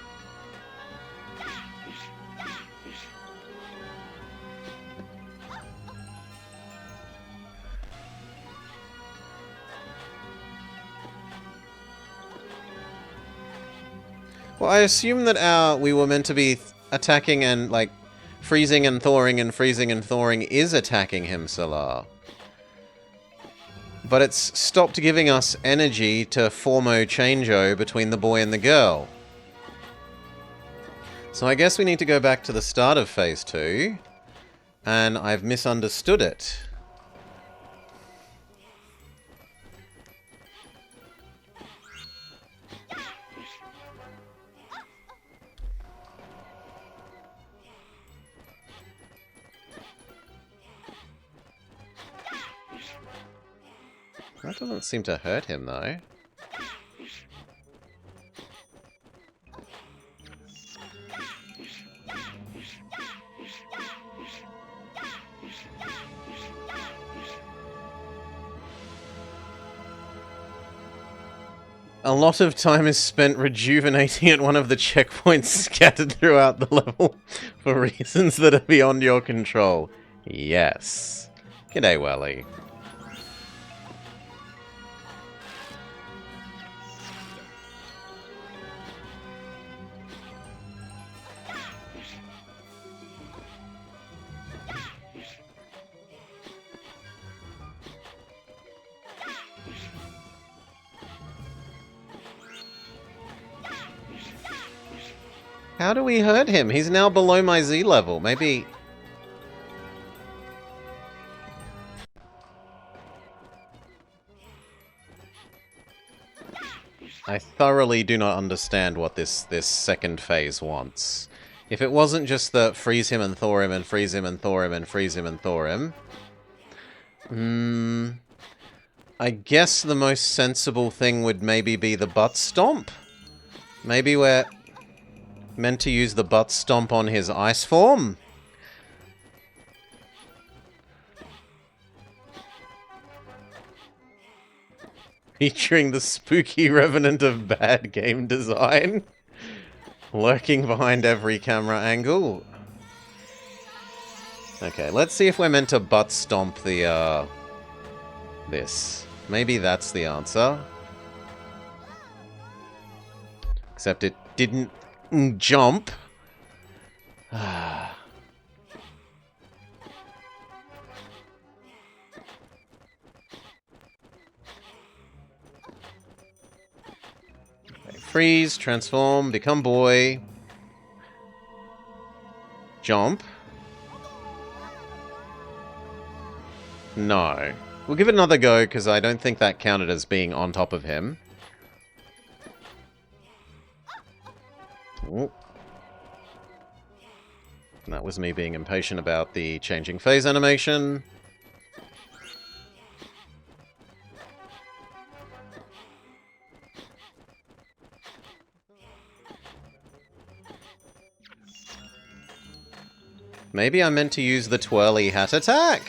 Well, I assume that we were meant to be attacking and, like, freezing and thawing and freezing and thawing is attacking him, Salar. But it's stopped giving us energy to formo changeo between the boy and the girl. So I guess we need to go back to the start of Phase 2. And I've misunderstood it. That doesn't seem to hurt him, though. A lot of time is spent rejuvenating at one of the checkpoints scattered throughout the level for reasons that are beyond your control. Yes. G'day, Welly. How do we hurt him? He's now below my Z level. Maybe... I thoroughly do not understand what this second phase wants. If it wasn't just the freeze him and thaw him and freeze him and thaw him and freeze him and thaw him... I guess the most sensible thing would maybe be the butt stomp? Maybe we're meant to use the butt stomp on his ice form? Featuring the spooky revenant of bad game design. Lurking behind every camera angle. Okay, let's see if we're meant to butt stomp the, this. Maybe that's the answer. Except it didn't jump. Freeze, transform, become boy. Jump. No. We'll give it another go, because I don't think that counted as being on top of him. Ooh. That was me being impatient about the changing phase animation. Maybe I meant to use the twirly hat attack?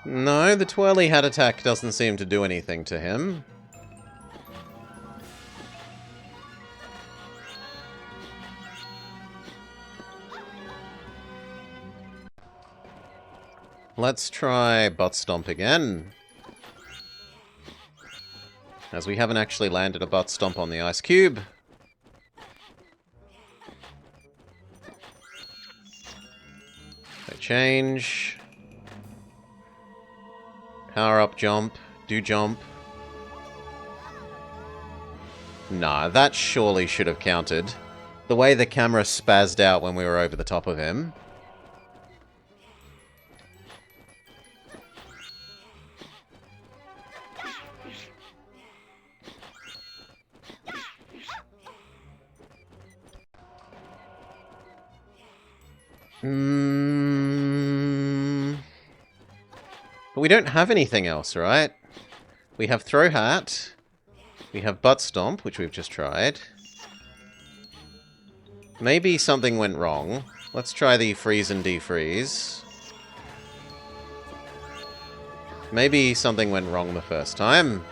No, the twirly hat attack doesn't seem to do anything to him. Let's try butt stomp again. As we haven't actually landed a butt stomp on the ice cube. So change. Power up jump. Do jump. Nah, that surely should have counted. The way the camera spazzed out when we were over the top of him. But we don't have anything else, right? We have throw hat. We have butt stomp, which we've just tried. Maybe something went wrong. Let's try the freeze and defreeze. Maybe something went wrong the first time.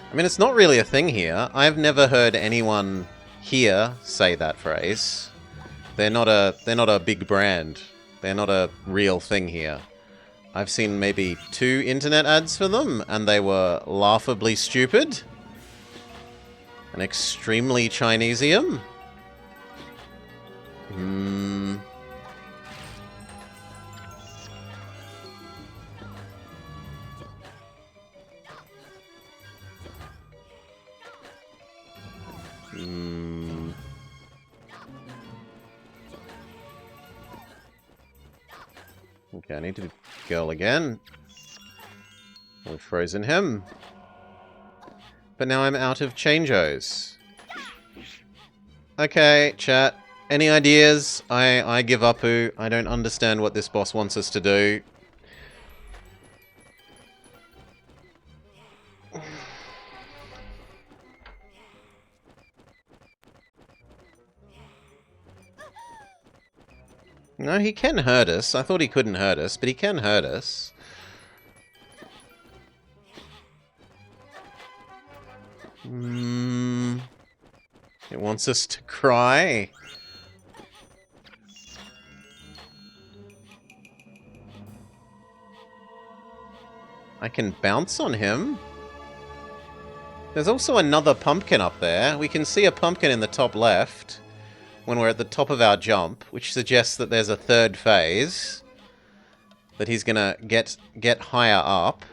I mean, it's not really a thing here. I've never heard anyone here say that phrase. They're not a big brand. They're not a real thing here. I've seen maybe 2 internet ads for them, and they were laughably stupid. And extremely Chinesium. Okay, I need to girl again. We've frozen him. But now I'm out of changos. Okay, chat. Any ideas? I give up. I don't understand what this boss wants us to do. No, he can hurt us. I thought he couldn't hurt us, but he can hurt us. It wants us to cry. I can bounce on him. There's also another pumpkin up there. We can see a pumpkin in the top left when we're at the top of our jump, which suggests that there's a third phase. That he's gonna get higher up.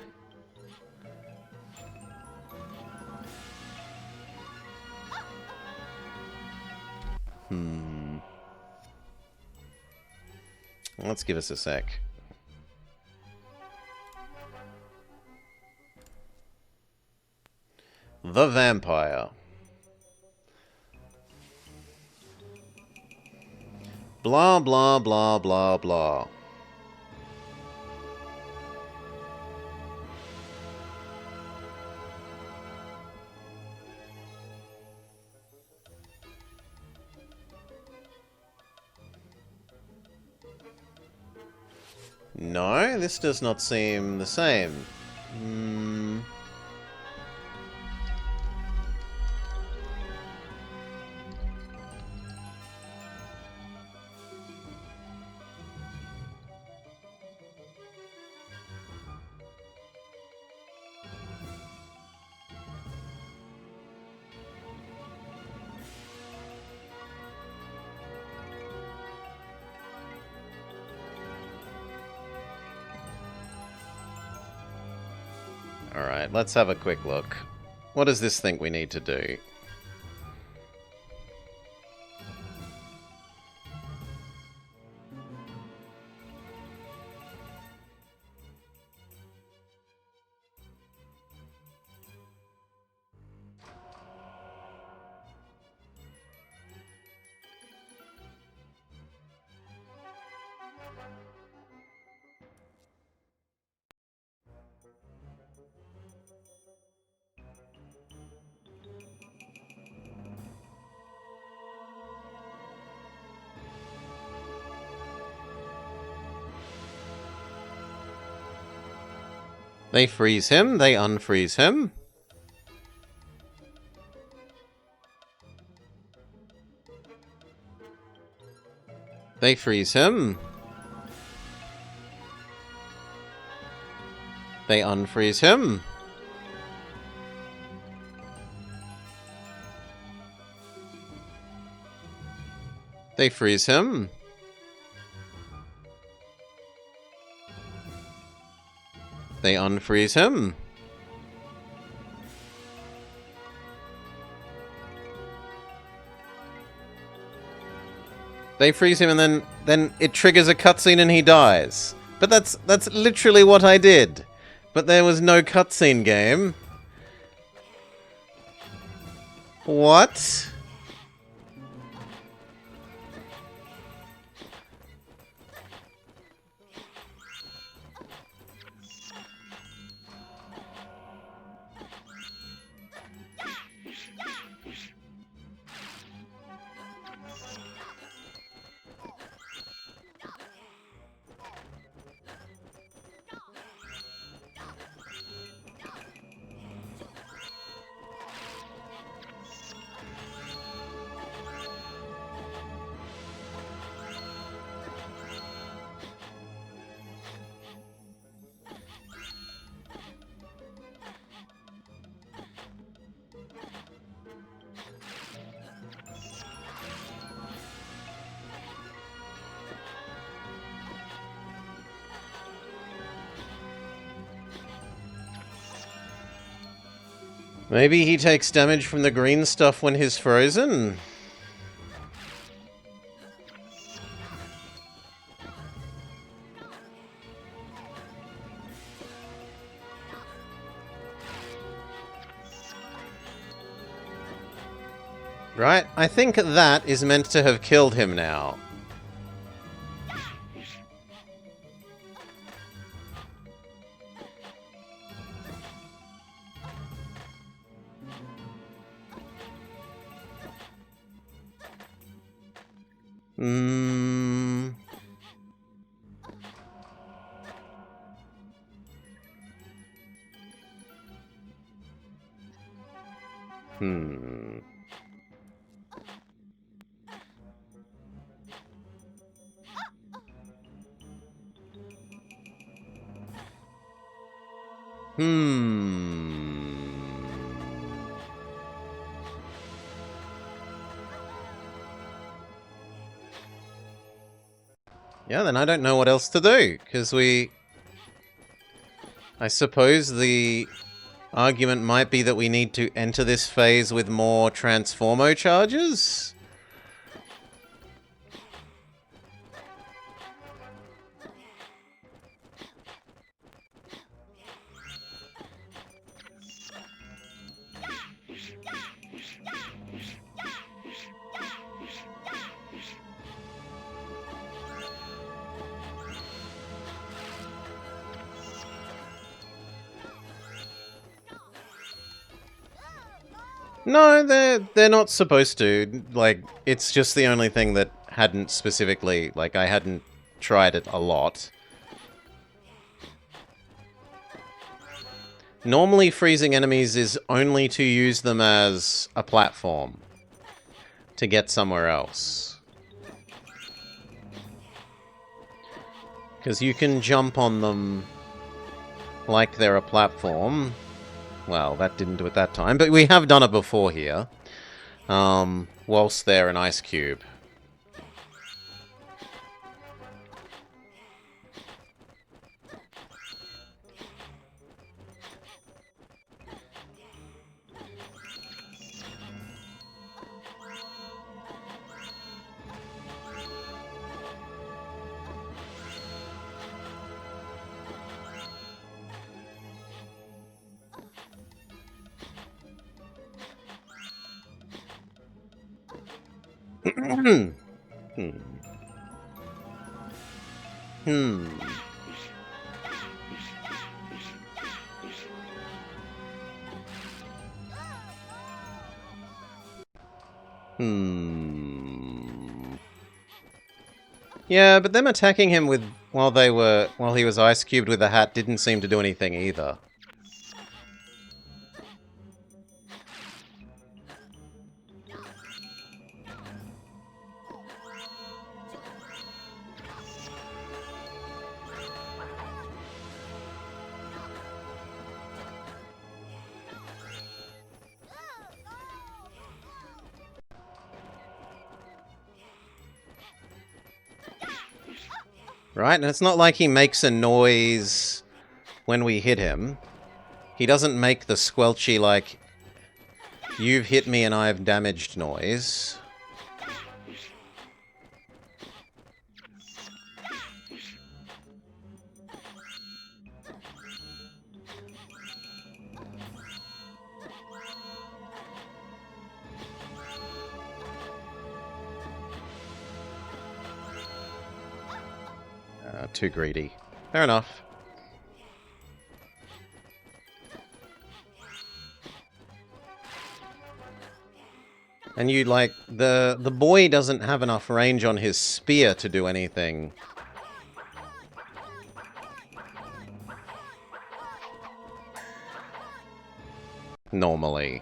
Let's give us a sec. The vampire. Blah, blah, blah, blah, blah. No, this does not seem the same. Alright, let's have a quick look. What does this think we need to do? They freeze him, they unfreeze him. They freeze him. They unfreeze him. They freeze him. They unfreeze him. They freeze him and then it triggers a cutscene and he dies. But that's literally what I did. But there was no cutscene, game. What? Maybe he takes damage from the green stuff when he's frozen? Right, I think that is meant to have killed him now. Hmm. Yeah, then I don't know what else to do, because I suppose the argument might be that we need to enter this phase with more Transformo charges? No, they're not supposed to. Like, it's just the only thing that hadn't specifically, like, I hadn't tried it a lot. Normally, freezing enemies is only to use them as a platform to get somewhere else. Because you can jump on them like they're a platform. Well, that didn't do it that time, but we have done it before here. Whilst they're an ice cube. Hmm. Yeah, but them attacking him with while he was ice cubed with the hat didn't seem to do anything either. Right? And it's not like he makes a noise when we hit him. He doesn't make the squelchy, like, you've hit me and I've damaged noise. Too greedy. Fair enough. And you, like, the boy doesn't have enough range on his spear to do anything. Normally.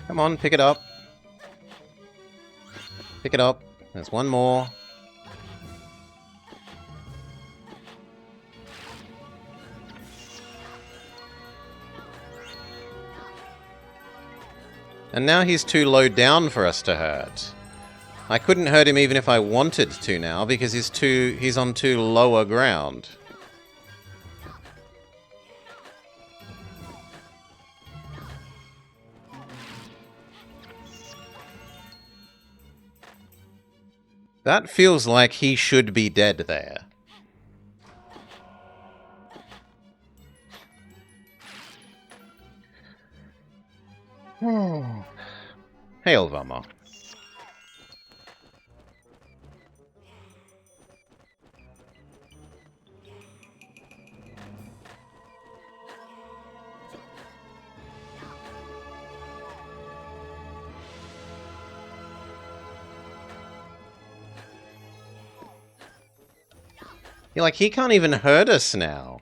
Come on, pick it up. Pick it up. There's one more. And now he's too low down for us to hurt. I couldn't hurt him even if I wanted to now, because he's on too lower ground. That feels like he should be dead there. Hail, Vama. You're like, he can't even hurt us now.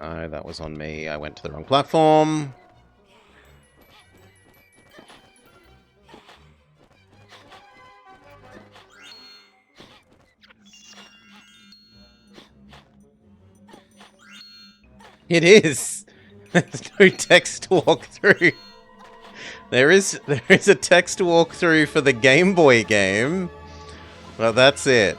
Oh, that was on me. I went to the wrong platform. It is! There's no text to walk through. There is a text to walk through for the Game Boy game, but that's it.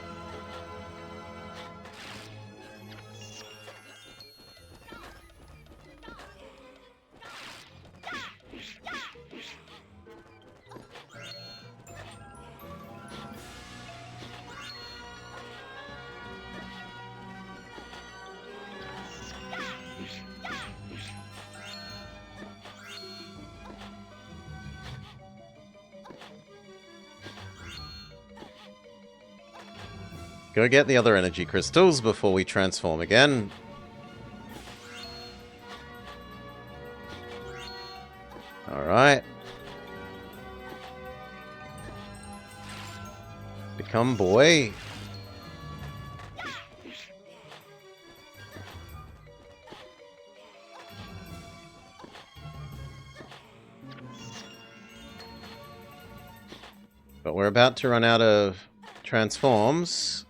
Go get the other energy crystals before we transform again. Alright. Become boy. But we're about to run out of transforms.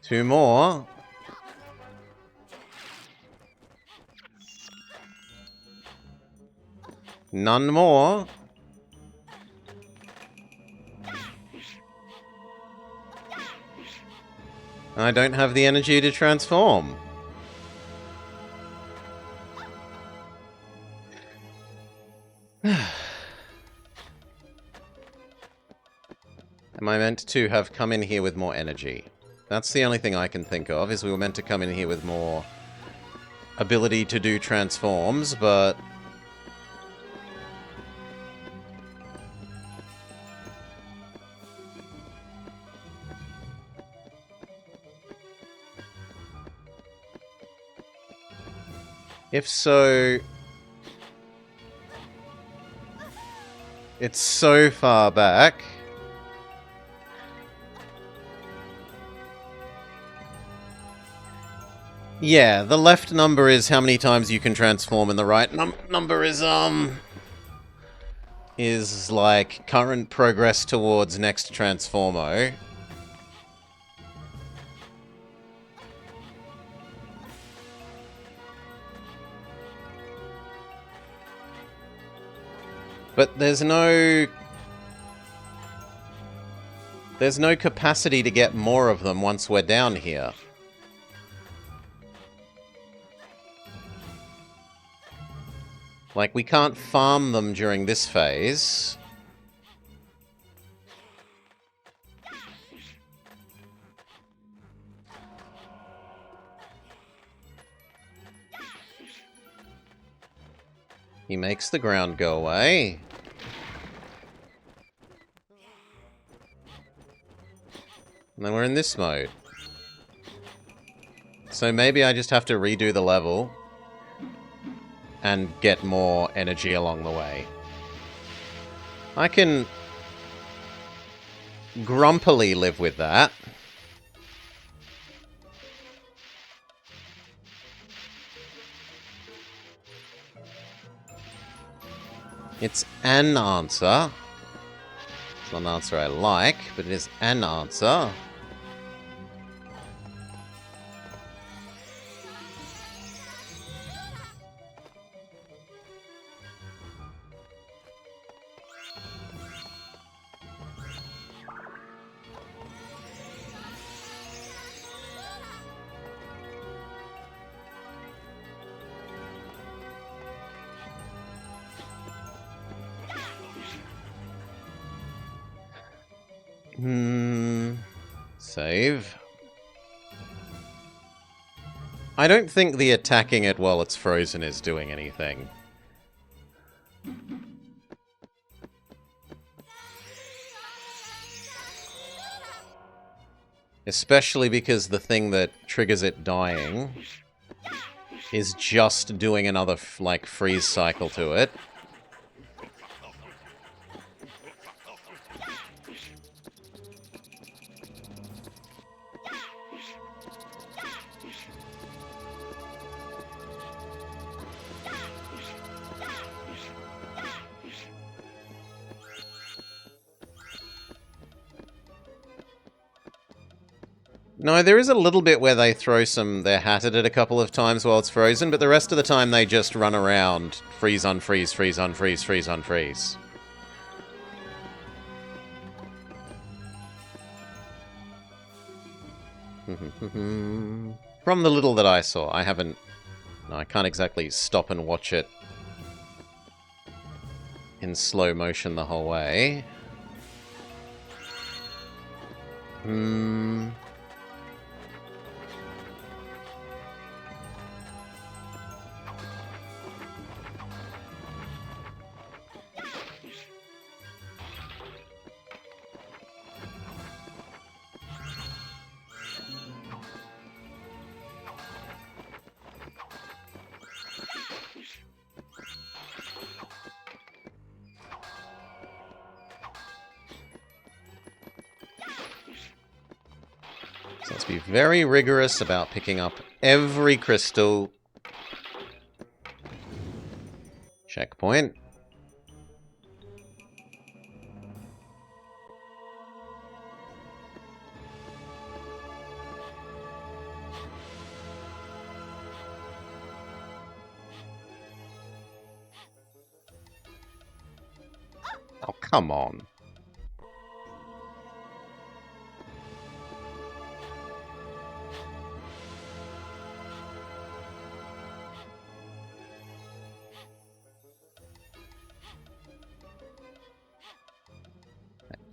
Two more. None more. I don't have the energy to transform. Am I meant to have come in here with more energy? That's the only thing I can think of, is we were meant to come in here with more ability to do transforms, but... if so... it's so far back. Yeah, the left number is how many times you can transform, and the right number is like current progress towards next transformo. But there's no capacity to get more of them once we're down here. Like, we can't farm them during this phase. He makes the ground go away. And then we're in this mode. So maybe I just have to redo the level and get more energy along the way. I can grumpily live with that. It's an answer. It's not an answer I like, but it is an answer. Save. I don't think the attacking it while it's frozen is doing anything. Especially because the thing that triggers it dying is just doing another, like, freeze cycle to it. No, there is a little bit where they throw their hat at it a couple of times while it's frozen, but the rest of the time they just run around, freeze, unfreeze, freeze, unfreeze, freeze, unfreeze. From the little that I saw, I haven't... No, I can't exactly stop and watch it in slow motion the whole way. So let's be very rigorous about picking up every crystal. Checkpoint. Oh, come on.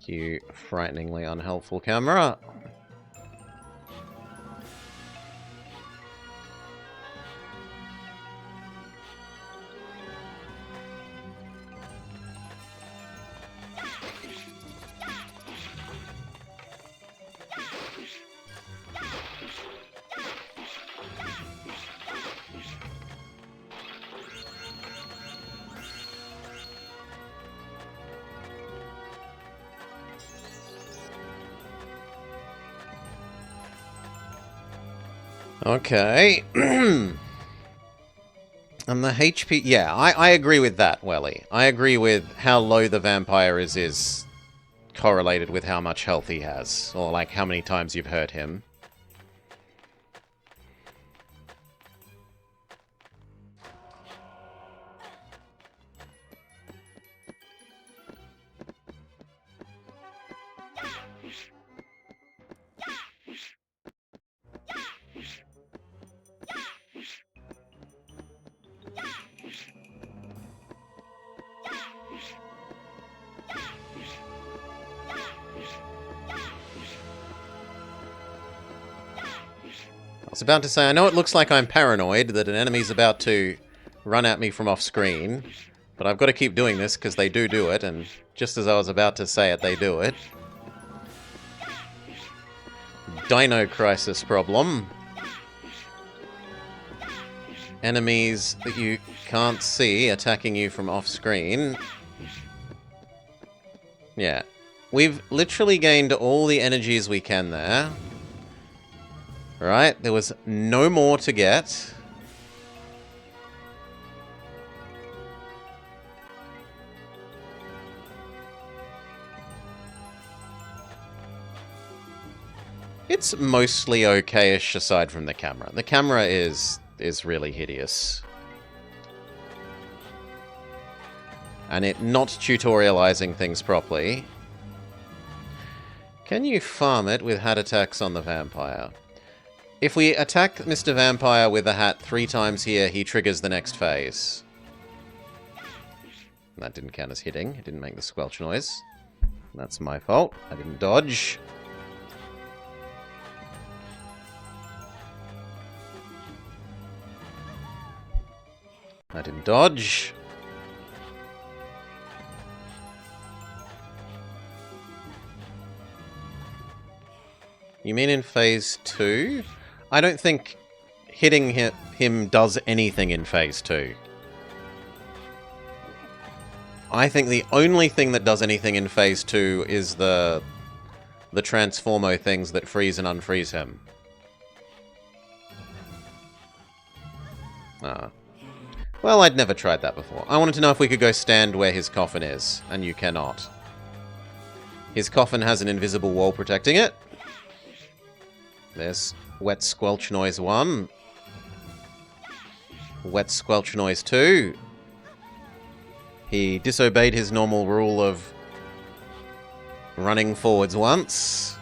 Thank you, frighteningly unhelpful camera. Okay. And the HP... Yeah, I agree with that, Welly. I agree with how low the vampire is correlated with how much health he has. Or, like, how many times you've hurt him. was about to say, I know it looks like I'm paranoid that an enemy's about to run at me from off screen, but I've got to keep doing this because they do it, and just as I was about to say it, they do it. Dino Crisis problem. Enemies that you can't see attacking you from off screen. Yeah. We've literally gained all the energies we can there. Right, there was no more to get. It's mostly okay-ish aside from the camera. The camera is really hideous. And it not tutorializing things properly. Can you farm it with hat attacks on the vampire? If we attack Mr. Vampire with a hat 3 times here, he triggers the next phase. That didn't count as hitting. It didn't make the squelch noise. That's my fault. I didn't dodge. I didn't dodge. You mean in phase 2? I don't think hitting him does anything in phase 2. I think the only thing that does anything in phase 2 is the Transformo things that freeze and unfreeze him. Ah. Well, I'd never tried that before. I wanted to know if we could go stand where his coffin is, and you cannot. His coffin has an invisible wall protecting it. There's Wet Squelch Noise 1. Wet Squelch Noise 2. He disobeyed his normal rule of running forwards once.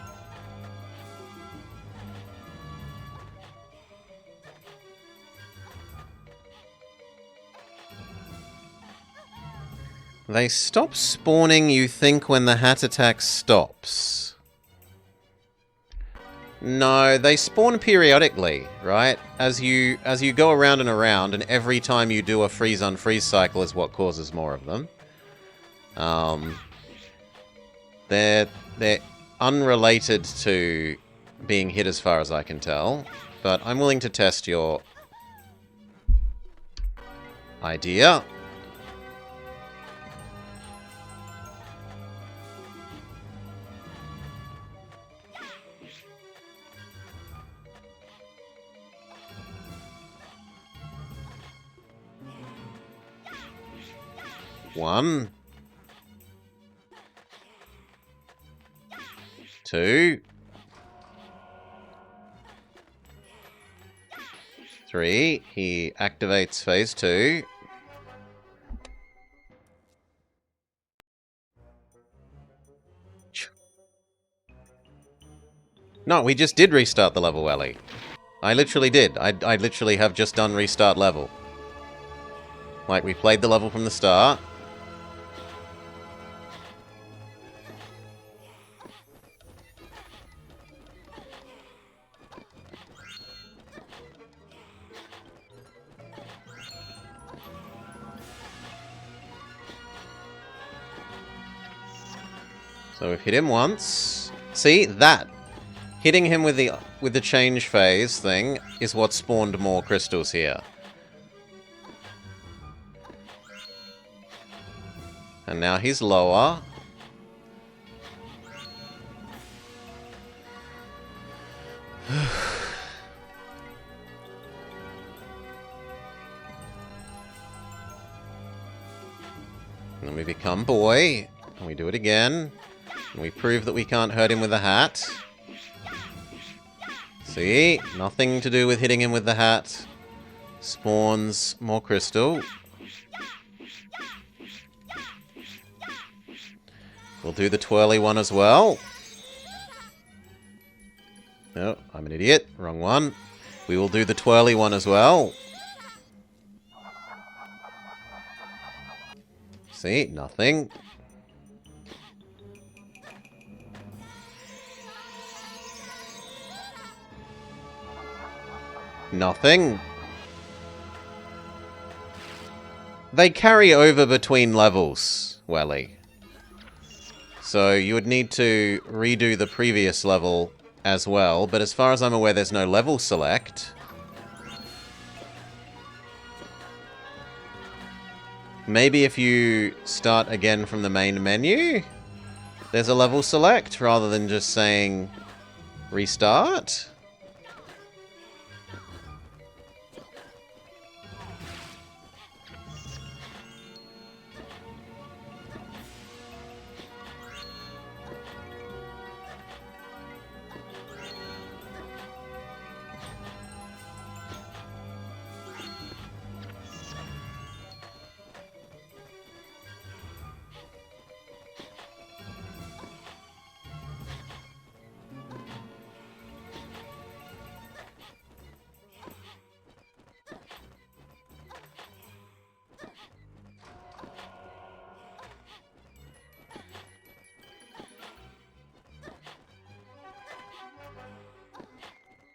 They stop spawning, you think, when the hat attack stops. No, they spawn periodically, right? As you go around and around, and every time you do a freeze-unfreeze cycle is what causes more of them. They're unrelated to being hit as far as I can tell, but I'm willing to test your idea. One. 2. 3. He activates phase 2. No, we just did restart the level, Ellie. I literally did. I literally have just done restart level. Like, we played the level from the start. So we've hit him once. See, that. Hitting him with the change phase thing is what spawned more crystals here. And now he's lower. And then we become boy. And we do it again. And we prove that we can't hurt him with a hat. See? Nothing to do with hitting him with the hat. Spawns more crystal. We'll do the twirly one as well. No, I'm an idiot. Wrong one. We will do the twirly one as well. See? Nothing. Nothing. They carry over between levels, Welly. So you would need to redo the previous level as well, but as far as I'm aware, there's no level select. Maybe if you start again from the main menu, there's a level select rather than just saying restart.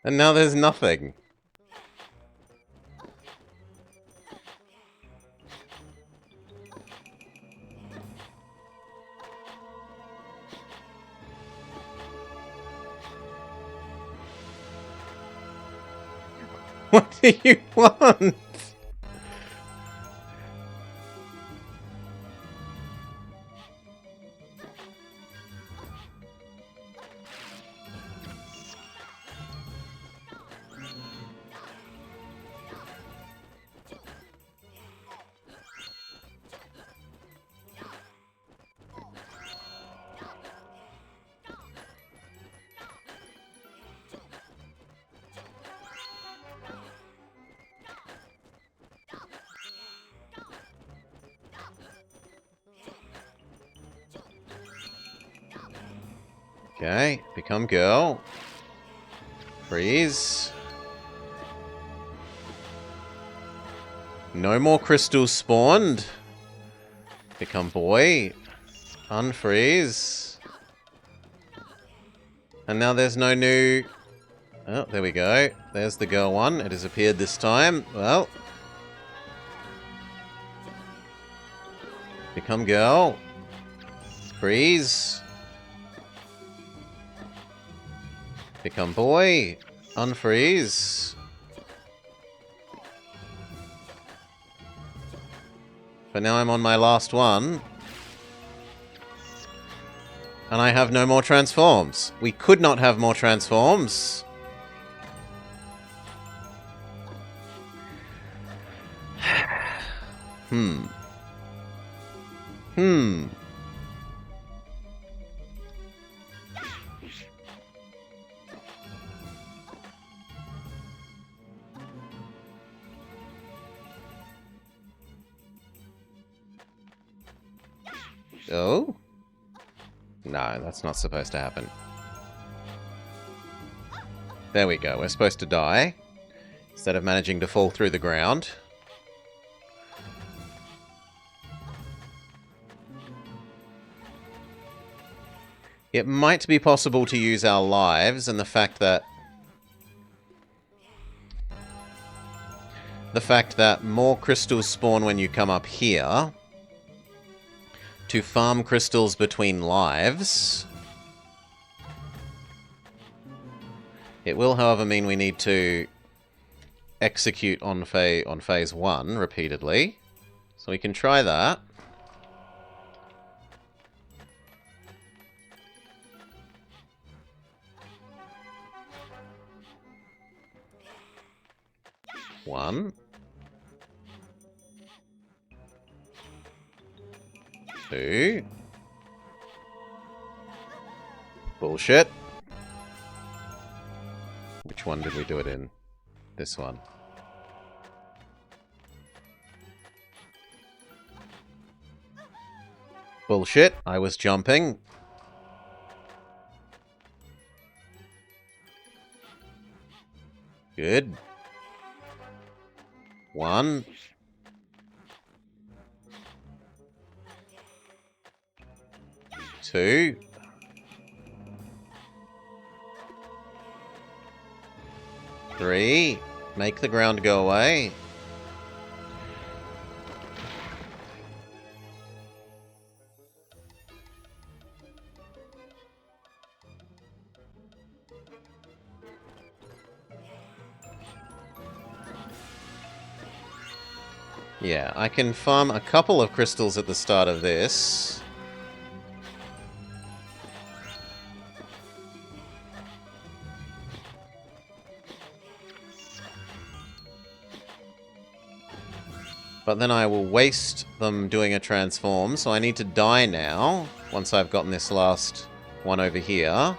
And now there's nothing. What do you want? Okay, become girl. Freeze. No more crystals spawned. Become boy. Unfreeze. And now there's no new... Oh, there we go. There's the girl one. It has appeared this time. Well. Become girl. Freeze. Become boy. Unfreeze. But now I'm on my last one. And I have no more transforms. We could not have more transforms. Oh? No, that's not supposed to happen. There we go. We're supposed to die instead of managing to fall through the ground. It might be possible to use our lives and the fact that more crystals spawn when you come up here to farm crystals between lives. It will, however, mean we need to execute on phase 1 repeatedly. So we can try that. One. 2. Bullshit. Which one did we do it in? This one. Bullshit. I was jumping. Good. 1. 2. 3. Make the ground go away. Yeah, I can farm a couple of crystals at the start of this. But then I will waste them doing a transform, so I need to die now, once I've gotten this last one over here.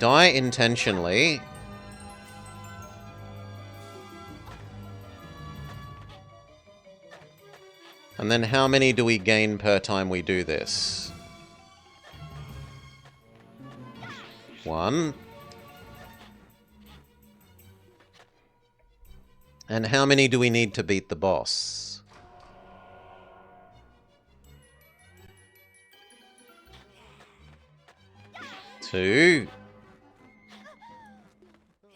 Die intentionally. And then how many do we gain per time we do this? 1. And how many do we need to beat the boss? 2.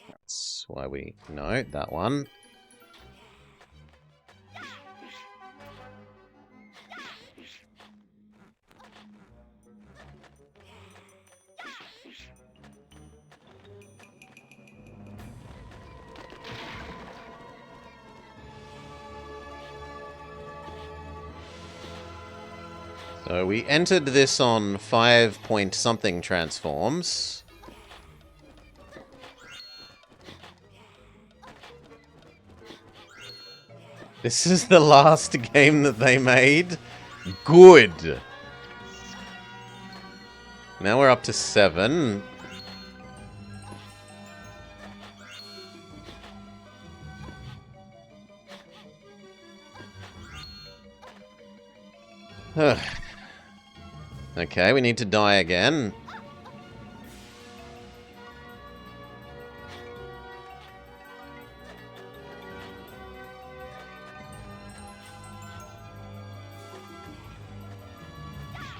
That's why we... No, that one. So we entered this on 5-point-something transforms. This is the last game that they made? Good! Now we're up to 7. Okay, we need to die again.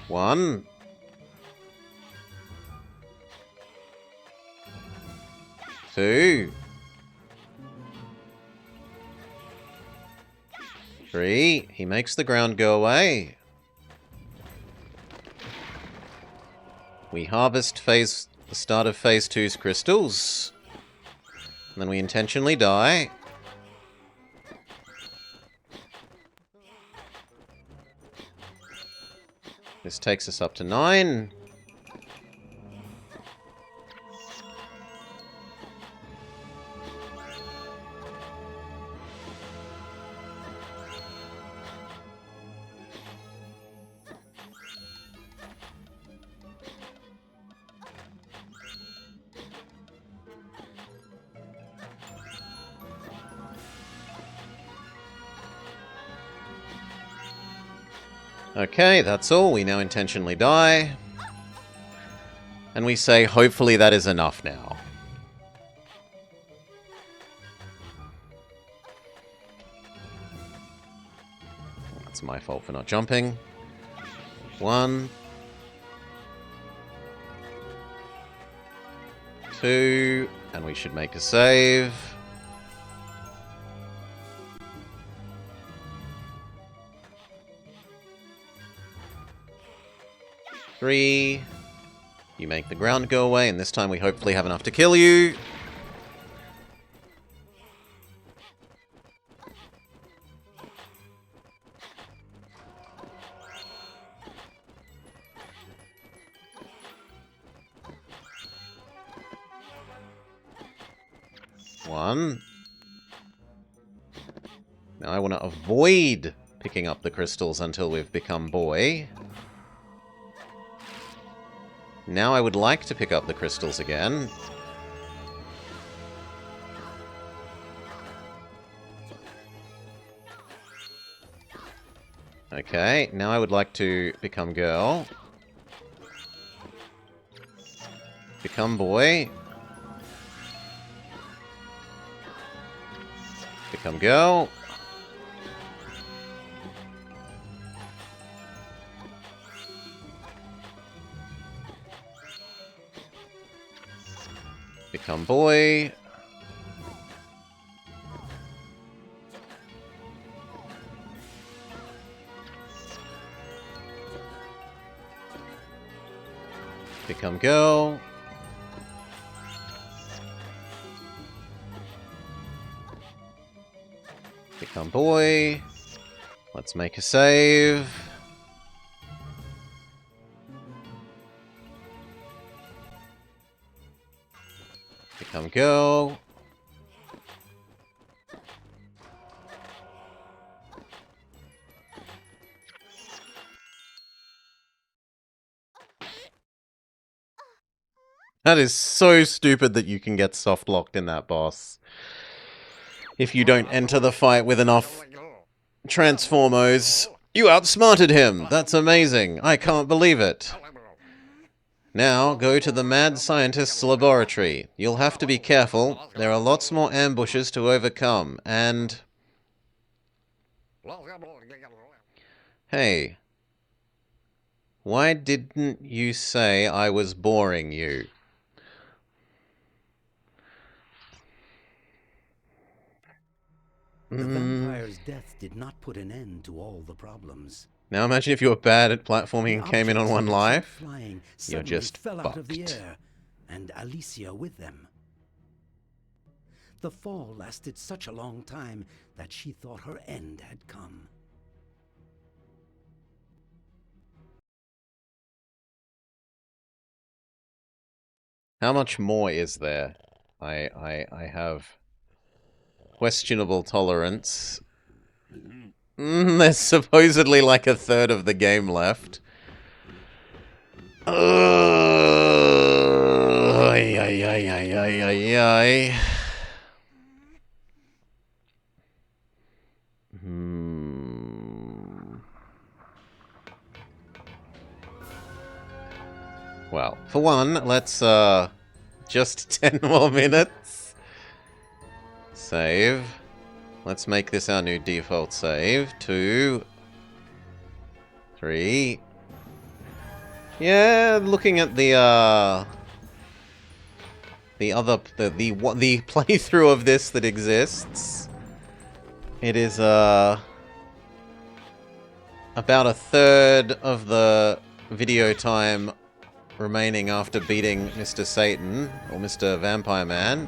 One. 2. 3. He makes the ground go away. We harvest the start of phase 2's crystals. And then we intentionally die. This takes us up to 9. Okay, that's all. We now intentionally die. And we say, hopefully that is enough now. That's my fault for not jumping. 1. 2. And we should make a save. 3. You make the ground go away, and this time we hopefully have enough to kill you. One. Now I want to avoid picking up the crystals until we've become boy. Now I would like to pick up the crystals again. Okay, now I would like to become girl. Become boy. Become girl. Become boy. Become girl. Become boy. Let's make a save. Become girl. That is so stupid that you can get soft locked in that boss. If you don't enter the fight with enough Transformos. You outsmarted him! That's amazing! I can't believe it! Now, go to the mad scientist's laboratory. You'll have to be careful. There are lots more ambushes to overcome, and... Hey. Why didn't you say I was boring you? The vampire's death did not put an end to all the problems. Now imagine if you were bad at platforming The and came in on objects one that had life. sent flying You're suddenly just fell out of the fucked. air, and Alicia with them. The fall lasted such a long time that she thought her end had come. How much more is there? I have questionable tolerance. There's supposedly like a third of the game left. Ay, ay, ay, ay, ay, ay, ay. Well, for one, let's just 10 more minutes. Save. Let's make this our new default save. 2, 3. Yeah, looking at the playthrough of this that exists, it is about a third of the video time remaining after beating Mr. Satan or Mr. Vampire Man.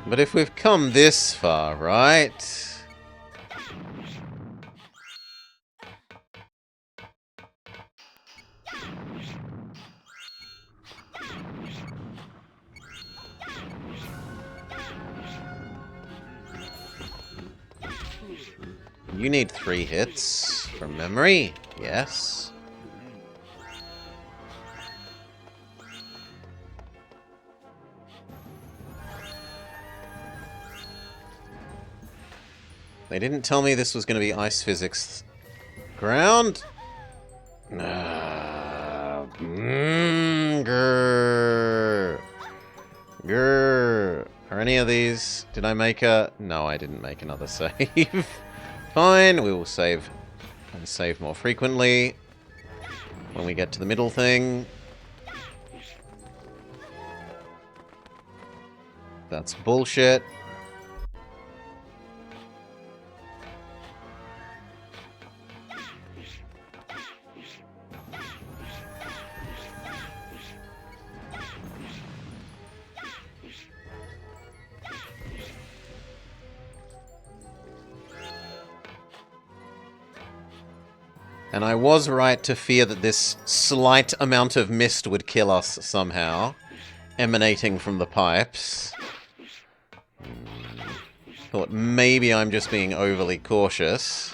But if we've come this far, right? You need 3 hits from memory. Yes. They didn't tell me this was going to be ice physics. Ground? Grr. Grr. Are any of these... Did I make a... No, I didn't make another save. Fine, we will save and save more frequently when we get to the middle thing. That's bullshit. And I was right to fear that this slight amount of mist would kill us somehow, emanating from the pipes. Thought maybe I'm just being overly cautious.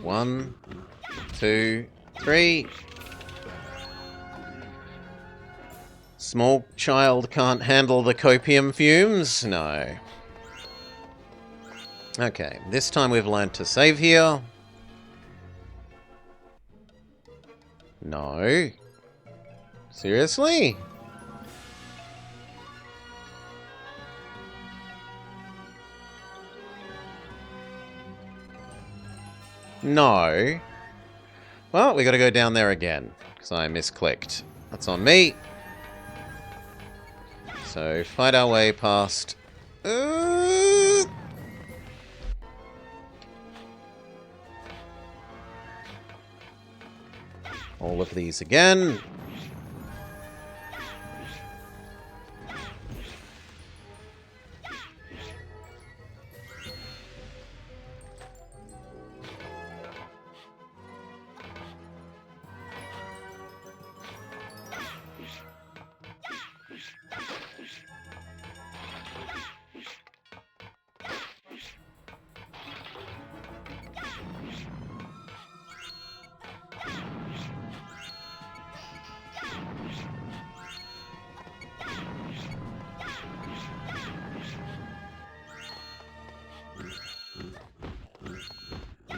One, 2, 3. Small child can't handle the copium fumes? No. Okay, this time we've learned to save here. No. Seriously? No. Well, we gotta go down there again, because I misclicked. That's on me. So, fight our way past... all of these again.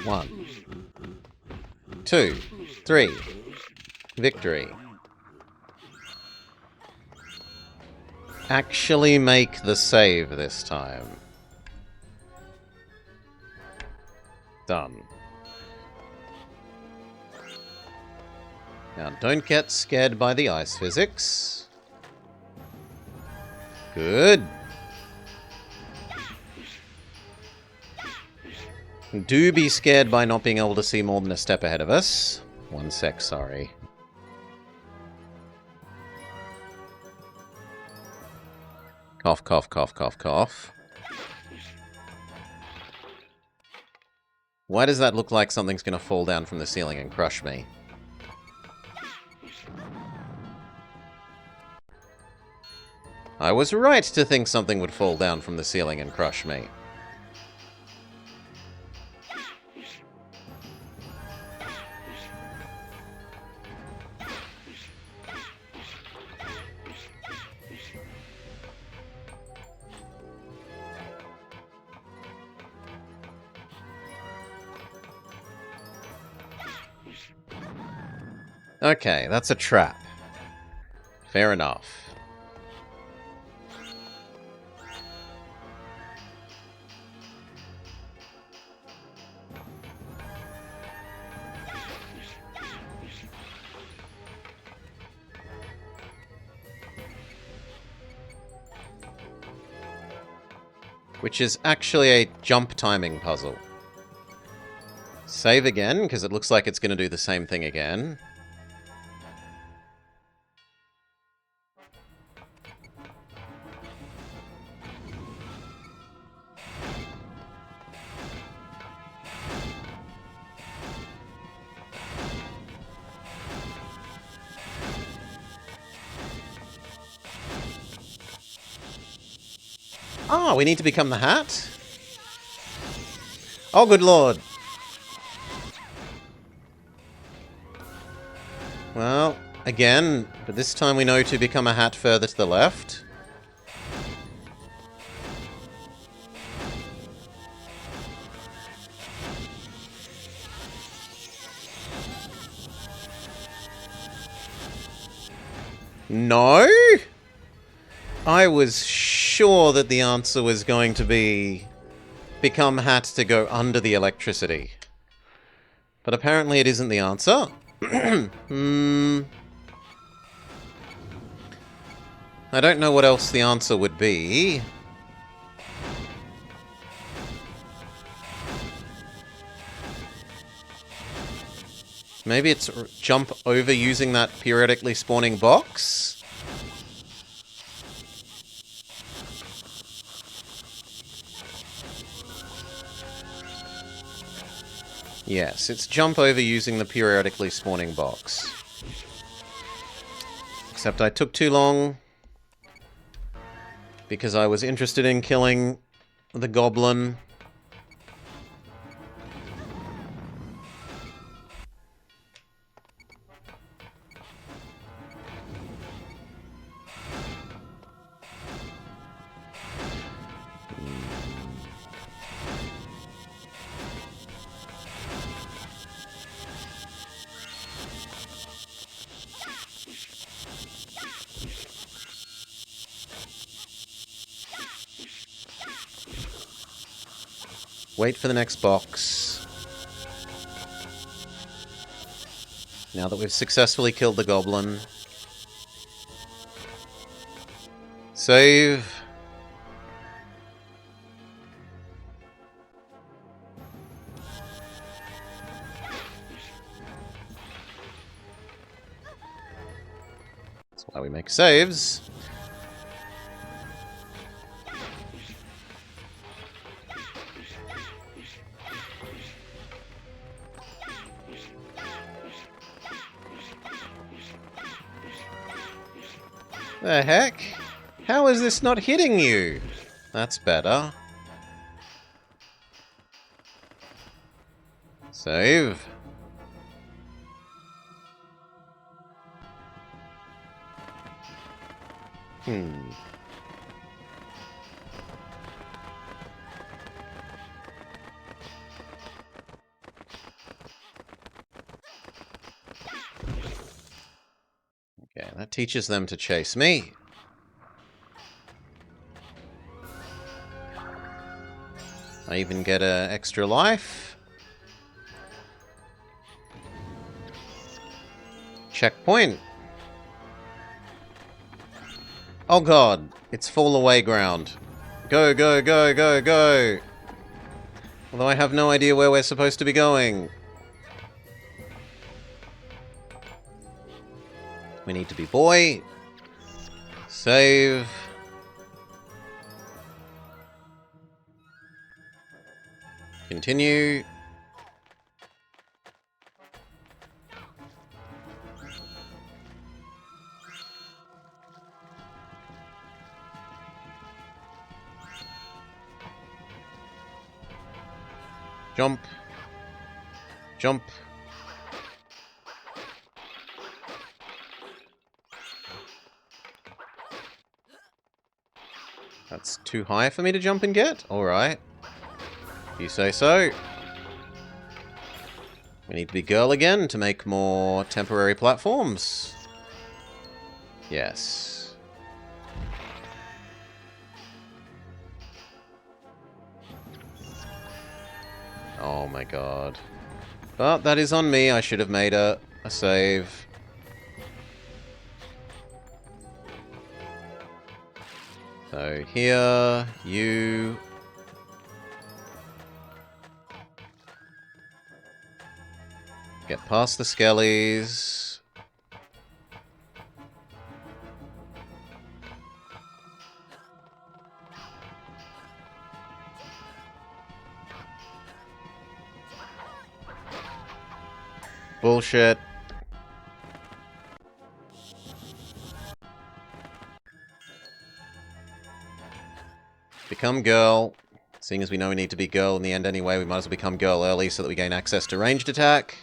One, 2, 3. Victory. Actually make the save this time. Done. Now, don't get scared by the ice physics. Good. Do be scared by not being able to see more than a step ahead of us. 1 sec, sorry. Cough, cough, cough, cough, cough. Why does that look like something's going to fall down from the ceiling and crush me? I was right to think something would fall down from the ceiling and crush me. Okay, that's a trap. Fair enough. Which is actually a jump timing puzzle. Save again, because it looks like it's going to do the same thing again. Ah, we need to become the hat? Oh, good lord. Well, again, but this time we know to become a hat further to the left. No? I was sure that the answer was going to be become hat to go under the electricity. But apparently it isn't the answer. I don't know what else the answer would be. Maybe it's jump over using that periodically spawning box? Yes, it's jump over using the periodically spawning box. Except I took too long because I was interested in killing the goblin. Wait for the next box. Now that we've successfully killed the goblin. Save. That's why we make saves. The heck? How is this not hitting you? That's better. Save. Okay, that teaches them to chase me. I even get an extra life. Checkpoint. Oh god, it's fall away ground. Go, go, go, go, go. Although I have no idea where we're supposed to be going. We need to be boy. Save. Continue. Jump. Jump. That's too high for me to jump and get? Alright. You say so. We need to be girl again to make more temporary platforms. Yes. Oh my god. But that is on me. I should have made a save. So here, you... Get past the skellies. Bullshit. Become girl. Seeing as we know we need to be girl in the end anyway, we might as well become girl early so that we gain access to ranged attack.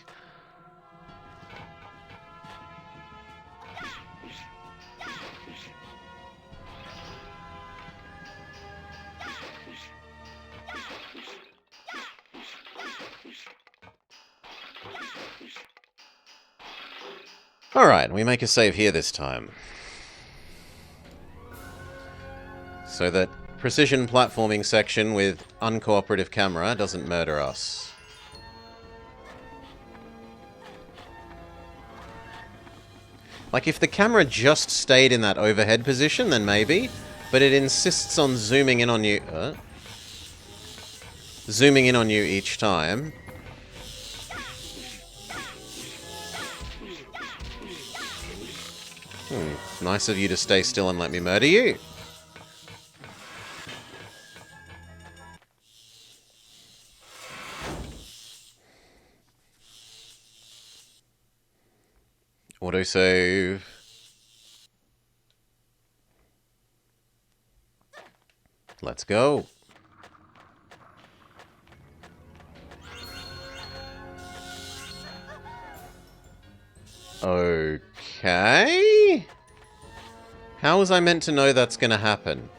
Alright, we make a save here this time. So that precision platforming section with uncooperative camera doesn't murder us. Like, if the camera just stayed in that overhead position, then maybe. But it insists on zooming in on you... zooming in on you each time. Nice of you to stay still and let me murder you. Autosave. Let's go. Okay. How was I meant to know that's gonna happen?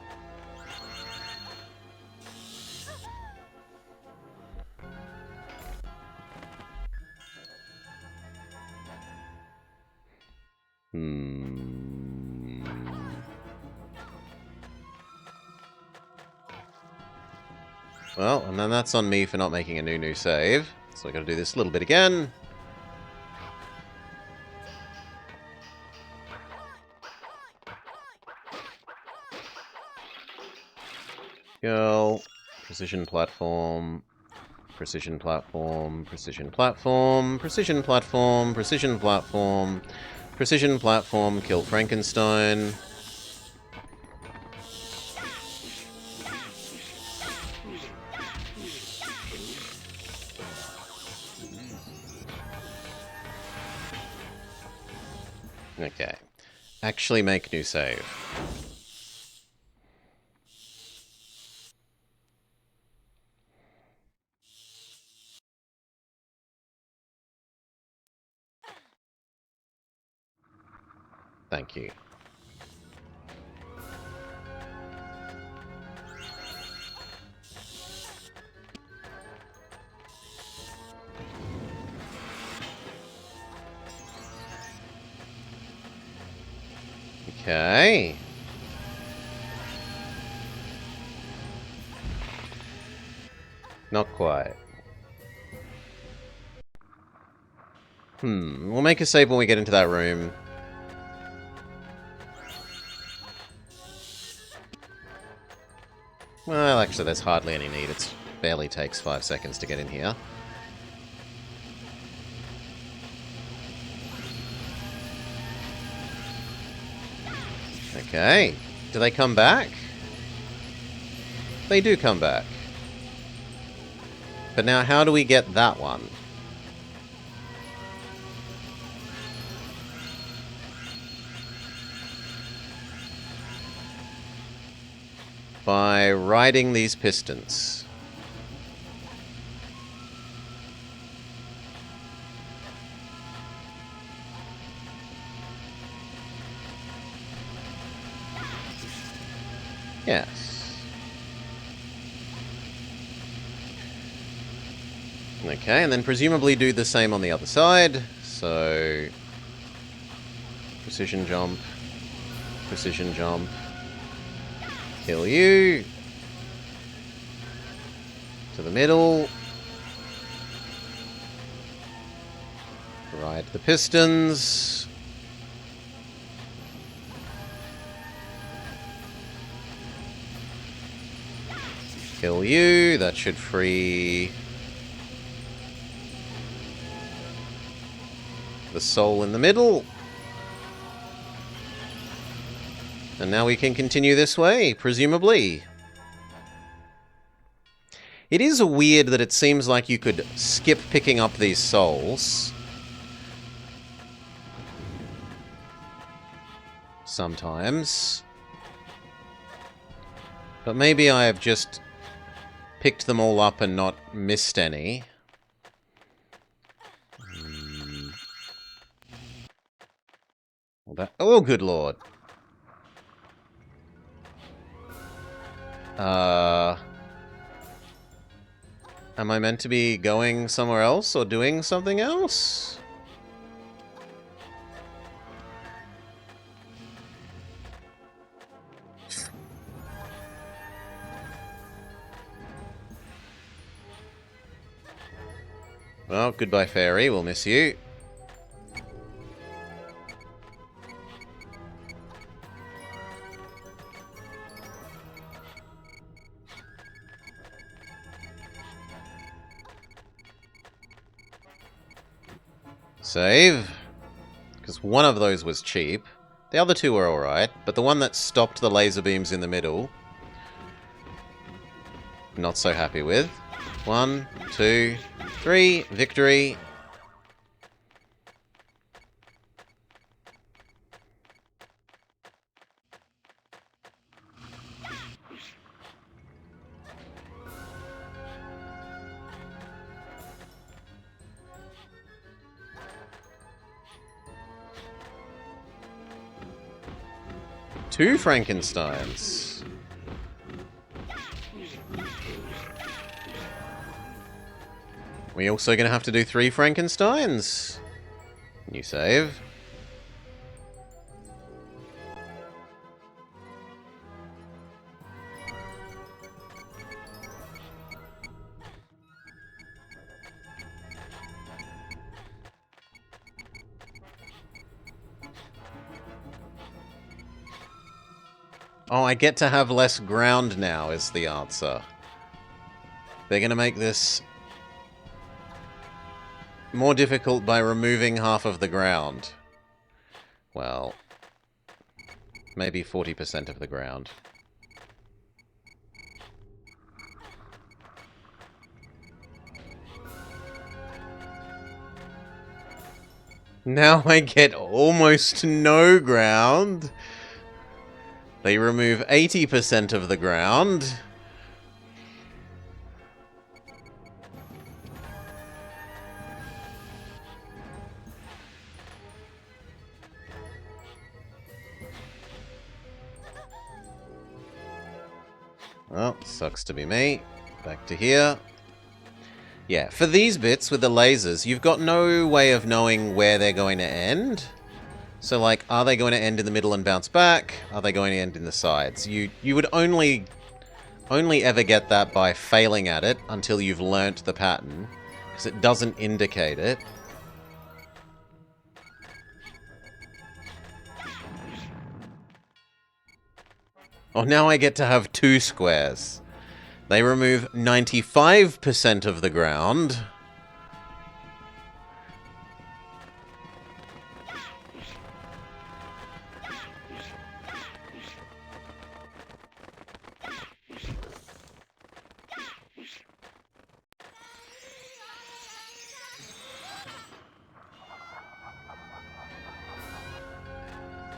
Well, and then that's on me for not making a new save. So I gotta do this a little bit again. Girl. Precision platform. Precision platform. Precision platform. Precision platform. Precision platform. Precision platform. Kill Frankenstein. Okay. Actually make new save. Thank you. Okay. Not quite. We'll make a save when we get into that room. Well, actually, there's hardly any need. It barely takes 5 seconds to get in here. Okay. Do they come back? They do come back. But now, how do we get that one? By riding these pistons. Yes. Okay, and then presumably do the same on the other side. So, precision jump, kill you, to the middle, ride the pistons, kill you, that should free the soul in the middle. And now we can continue this way, presumably. It is weird that it seems like you could skip picking up these souls. Sometimes. But maybe I have just picked them all up and not missed any. Well, oh, good lord. Am I meant to be going somewhere else or doing something else? Well, goodbye, fairy. We'll miss you. Save. Because one of those was cheap. The other two were alright, but the one that stopped the laser beams in the middle, not so happy with. 1, 2, 3, victory. Two Frankensteins. We also gonna have to do 3 Frankensteins. New save. Oh, I get to have less ground now, is the answer. They're going to make this more difficult by removing half of the ground. Well, maybe 40% of the ground. Now I get almost no ground. They remove 80% of the ground. Well, sucks to be me. Back to here. Yeah, for these bits with the lasers, you've got no way of knowing where they're going to end. So, like, are they going to end in the middle and bounce back? Are they going to end in the sides? You would only ever get that by failing at it until you've learnt the pattern, because it doesn't indicate it. Oh, now I get to have 2 squares. They remove 95% of the ground.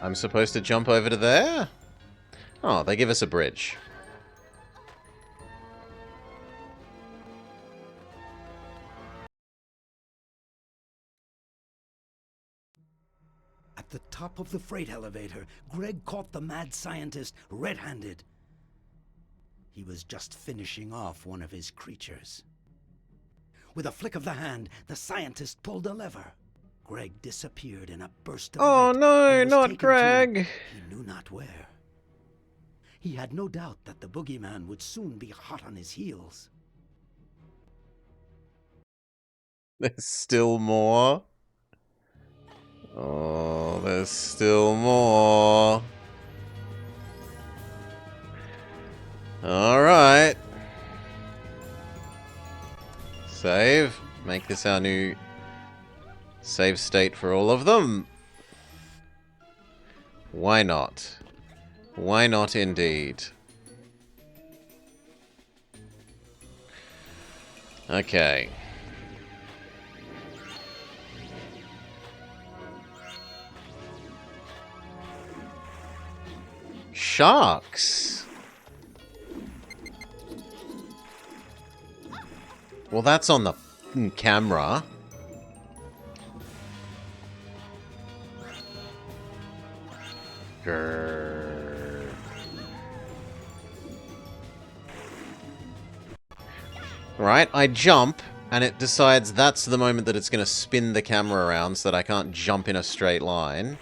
I'm supposed to jump over to there? Oh, they give us a bridge. At the top of the freight elevator, Greg caught the mad scientist red-handed. He was just finishing off one of his creatures. With a flick of the hand, the scientist pulled a lever. Greg disappeared in a burst of light. Oh no, and was not taken Greg! to he knew not where. He had no doubt that the boogeyman would soon be hot on his heels. There's still more. Oh, there's still more. Alright. Save. Make this our new save state for all of them. Why not? Why not indeed? Okay. Sharks! Well, that's on the camera. Grrr. Right, I jump, and it decides that's the moment that it's going to spin the camera around so that I can't jump in a straight line.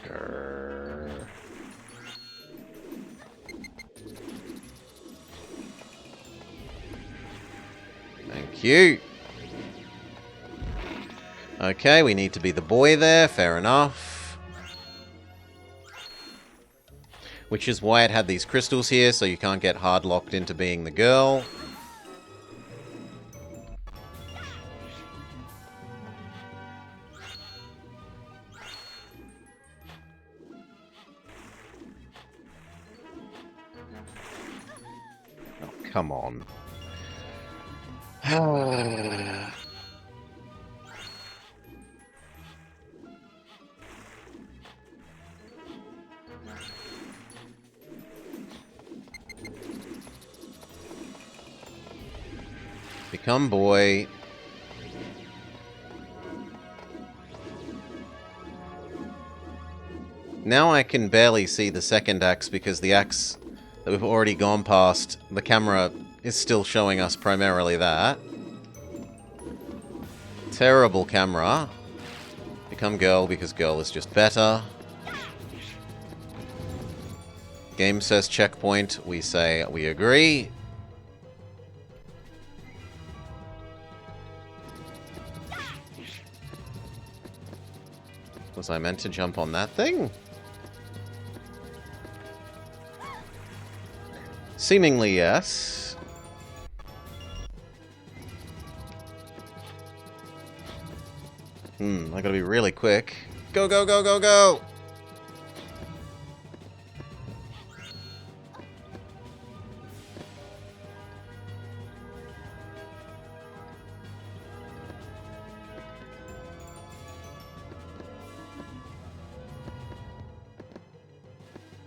Grrr. Thank you. Okay, we need to be the boy there, fair enough. Which is why it had these crystals here, so you can't get hard locked into being the girl. Oh, come on. Become boy. Now I can barely see the second axe because the axe that we've already gone past, the camera is still showing us primarily that. Terrible camera. Become girl because girl is just better. Game says checkpoint. We say we agree. Was I meant to jump on that thing? Seemingly, yes. I gotta be really quick. Go, go, go, go, go!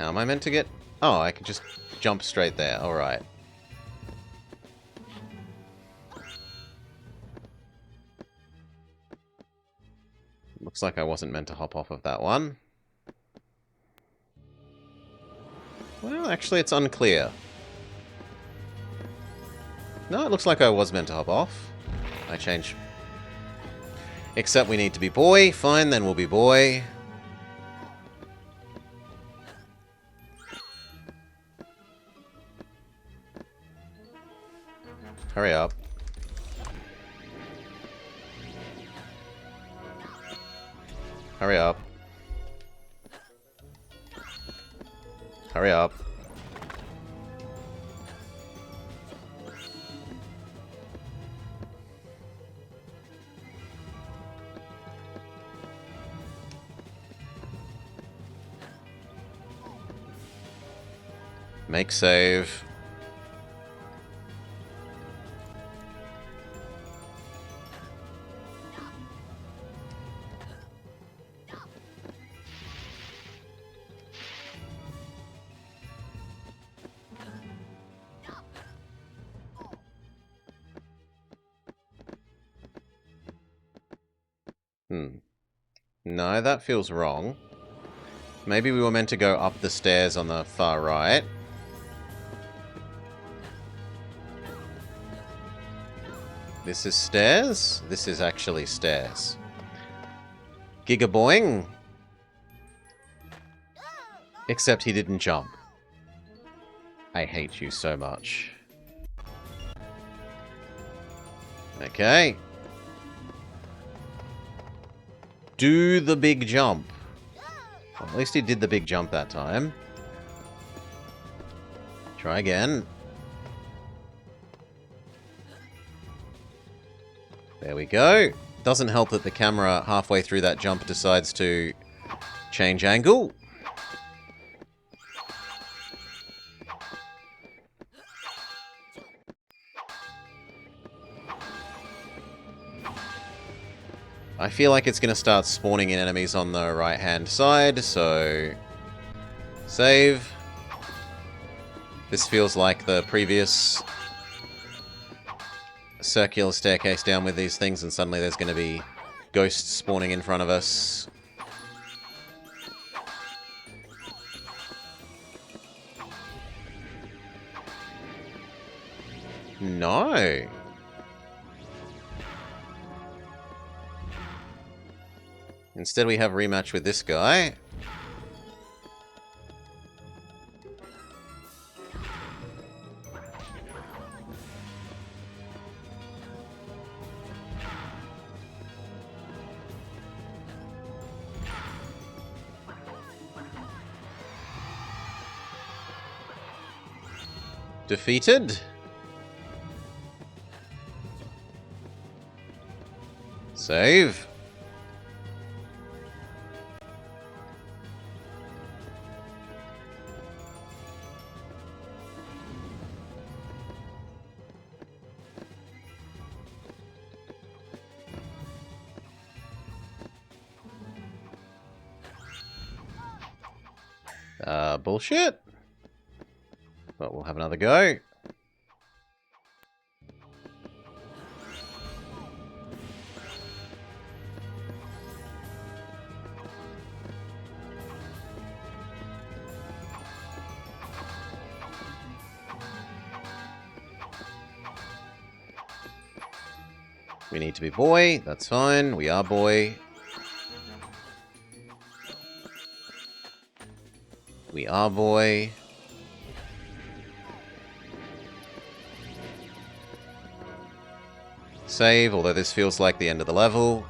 How am I meant to get... Oh, I can just jump straight there. Alright. Looks like I wasn't meant to hop off of that one. Well, actually, it's unclear. No, it looks like I was meant to hop off. I changed. Except we need to be boy. Fine, then we'll be boy. Hurry up. Hurry up. Hurry up. Make save. No, that feels wrong. Maybe we were meant to go up the stairs on the far right. This is stairs? This is actually stairs. Gigaboing. Except he didn't jump. I hate you so much. Okay. Do the big jump. Well, at least he did the big jump that time. Try again. There we go. Doesn't help that the camera halfway through that jump decides to change angle. I feel like it's going to start spawning in enemies on the right-hand side, so... Save. This feels like the previous circular staircase down with these things, and suddenly there's going to be ghosts spawning in front of us. No. Instead we have a rematch with this guy. Defeated. Save. Bullshit. But we'll have another go. We need to be boy. That's fine. We are boy. We are boy. Save, although this feels like the end of the level.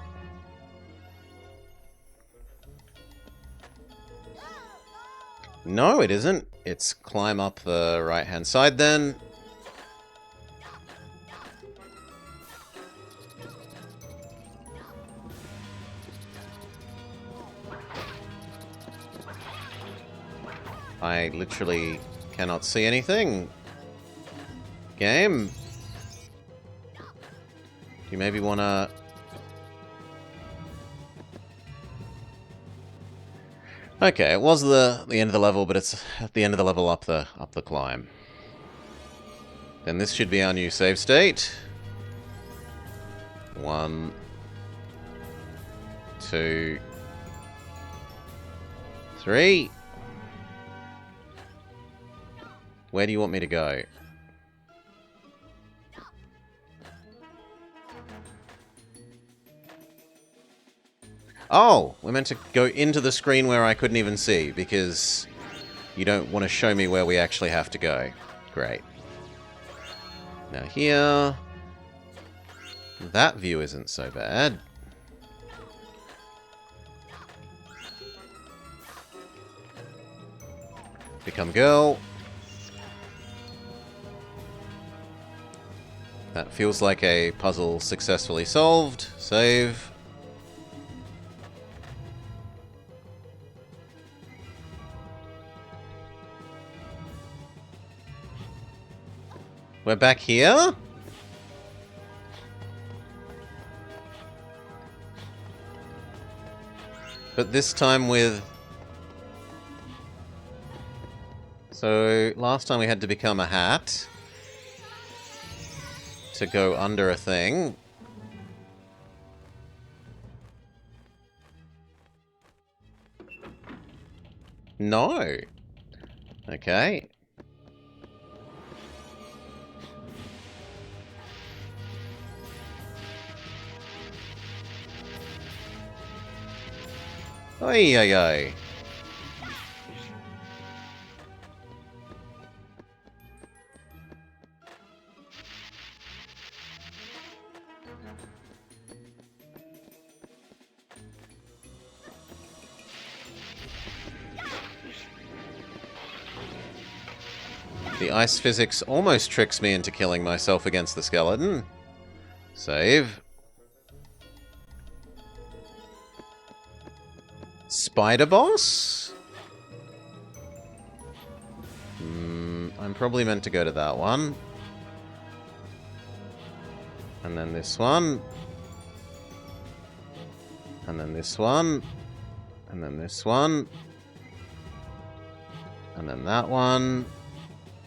No, it isn't. It's climb up the right-hand side then. I literally cannot see anything. Game. You maybe wanna... Okay, it was the end of the level, but it's at the end of the level up the climb. Then this should be our new save state. 1, 2, 3. Where do you want me to go? Oh, we're meant to go into the screen where I couldn't even see, because you don't want to show me where we actually have to go. Great. Now here... That view isn't so bad. Become girl. That feels like a puzzle successfully solved. Save. We're back here? But this time with... So, last time we had to become a hat to go under a thing. No. Okay. Oi, oi, oi. The ice physics almost tricks me into killing myself against the skeleton. Save. Spider boss? I'm probably meant to go to that one. And then this one. And then this one. And then this one. And then that one.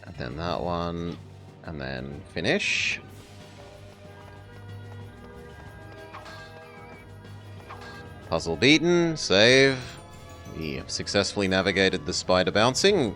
And then that one. And then finish. Puzzle beaten. Save. We have successfully navigated the spider bouncing.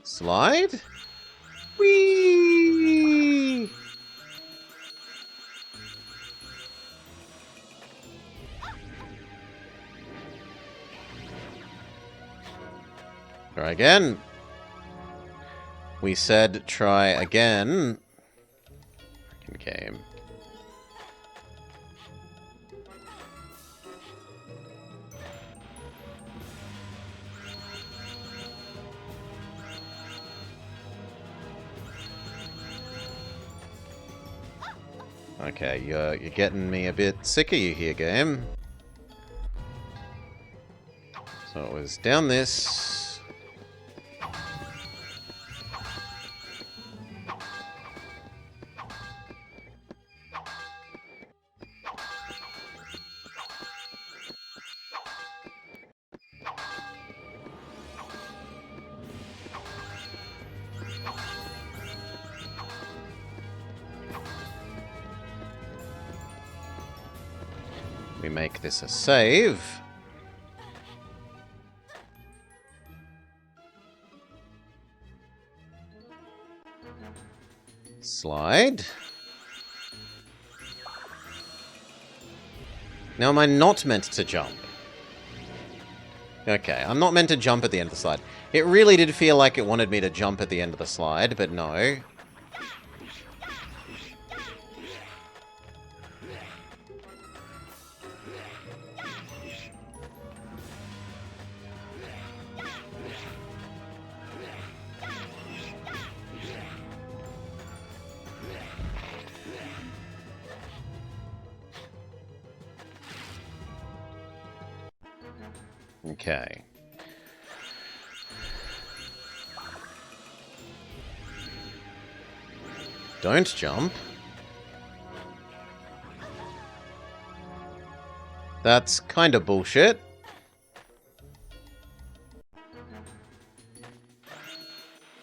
Slide? Whee! Try again. We said try again. Freaking game. Okay, you're getting me a bit sick of you here, game. So it was down this. We make this a save. Slide. Now, am I not meant to jump? Okay, I'm not meant to jump at the end of the slide. It really did feel like it wanted me to jump at the end of the slide, but no. Okay. Don't jump. That's kind of bullshit.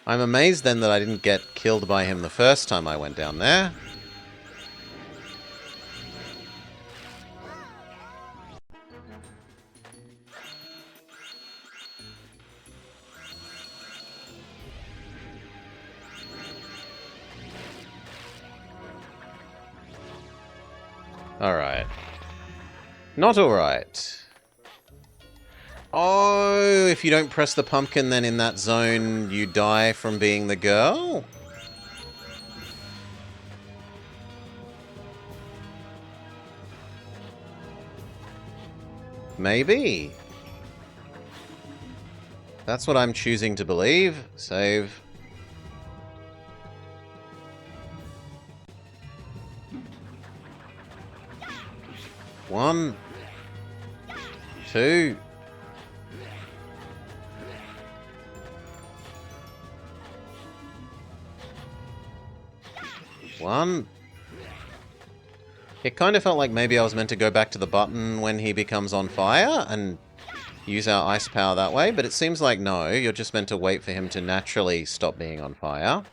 I'm amazed then that I didn't get killed by him the first time I went down there. Alright. Not alright. Oh, if you don't press the pumpkin, then in that zone you die from being the girl? Maybe. That's what I'm choosing to believe. Save. One. Two. One. It kind of felt like maybe I was meant to go back to the button when he becomes on fire and use our ice power that way, but it seems like no, you're just meant to wait for him to naturally stop being on fire.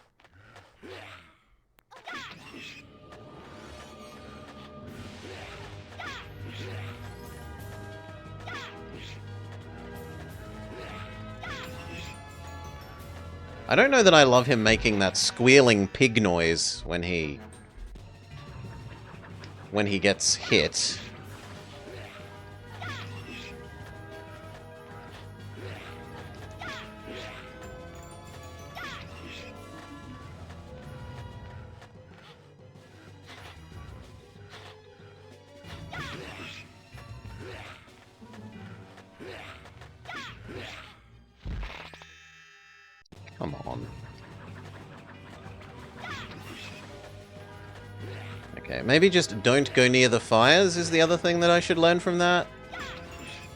I don't know that I love him making that squealing pig noise when he gets hit. Come on. Okay, maybe just don't go near the fires is the other thing that I should learn from that.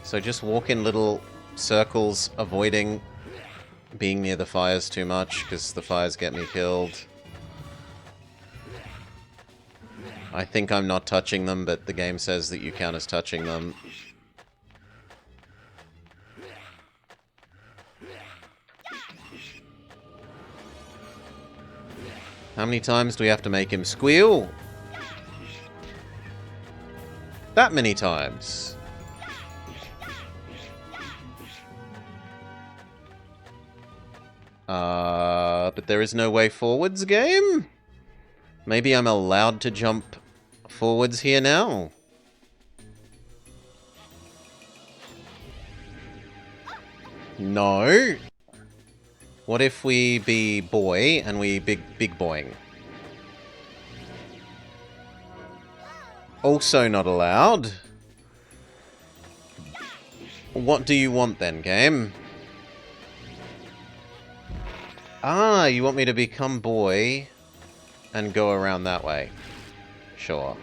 So just walk in little circles, avoiding being near the fires too much, because the fires get me killed. I think I'm not touching them, but the game says that you count as touching them. How many times do we have to make him squeal? That many times. But there is no way forwards, game? Maybe I'm allowed to jump forwards here now? No. What if we be boy and we big boing? Also not allowed. What do you want then, game? Ah, you want me to become boy and go around that way. Sure.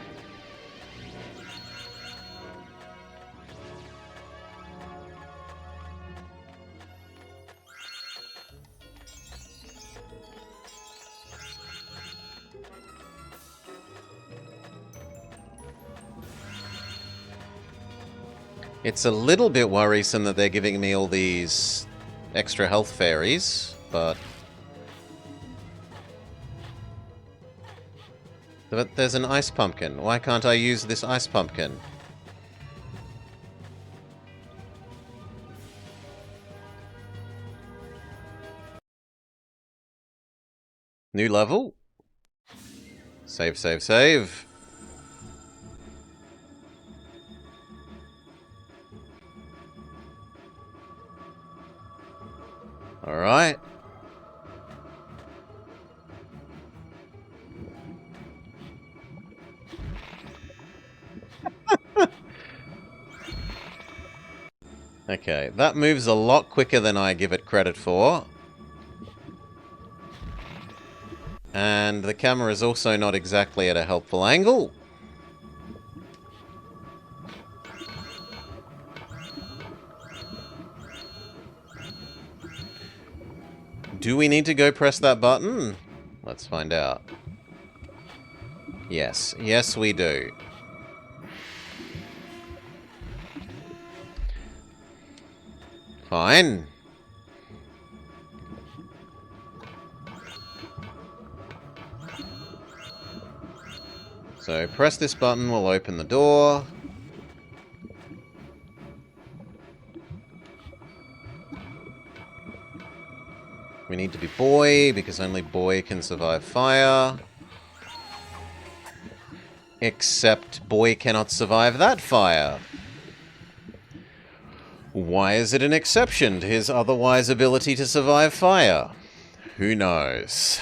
It's a little bit worrisome that they're giving me all these extra health fairies, but there's an ice pumpkin. Why can't I use this ice pumpkin? New level? Save, save, save. Alright. Okay, that moves a lot quicker than I give it credit for. And the camera is also not exactly at a helpful angle. Do we need to go press that button? Let's find out. Yes. Yes, we do. Fine. So press this button, we'll open the door. We need to be boy, because only boy can survive fire. Except boy cannot survive that fire. Why is it an exception to his otherwise ability to survive fire? Who knows?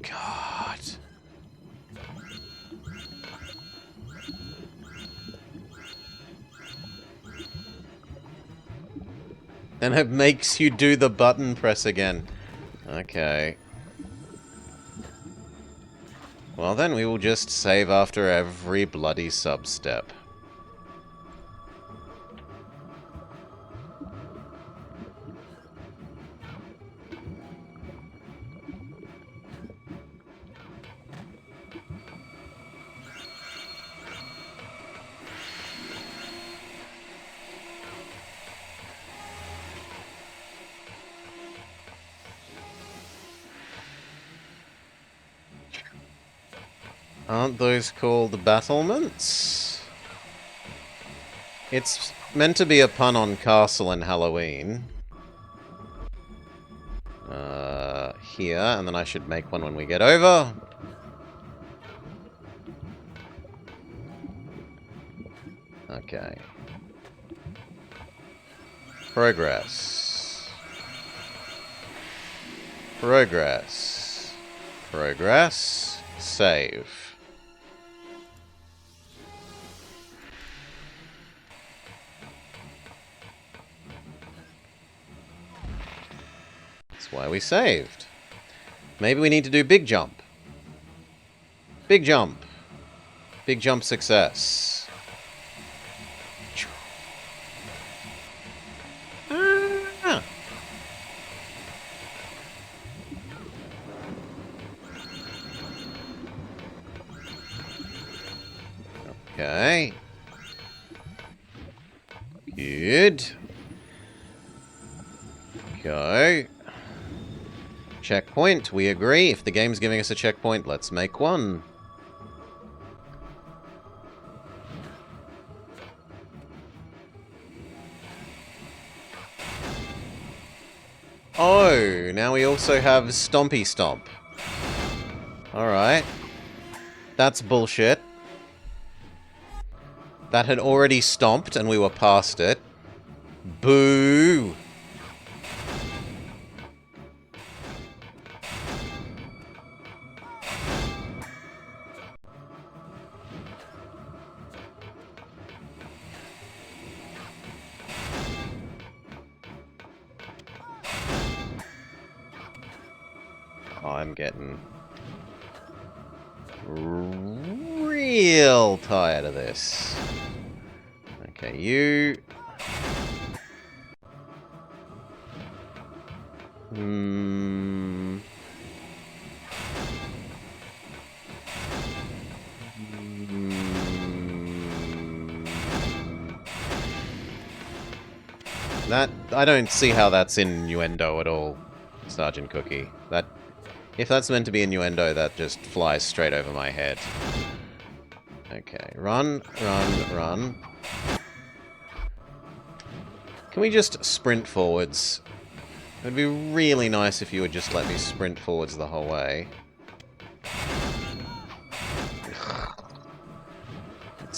God. And it makes you do the button press again. Okay. Well then, we will just save after every bloody sub-step. Aren't those called battlements? It's meant to be a pun on Castle and Halloween. Here, and then I should make one when we get over. Okay. Progress. Progress. Progress. Save. That's why we saved. Maybe we need to do big jump. Big jump. Big jump success. Ah. Okay. Good. Go. Checkpoint, we agree. If the game's giving us a checkpoint, let's make one. Oh, now we also have Stompy Stomp. Alright. That's bullshit. That had already stomped and we were past it. Boo! I'm getting real tired of this. Okay, you... That... I don't see how that's innuendo at all, Sergeant Cookie. That... If that's meant to be innuendo, that just flies straight over my head. Okay, run, run, run. Can we just sprint forwards? It would be really nice if you would just let me sprint forwards the whole way.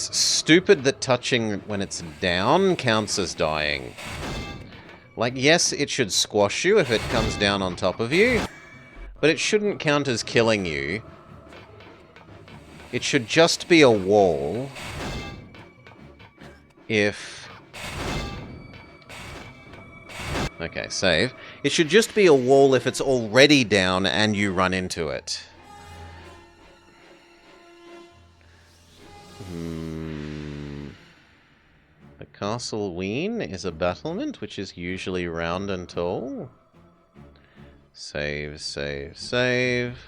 It's stupid that touching when it's down counts as dying. Like, yes, it should squash you if it comes down on top of you, but it shouldn't count as killing you. It should just be a wall if... Okay, save. It should just be a wall if it's already down and you run into it. The Castleween is a battlement, which is usually round and tall. Save, save, save.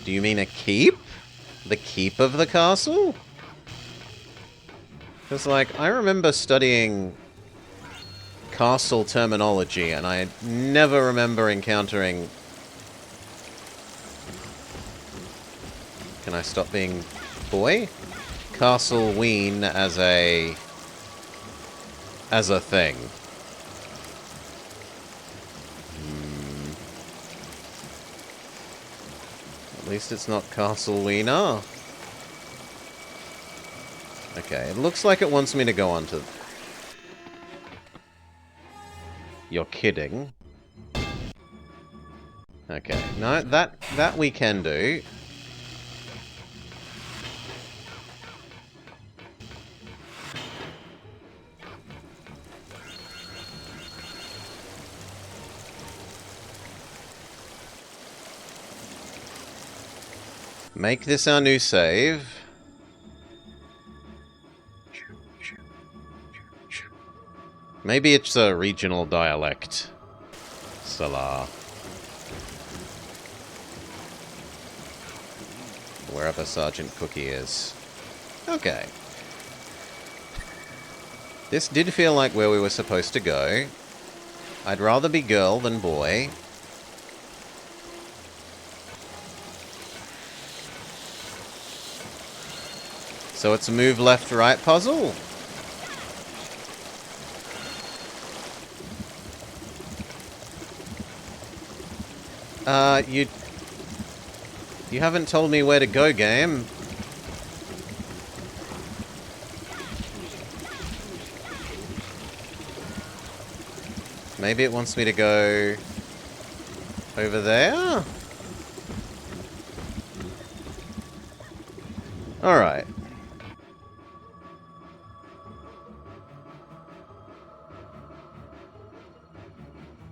Do you mean a keep? The keep of the castle? Because, like, I remember studying castle terminology, and I never remember encountering... Can I stop being boy? Castleween as a thing. At least it's not Castleweener. Okay, it looks like it wants me to go on to... You're kidding. Okay, no, that we can do. Make this our new save. Maybe it's a regional dialect. Salah. Wherever Sergeant Cookie is. Okay. This did feel like where we were supposed to go. I'd rather be girl than boy. So it's a move left, right puzzle. You haven't told me where to go, game. Maybe it wants me to go over there? Alright.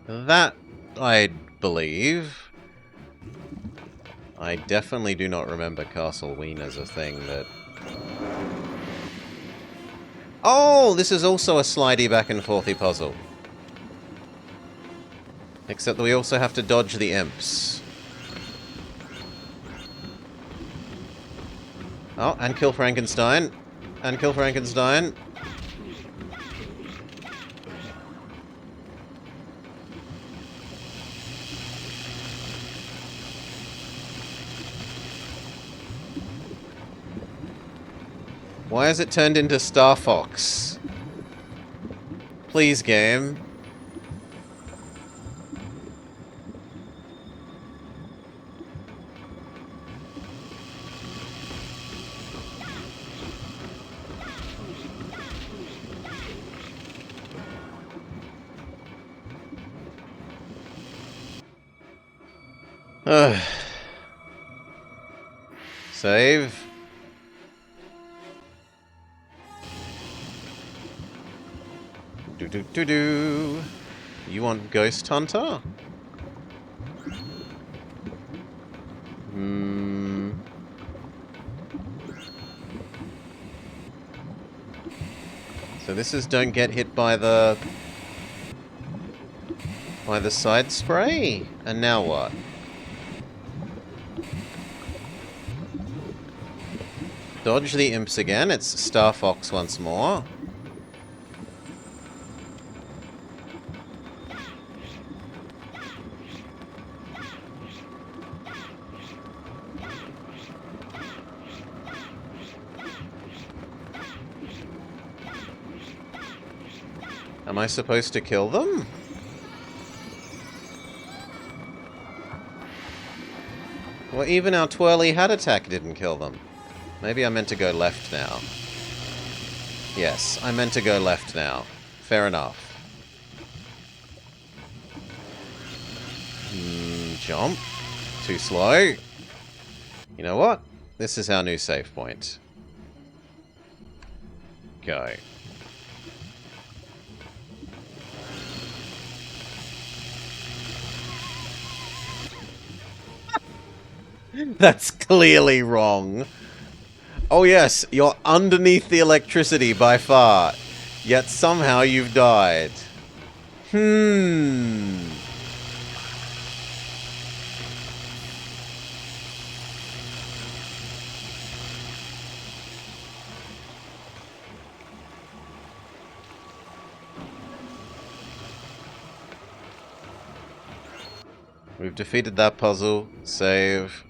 That, I believe. I definitely do not remember Castleween as a thing that... Oh, this is also a slidey back and forthy puzzle. Except that we also have to dodge the imps. Oh, and kill Frankenstein. And kill Frankenstein. Why has it turned into Star Fox? Please, game. Save. Do. You want Ghost Hunter? So this is don't get hit by the side spray? And now what? Dodge the imps again. It's Star Fox once more. Am I supposed to kill them? Well, even our twirly hat attack didn't kill them. Maybe I meant to go left now. Yes, I meant to go left now. Fair enough. Jump. Too slow. You know what? This is our new save point. Go. That's clearly wrong. Oh yes, you're underneath the electricity by far. Yet somehow you've died. We've defeated that puzzle. Save.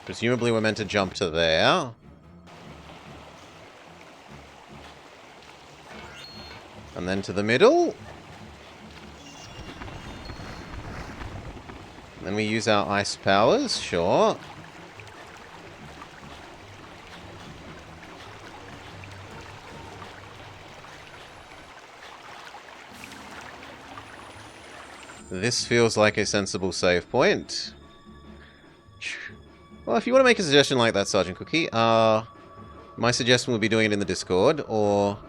Presumably we're meant to jump to there. And then to the middle. Then we use our ice powers, sure. This feels like a sensible save point. Well, if you want to make a suggestion like that, Sergeant Cookie, my suggestion would be doing it in the Discord, or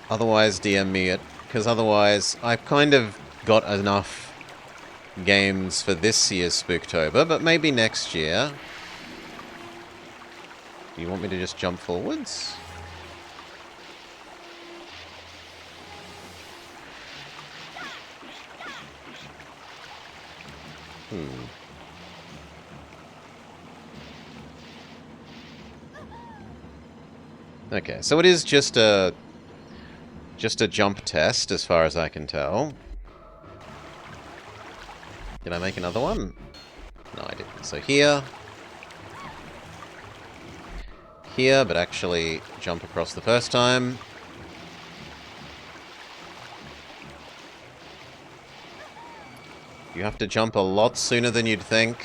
otherwise DM me it, because otherwise I've kind of got enough games for this year's Spooktober, but maybe next year. You want me to just jump forwards? Okay, so it is just a jump test, as far as I can tell. Did I make another one? No, I didn't. So here. Here, but actually jump across the first time. You have to jump a lot sooner than you'd think.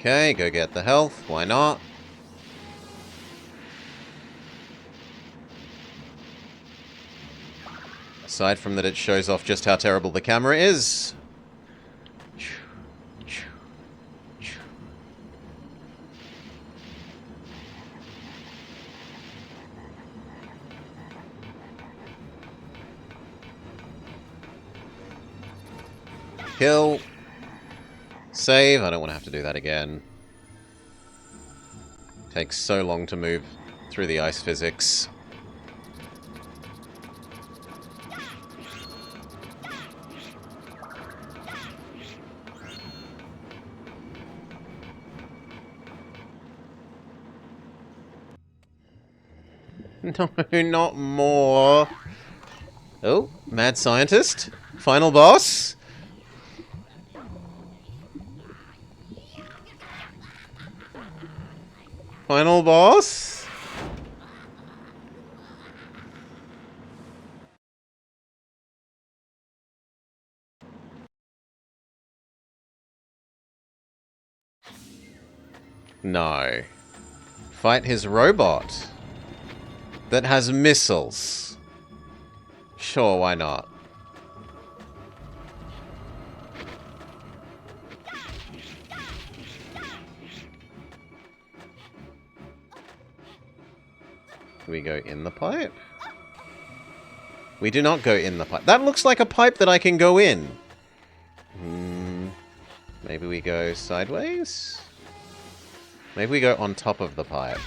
Okay, go get the health. Why not? Aside from that it shows off just how terrible the camera is. Kill. Save. I don't want to have to do that again. Takes so long to move through the ice physics. No, not more. Oh, mad scientist. Final boss. Final boss? No. Fight his robot that has missiles. Sure, why not? Do we go in the pipe? We do not go in the pipe. That looks like a pipe that I can go in. Maybe we go sideways? Maybe we go on top of the pipe.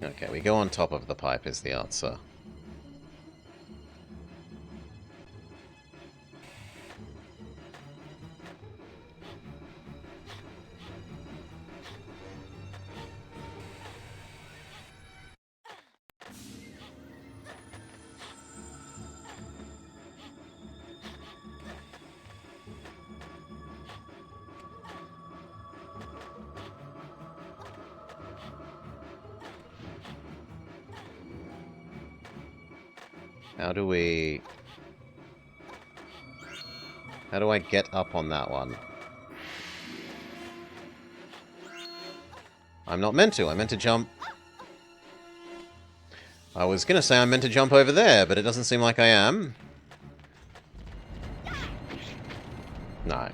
Okay, we go on top of the pipe is the answer. How do we... How do I get up on that one? I'm not meant to. I meant to jump... I was gonna say I'm meant to jump over there, but it doesn't seem like I am. No.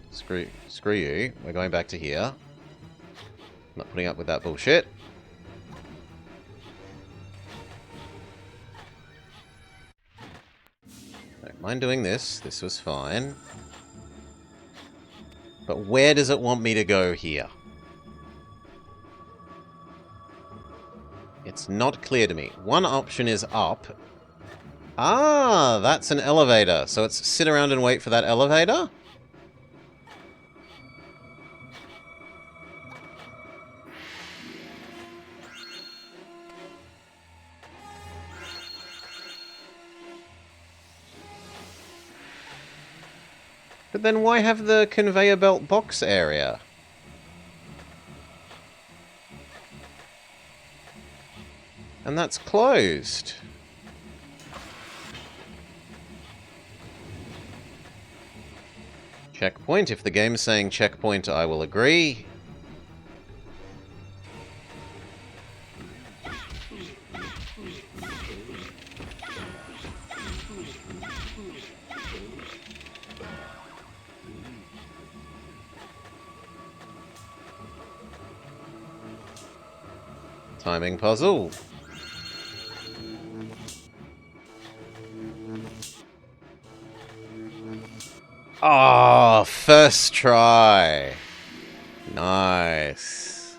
Screw you. We're going back to here. Not putting up with that bullshit. Don't mind doing this. This was fine. But where does it want me to go here? It's not clear to me. One option is up. Ah, that's an elevator. So it's sit around and wait for that elevator? But then why have the conveyor belt box area? And that's closed. Checkpoint. If the game's saying checkpoint, I will agree. Timing puzzle. Ah, first try. Nice.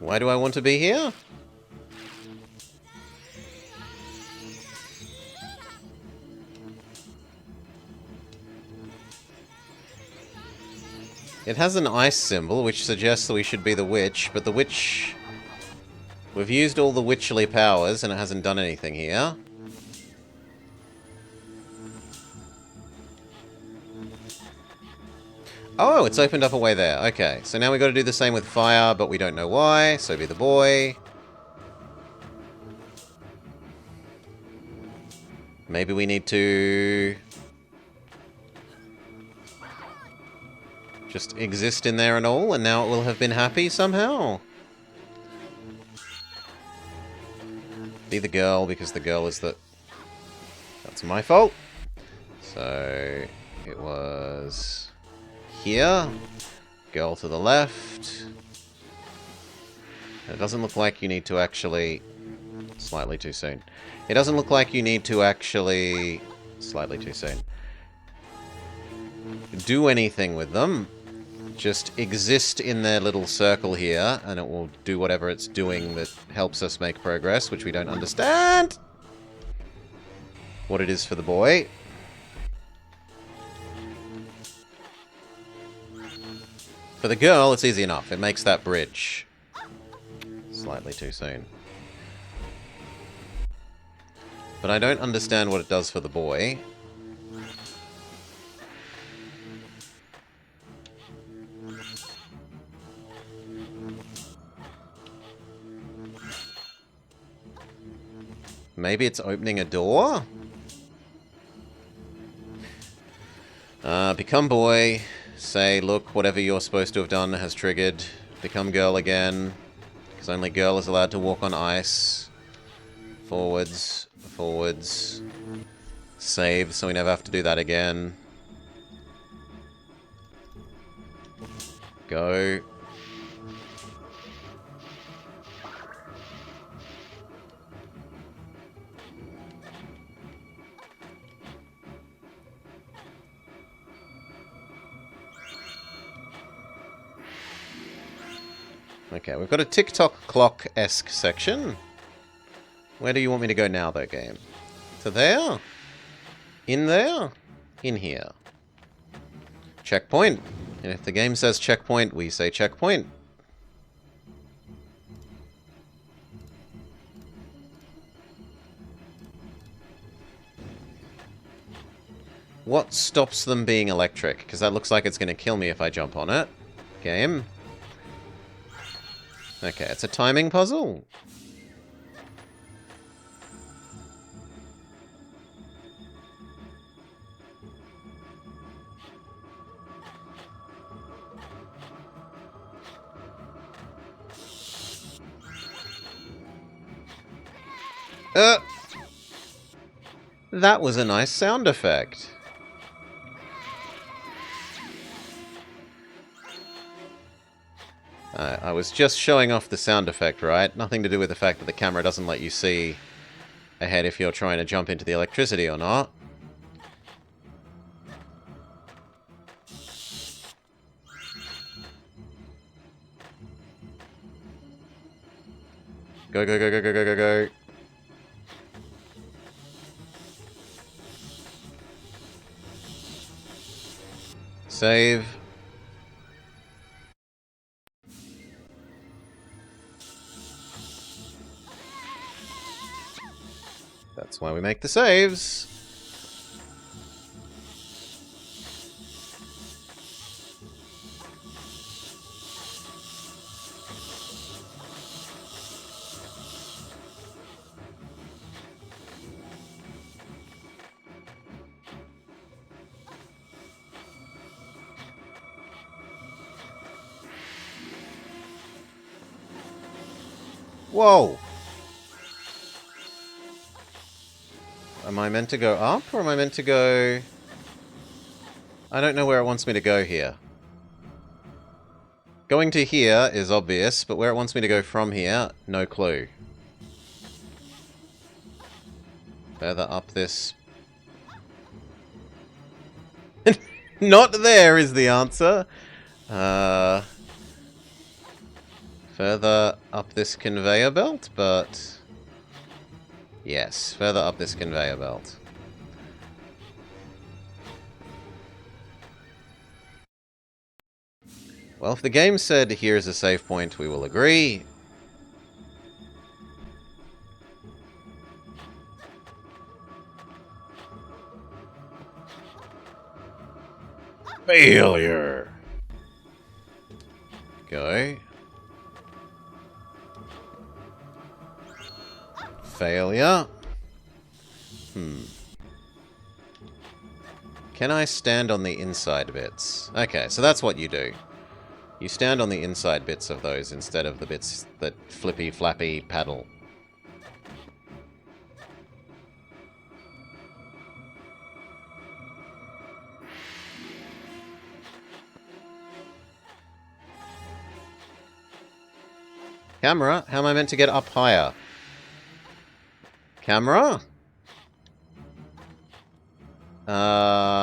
Why do I want to be here? It has an ice symbol, which suggests that we should be the witch, but the witch... We've used all the witchly powers, and it hasn't done anything here. Oh, it's opened up a way there. Okay, so now we've got to do the same with fire, but we don't know why, so be the boy. Maybe we need to... just exist in there and all, and now it will have been happy somehow. Be the girl, because the girl is the... That's my fault. So, it was... here. Girl to the left. It doesn't look like you need to actually... Slightly too soon. It doesn't look like you need to actually... Slightly too soon. Do anything with them. Just exist in their little circle here, and it will do whatever it's doing that helps us make progress, which we don't understand what it is for the boy. For the girl, it's easy enough. It makes that bridge. Slightly too soon. But I don't understand what it does for the boy. Maybe it's opening a door? Become boy. Say, look, whatever you're supposed to have done has triggered. Become girl again. Because only girl is allowed to walk on ice. Forwards. Forwards. Save, so we never have to do that again. Go. Okay, we've got a TikTok clock-esque section. Where do you want me to go now, though, game? To there? In there? In here. Checkpoint. And if the game says checkpoint, we say checkpoint. What stops them being electric? Because that looks like it's going to kill me if I jump on it. Game. Okay, it's a timing puzzle. That was a nice sound effect. I was just showing off the sound effect, right? Nothing to do with the fact that the camera doesn't let you see ahead if you're trying to jump into the electricity or not. Go, go, go, go, go, go, go, go. Save. That's why we make the saves. Whoa! Am I meant to go up, or am I meant to go... I don't know where it wants me to go here. Going to here is obvious, but where it wants me to go from here, no clue. Further up this... Not there is the answer! Further up this conveyor belt, but... Yes, further up this conveyor belt. Well, if the game said, here's a save point, we will agree. Failure! Go. Failure. Can I stand on the inside bits? Okay, so that's what you do. You stand on the inside bits of those instead of the bits that flippy flappy paddle. Camera? How am I meant to get up higher? Camera?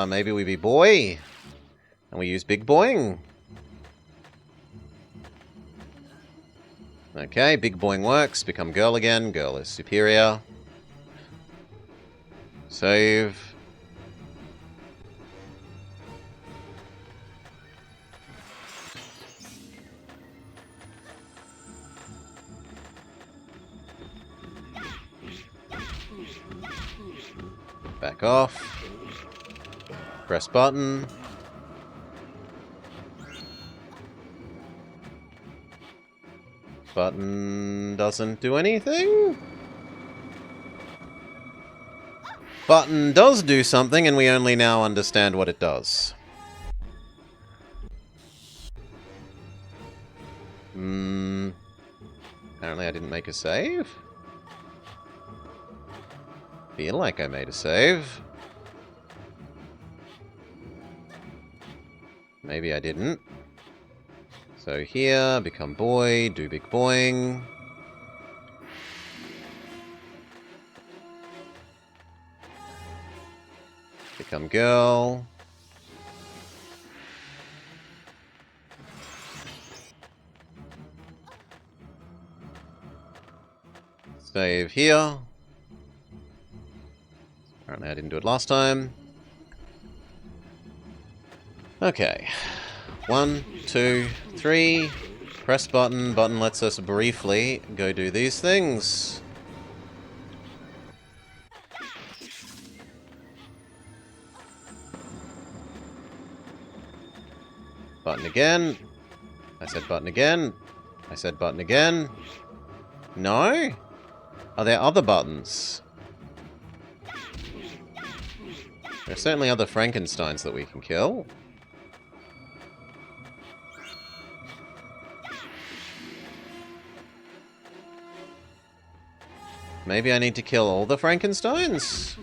Maybe we be boy? And we use big boing? Okay, big boing works. Become girl again. Girl is superior. Save. Back off. Press button. Button doesn't do anything? Button does do something, and we only now understand what it does. Apparently I didn't make a save? Feel like I made a save. Maybe I didn't. So here, become boy, do big boing. Become girl. Save here. Apparently I didn't do it last time. Okay. 1, 2, 3. Press button. Button lets us briefly go do these things. Button again. I said button again. I said button again. No? Are there other buttons? There are certainly other Frankensteins that we can kill. Maybe I need to kill all the Frankensteins?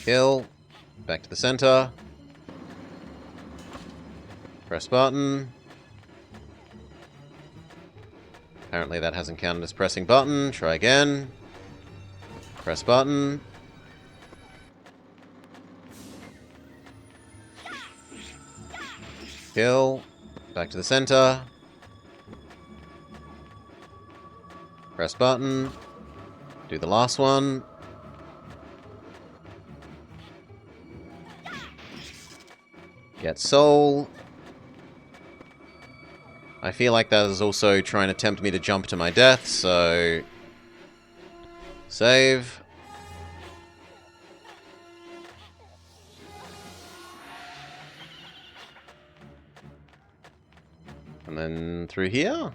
Kill. Back to the center. Press button. Apparently that hasn't counted as pressing button. Try again. Press button. Kill. Back to the center. Press button. Do the last one. Get soul. I feel like that is also trying to tempt me to jump to my death, so... Save. And then through here?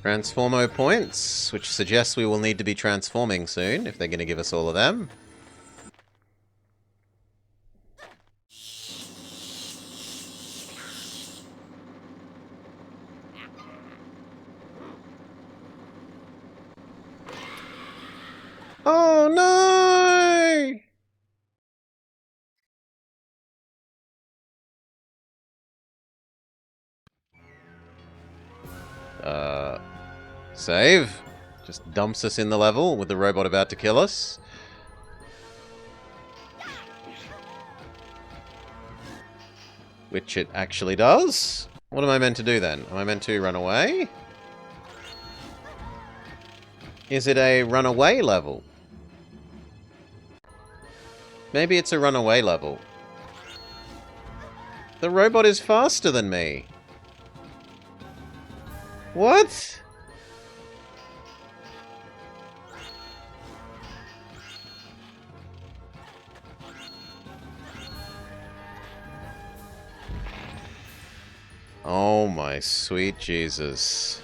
Transformo points, which suggests we will need to be transforming soon, if they're going to give us all of them. Oh no! Save. Just dumps us in the level with the robot about to kill us. Which it actually does. What am I meant to do then? Am I meant to run away? Is it a runaway level? Maybe it's a runaway level. The robot is faster than me. What? Oh my sweet Jesus.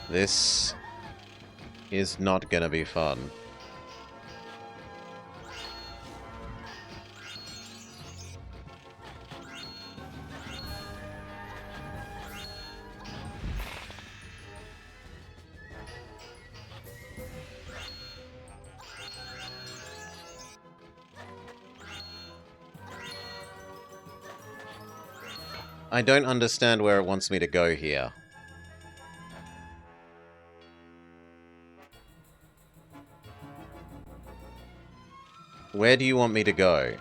This is not gonna be fun. I don't understand where it wants me to go here. Where do you want me to go?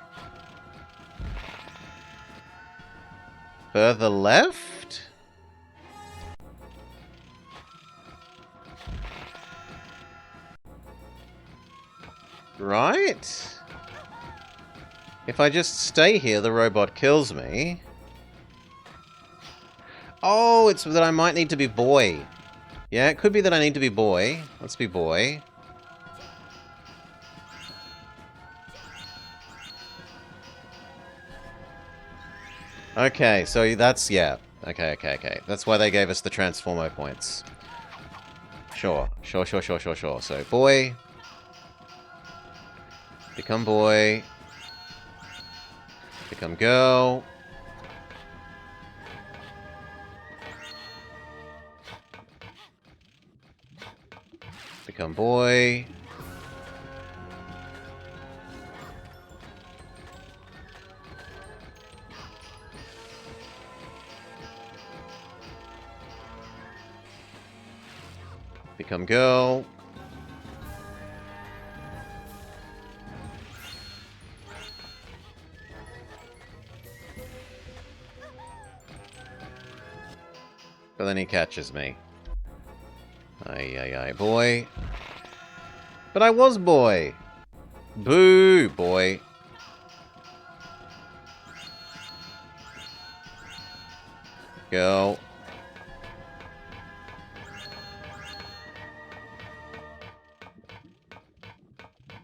Further left? Right? If I just stay here, the robot kills me. Oh, it's that I might need to be boy. Yeah, it could be that I need to be boy. Let's be boy. Okay, so that's, yeah. Okay. That's why they gave us the Transformo points. Sure. So, boy. Become boy. Become girl. Become boy. Become girl. But then he catches me. Aye, boy. But I was boy! Boo, boy. Girl.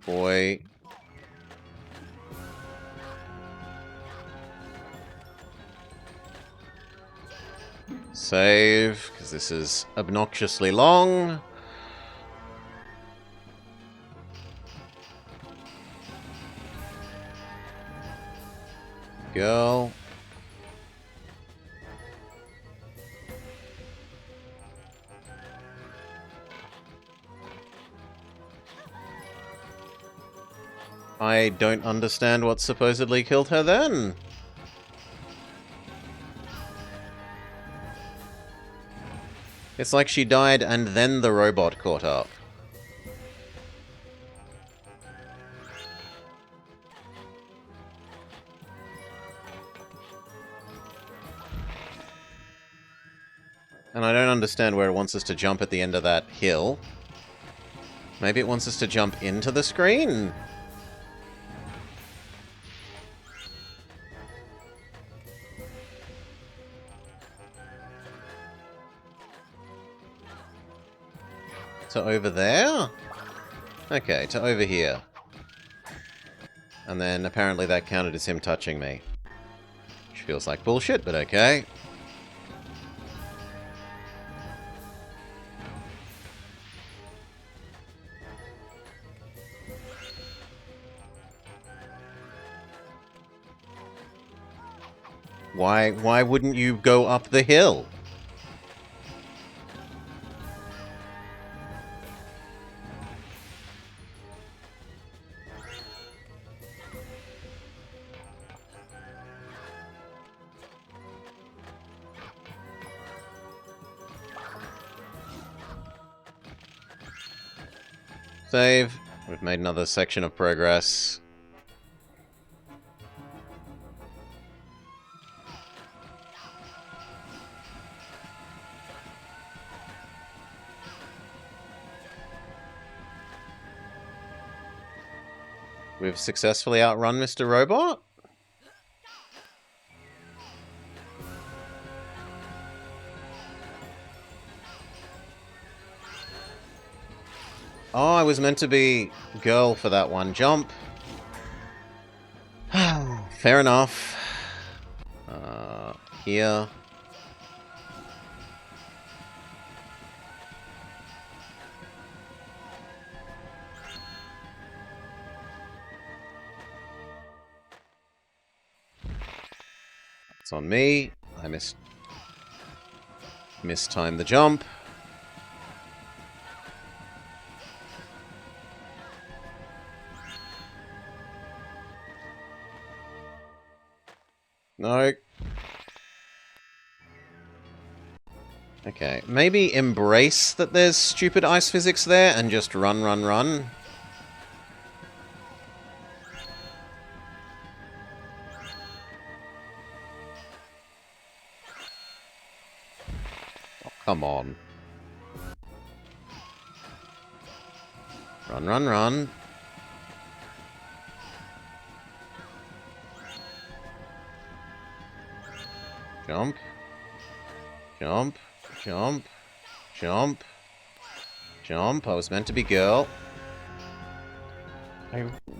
Boy. Save, because this is obnoxiously long. Girl. I don't understand what supposedly killed her then. It's like she died and then the robot caught up. And I don't understand where it wants us to jump at the end of that hill. Maybe it wants us to jump into the screen? To over there? Okay, to over here. And then apparently that counted as him touching me. Which feels like bullshit, but okay. Why wouldn't you go up the hill? Save. We've made another section of progress. We've successfully outrun Mr. Robot? Oh, I was meant to be girl for that one jump. Fair enough. Here. It's on me. I mistimed the jump. No. Okay, maybe embrace that there's stupid ice physics there and just run, run, run. Oh, come on. Run, run, run. Jump. Jump. Jump. Jump. Jump. I was meant to be girl.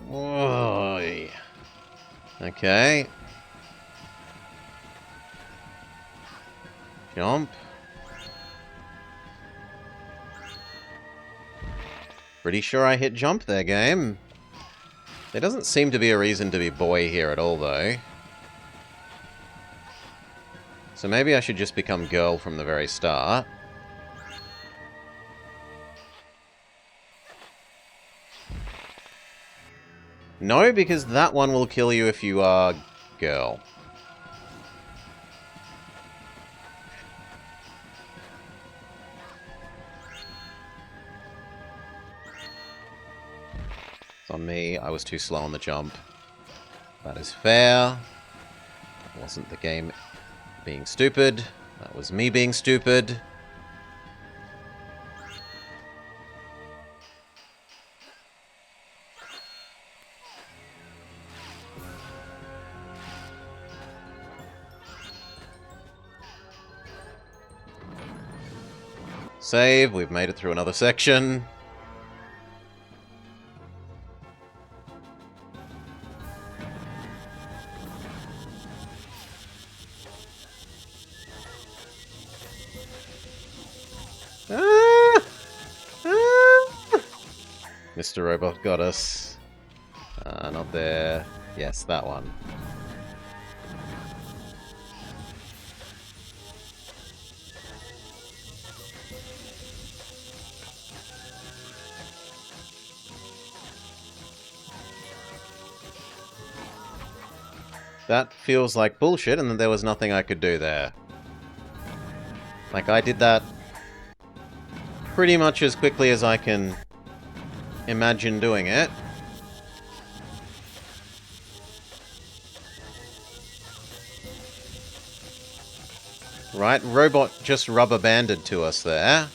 Whoa. Okay. Jump. Pretty sure I hit jump there, game. There doesn't seem to be a reason to be boy here at all, though. So maybe I should just become girl from the very start. No, because that one will kill you if you are girl. It's on me. I was too slow on the jump. That is fair. It wasn't the game being stupid. That was me being stupid. Save, we've made it through another section. Mr. Robot got us. Not there. Yes, that one. That feels like bullshit, and then there was nothing I could do there. Like, I did that pretty much as quickly as I can imagine doing it. Right, robot just rubber banded to us there.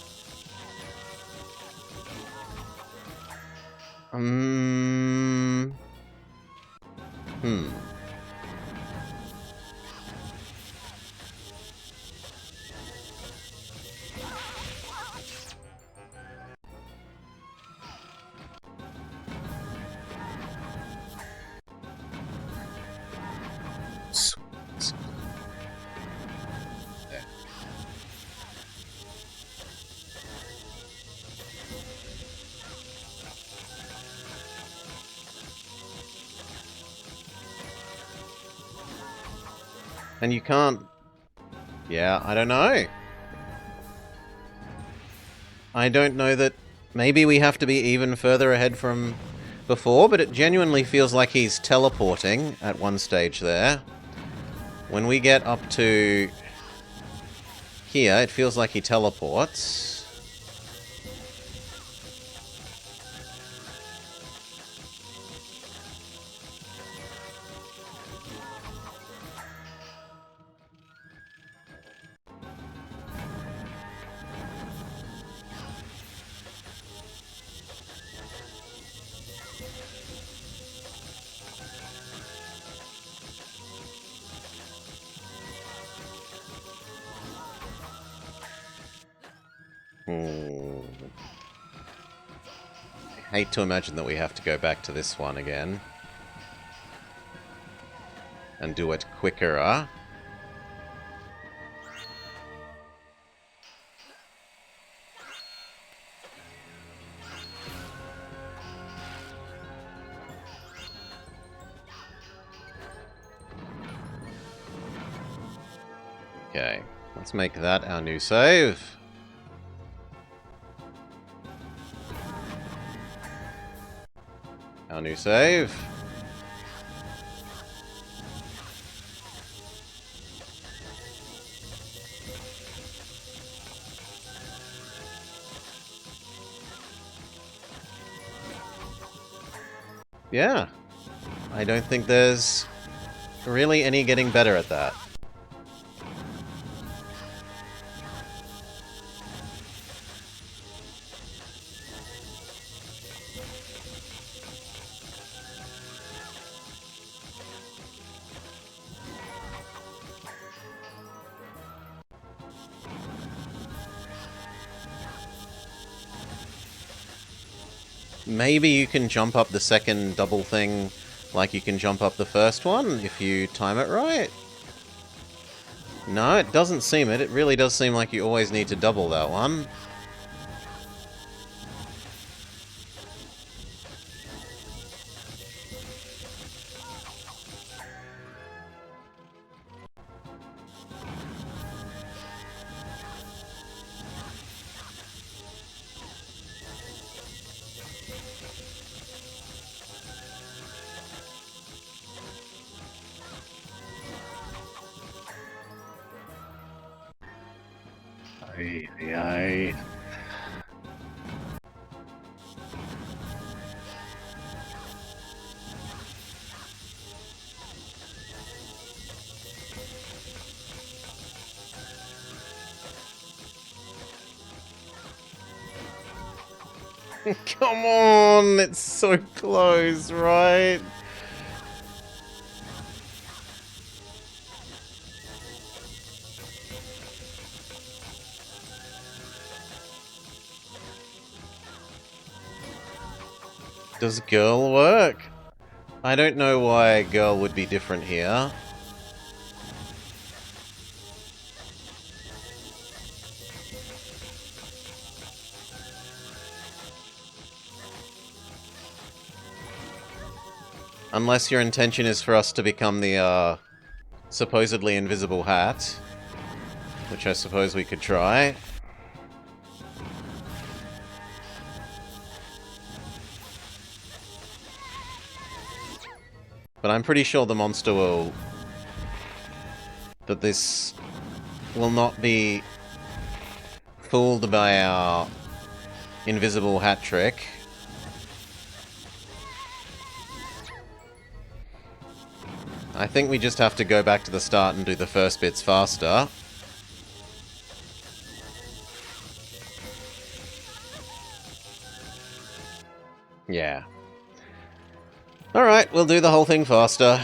And you can't... Yeah, I don't know. I don't know that... Maybe we have to be even further ahead from before, but it genuinely feels like he's teleporting at one stage there. When we get up to here, it feels like he teleports. I hate to imagine that we have to go back to this one again. And do it quicker. Okay, let's make that our new save. Our new save. Yeah. I don't think there's really any getting better at that. Maybe you can jump up the second double thing like you can jump up the first one if you time it right. No, it doesn't seem it. It really does seem like you always need to double that one. Aye. Come on! It's so close, right? Does girl work? I don't know why girl would be different here. Unless your intention is for us to become the, supposedly invisible hat. Which I suppose we could try. But I'm pretty sure the monster will... that this will not be fooled by our invisible hat trick. I think we just have to go back to the start and do the first bits faster. Yeah. Alright, we'll do the whole thing faster.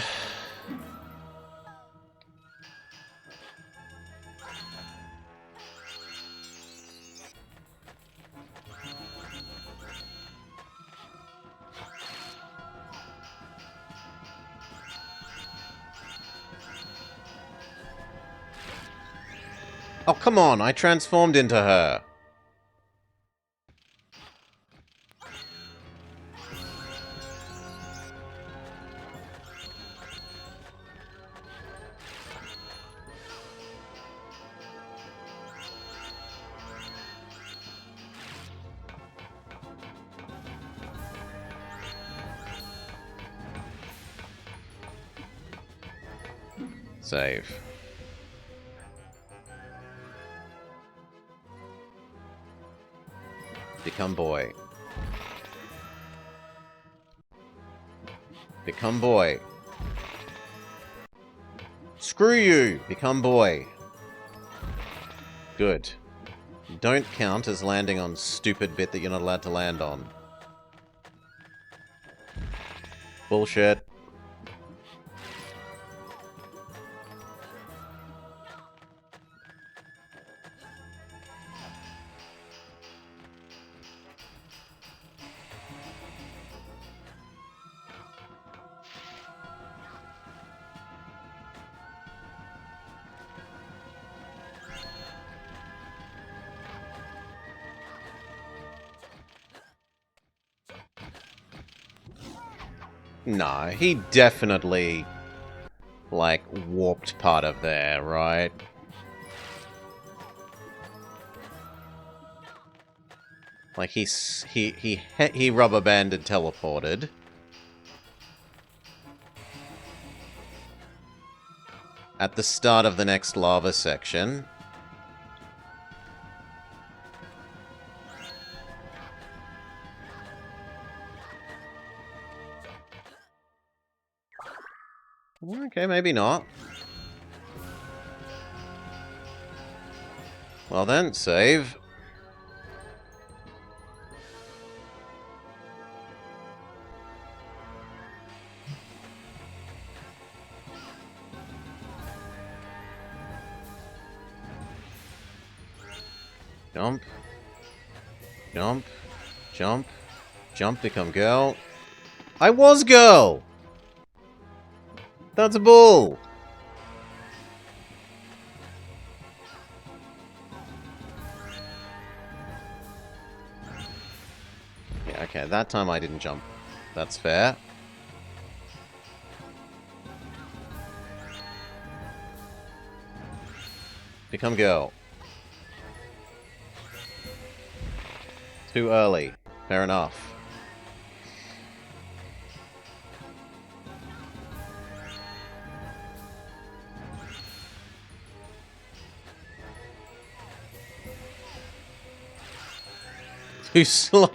Oh, come on, I transformed into her. Save. Become boy. Become boy. Screw you! Become boy. Good. Don't count as landing on stupid bit that you're not allowed to land on. Bullshit. No, he definitely, like, warped part of there, right? Like, he rubber banded teleported. At the start of the next lava section. Okay, maybe not. Well then, save. Jump. Jump. Jump. Jump, become girl. I was girl! That's a bull! Yeah, okay, that time I didn't jump. That's fair. Become girl. Too early. Fair enough. Too slow.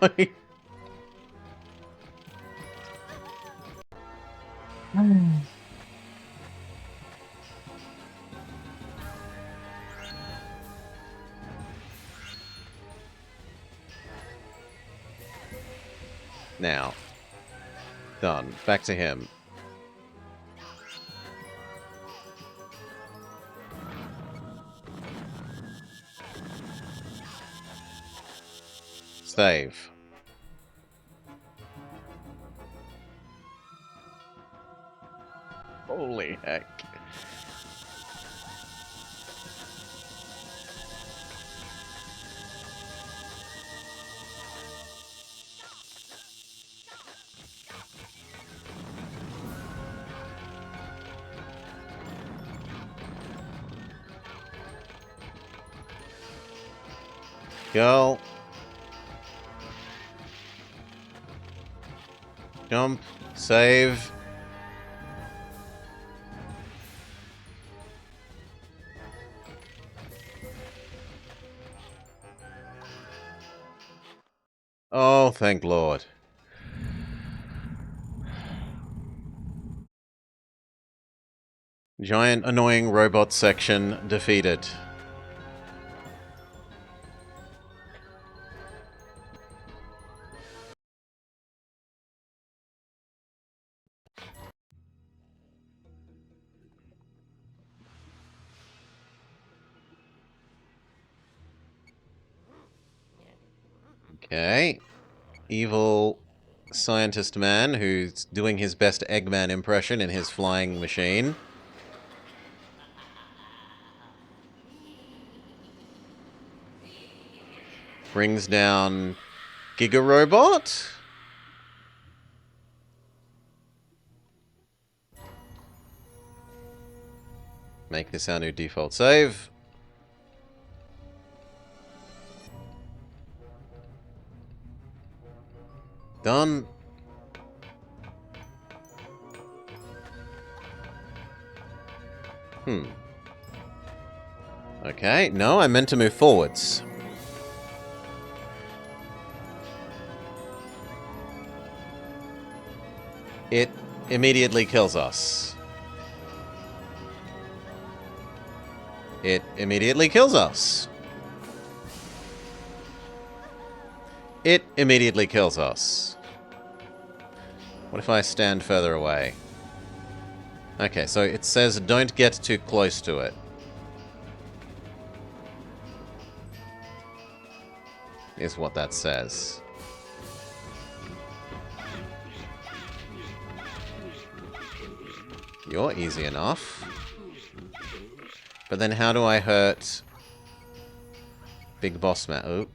Now. Done. Back to him. Save. Holy heck. Go. Jump. Save. Oh, thank Lord. Giant annoying robot section defeated. Okay. Evil scientist man who's doing his best Eggman impression in his flying machine. Brings down Giga Robot. Make this our new default save. Done. Okay, no, I meant to move forwards. It immediately kills us. It immediately kills us. It immediately kills us. What if I stand further away? Okay, so it says don't get too close to it. Is what that says. You're easy enough. But then how do I hurt Big Boss Man? Oh.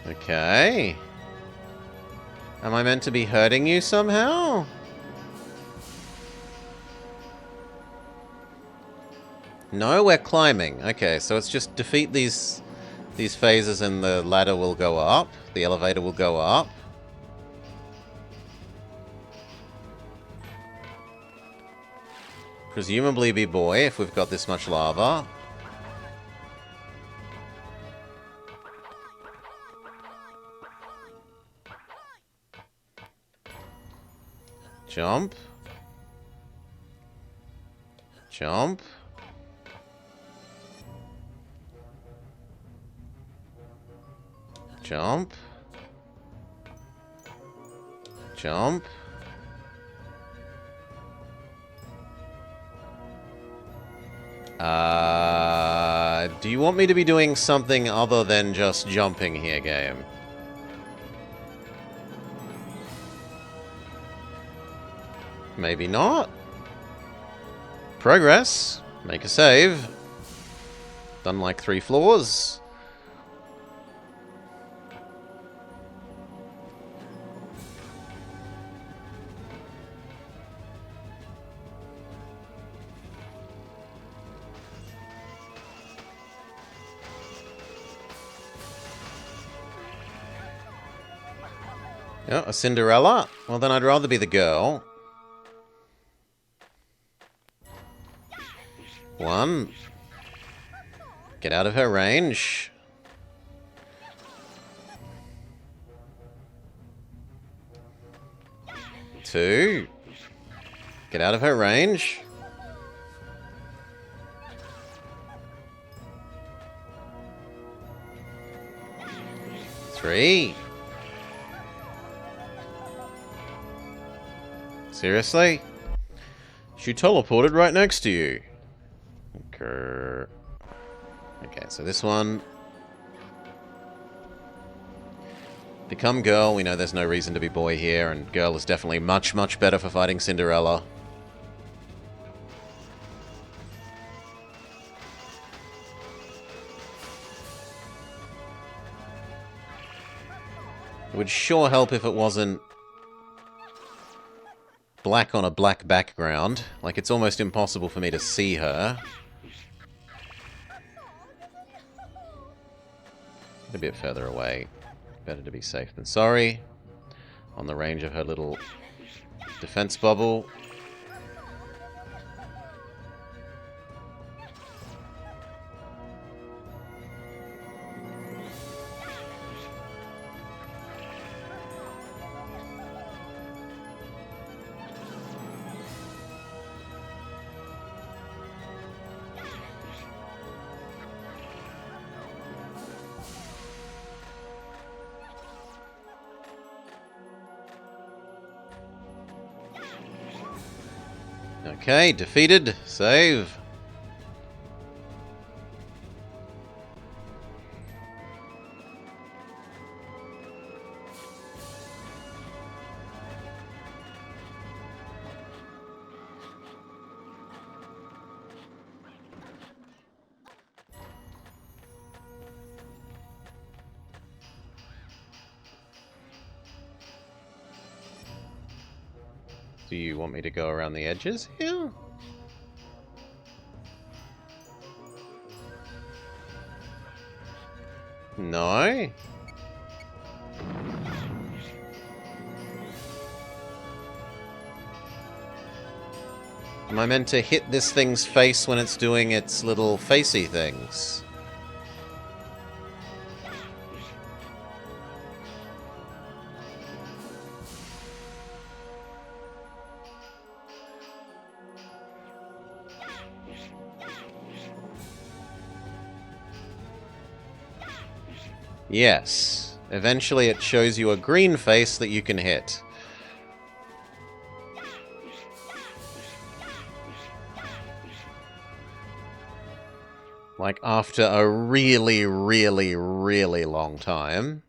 Okay. Am I meant to be hurting you somehow? No, we're climbing. Okay, so it's just defeat these phases and the ladder will go up. The elevator will go up. Presumably be boy if we've got this much lava. Jump. Jump. Jump. Jump. Do you want me to be doing something other than just jumping here, game? Maybe not. Progress. Make a save. Done like 3 floors. Oh, a Cinderella? Well, then I'd rather be the girl. 1. Get out of her range. 2. Get out of her range. 3. Seriously? She teleported right next to you. Okay, so this one. Become girl. We know there's no reason to be boy here, and girl is definitely much, much better for fighting Cinderella. It would sure help if it wasn't black on a black background. Like, it's almost impossible for me to see her. A bit further away. Better to be safe than sorry. On the range of her little defense bubble. Okay, defeated. Save. Do you want me to go around the edges here? No? Am I meant to hit this thing's face when it's doing its little facey things? Yes. Eventually it shows you a green face that you can hit. Like, after a really, really, really long time.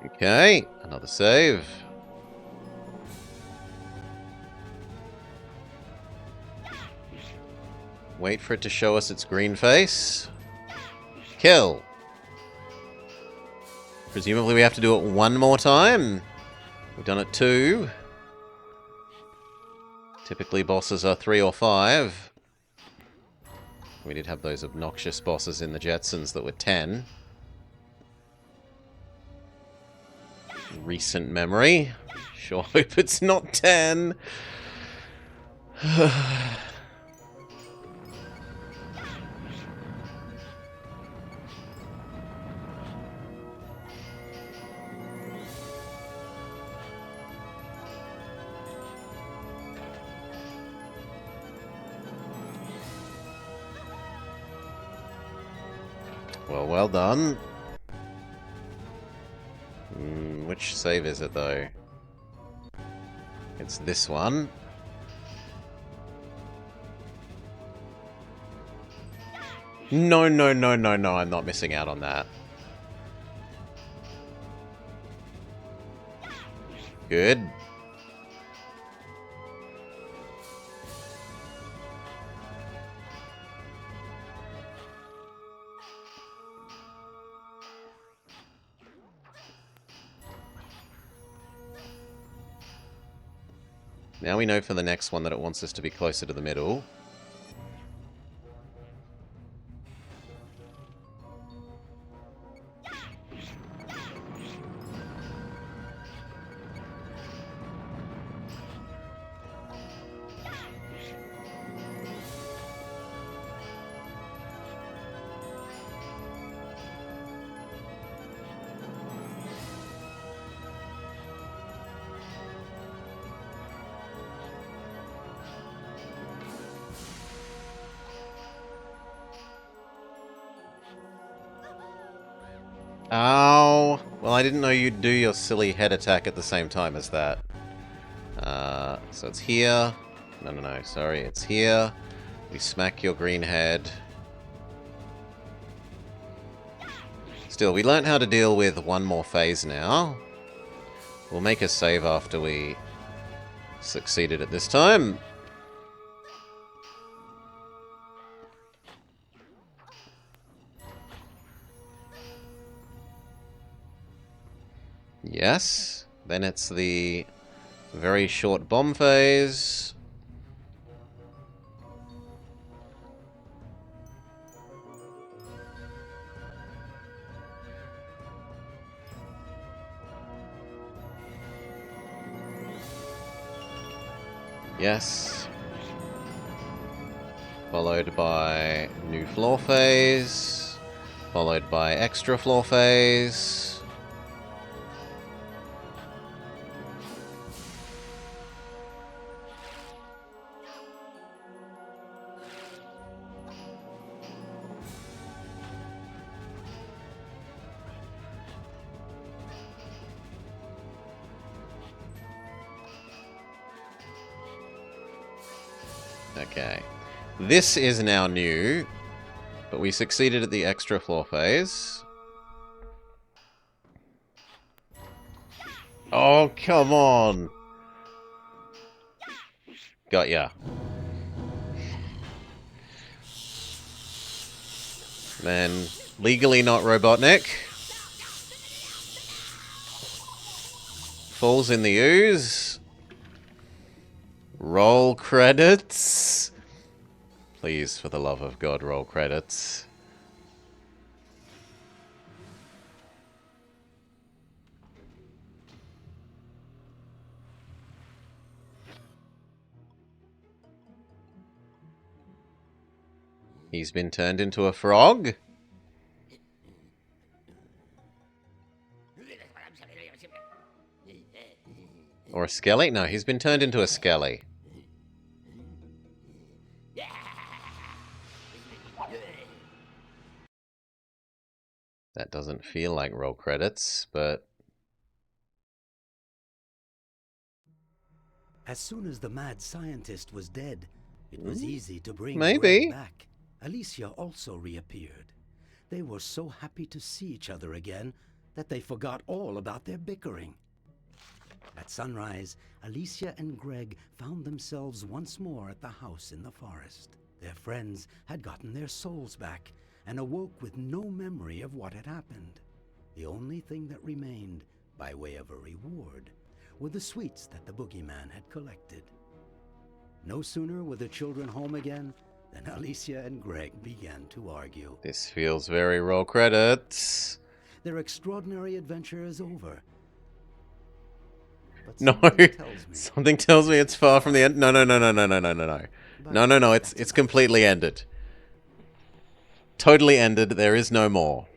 Okay, another save. Wait for it to show us its green face. Kill. Presumably we have to do it one more time. We've done it 2. Typically bosses are 3 or 5. We did have those obnoxious bosses in the Jetsons that were 10. Recent memory. Sure hope it's not 10. Well done. Which save is it, though? It's this one. No, I'm not missing out on that. Good. Now we know for the next one that it wants us to be closer to the middle. Oh, well, I didn't know you'd do your silly head attack at the same time as that. So it's here. No, sorry, it's here. We smack your green head. Still, we learned how to deal with one more phase now. We'll make a save after we succeeded at this time. Yes. Then it's the very short bomb phase. Yes. Followed by new floor phase. Followed by extra floor phase. Okay. This is now new, but we succeeded at the extra floor phase. Oh, come on! Got ya. Then, legally not Robotnik. Falls in the ooze. Roll credits. Please, for the love of God, roll credits. He's been turned into a frog. Or a skelly? No, he's been turned into a skelly. That doesn't feel like roll credits, but... As soon as the mad scientist was dead, it was easy to bring Maybe. Greg back. Alicia also reappeared. They were so happy to see each other again that they forgot all about their bickering. At sunrise, Alicia and Greg found themselves once more at the house in the forest. Their friends had gotten their souls back and awoke with no memory of what had happened. The only thing that remained, by way of a reward, were the sweets that the boogeyman had collected. No sooner were the children home again than Alicia and Greg began to argue. This feels very roll credits. Their extraordinary adventure is over. But No, something tells me it's far from the end. No. No, it's completely ended. Totally ended. There is no more.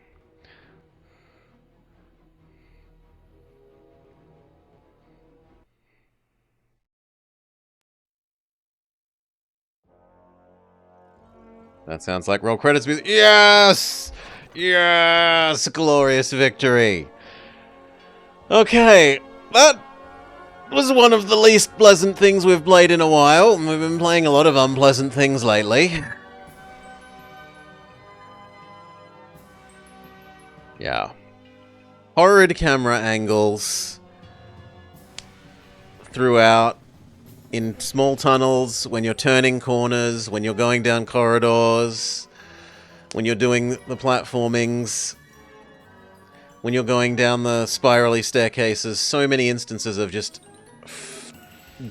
That sounds like roll credits music. Yes! Yes! Glorious victory. Okay, that was one of the least pleasant things we've played in a while. We've been playing a lot of unpleasant things lately. Yeah. Horrid camera angles. throughout, in small tunnels, when you're turning corners, when you're going down corridors, when you're doing the platformings, when you're going down the spirally staircases. So many instances of just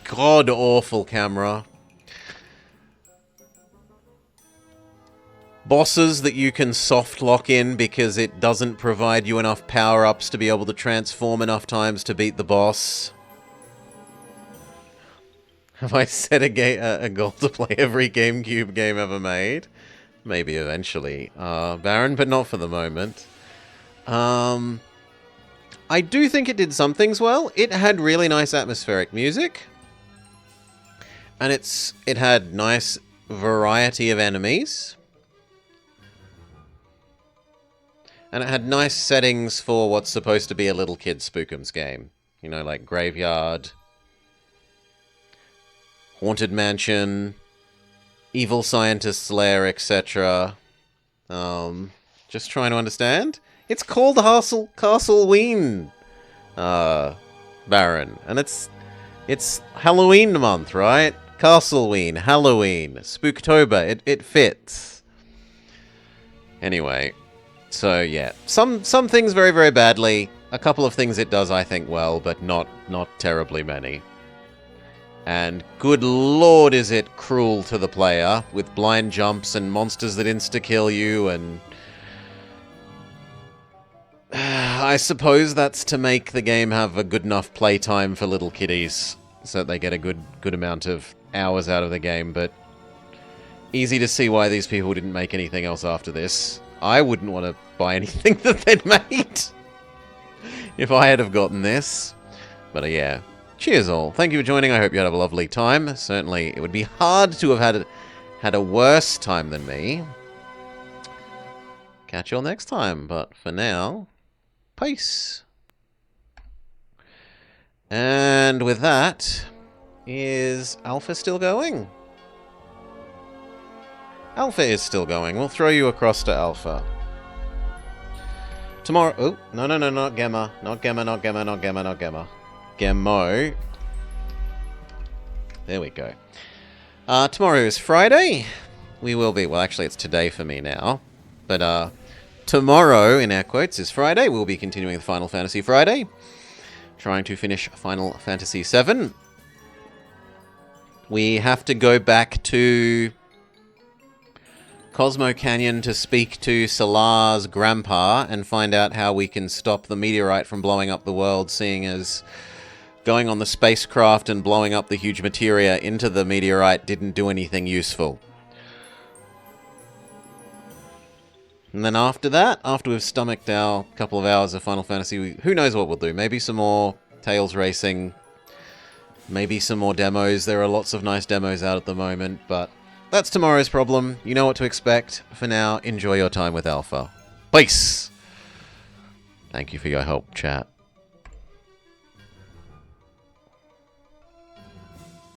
god-awful camera. Bosses that you can soft lock in because it doesn't provide you enough power-ups to be able to transform enough times to beat the boss. Have I set a goal to play every GameCube game ever made? Maybe eventually, Baron, but not for the moment. I do think it did some things well. It had really nice atmospheric music. And it had nice variety of enemies. And it had nice settings for what's supposed to be a little kid Spookums game. You know, like Graveyard, Haunted Mansion, Evil Scientist's Lair, etc. Just trying to understand. It's called Castleween, Baron. And it's Halloween month, right? Castleween, Halloween, Spooktober. It fits. Anyway, so yeah. Some things very, very badly. A couple of things it does, I think, well, but not terribly many. And good lord, is it cruel to the player, with blind jumps and monsters that insta-kill you, and I suppose that's to make the game have a good enough playtime for little kiddies, so that they get a good amount of hours out of the game, but easy to see why these people didn't make anything else after this. I wouldn't want to buy anything that they'd made if I had have gotten this. But yeah. Cheers all. Thank you for joining. I hope you had a lovely time. Certainly, it would be hard to have had a worse time than me. Catch you all next time. But for now, peace. And with that, is Alpha still going? Alpha is still going. We'll throw you across to Alpha. Tomorrow... Oh, no, not Gemma. Not Gemma, not Gemma, not Gemma, not Gemma. Gemmo. There we go. Tomorrow is Friday. We will be... Well, actually, it's today for me now. But tomorrow, in air quotes, is Friday. We'll be continuing the Final Fantasy Friday. Trying to finish Final Fantasy VII. We have to go back to Cosmo Canyon to speak to Solar's grandpa and find out how we can stop the meteorite from blowing up the world, seeing as going on the spacecraft and blowing up the huge materia into the meteorite didn't do anything useful. And then after that, after we've stomached our couple of hours of Final Fantasy, who knows what we'll do. Maybe some more Tails racing. Maybe some more demos. There are lots of nice demos out at the moment, but that's tomorrow's problem. You know what to expect. For now, enjoy your time with Alpha. Peace! Thank you for your help, chat.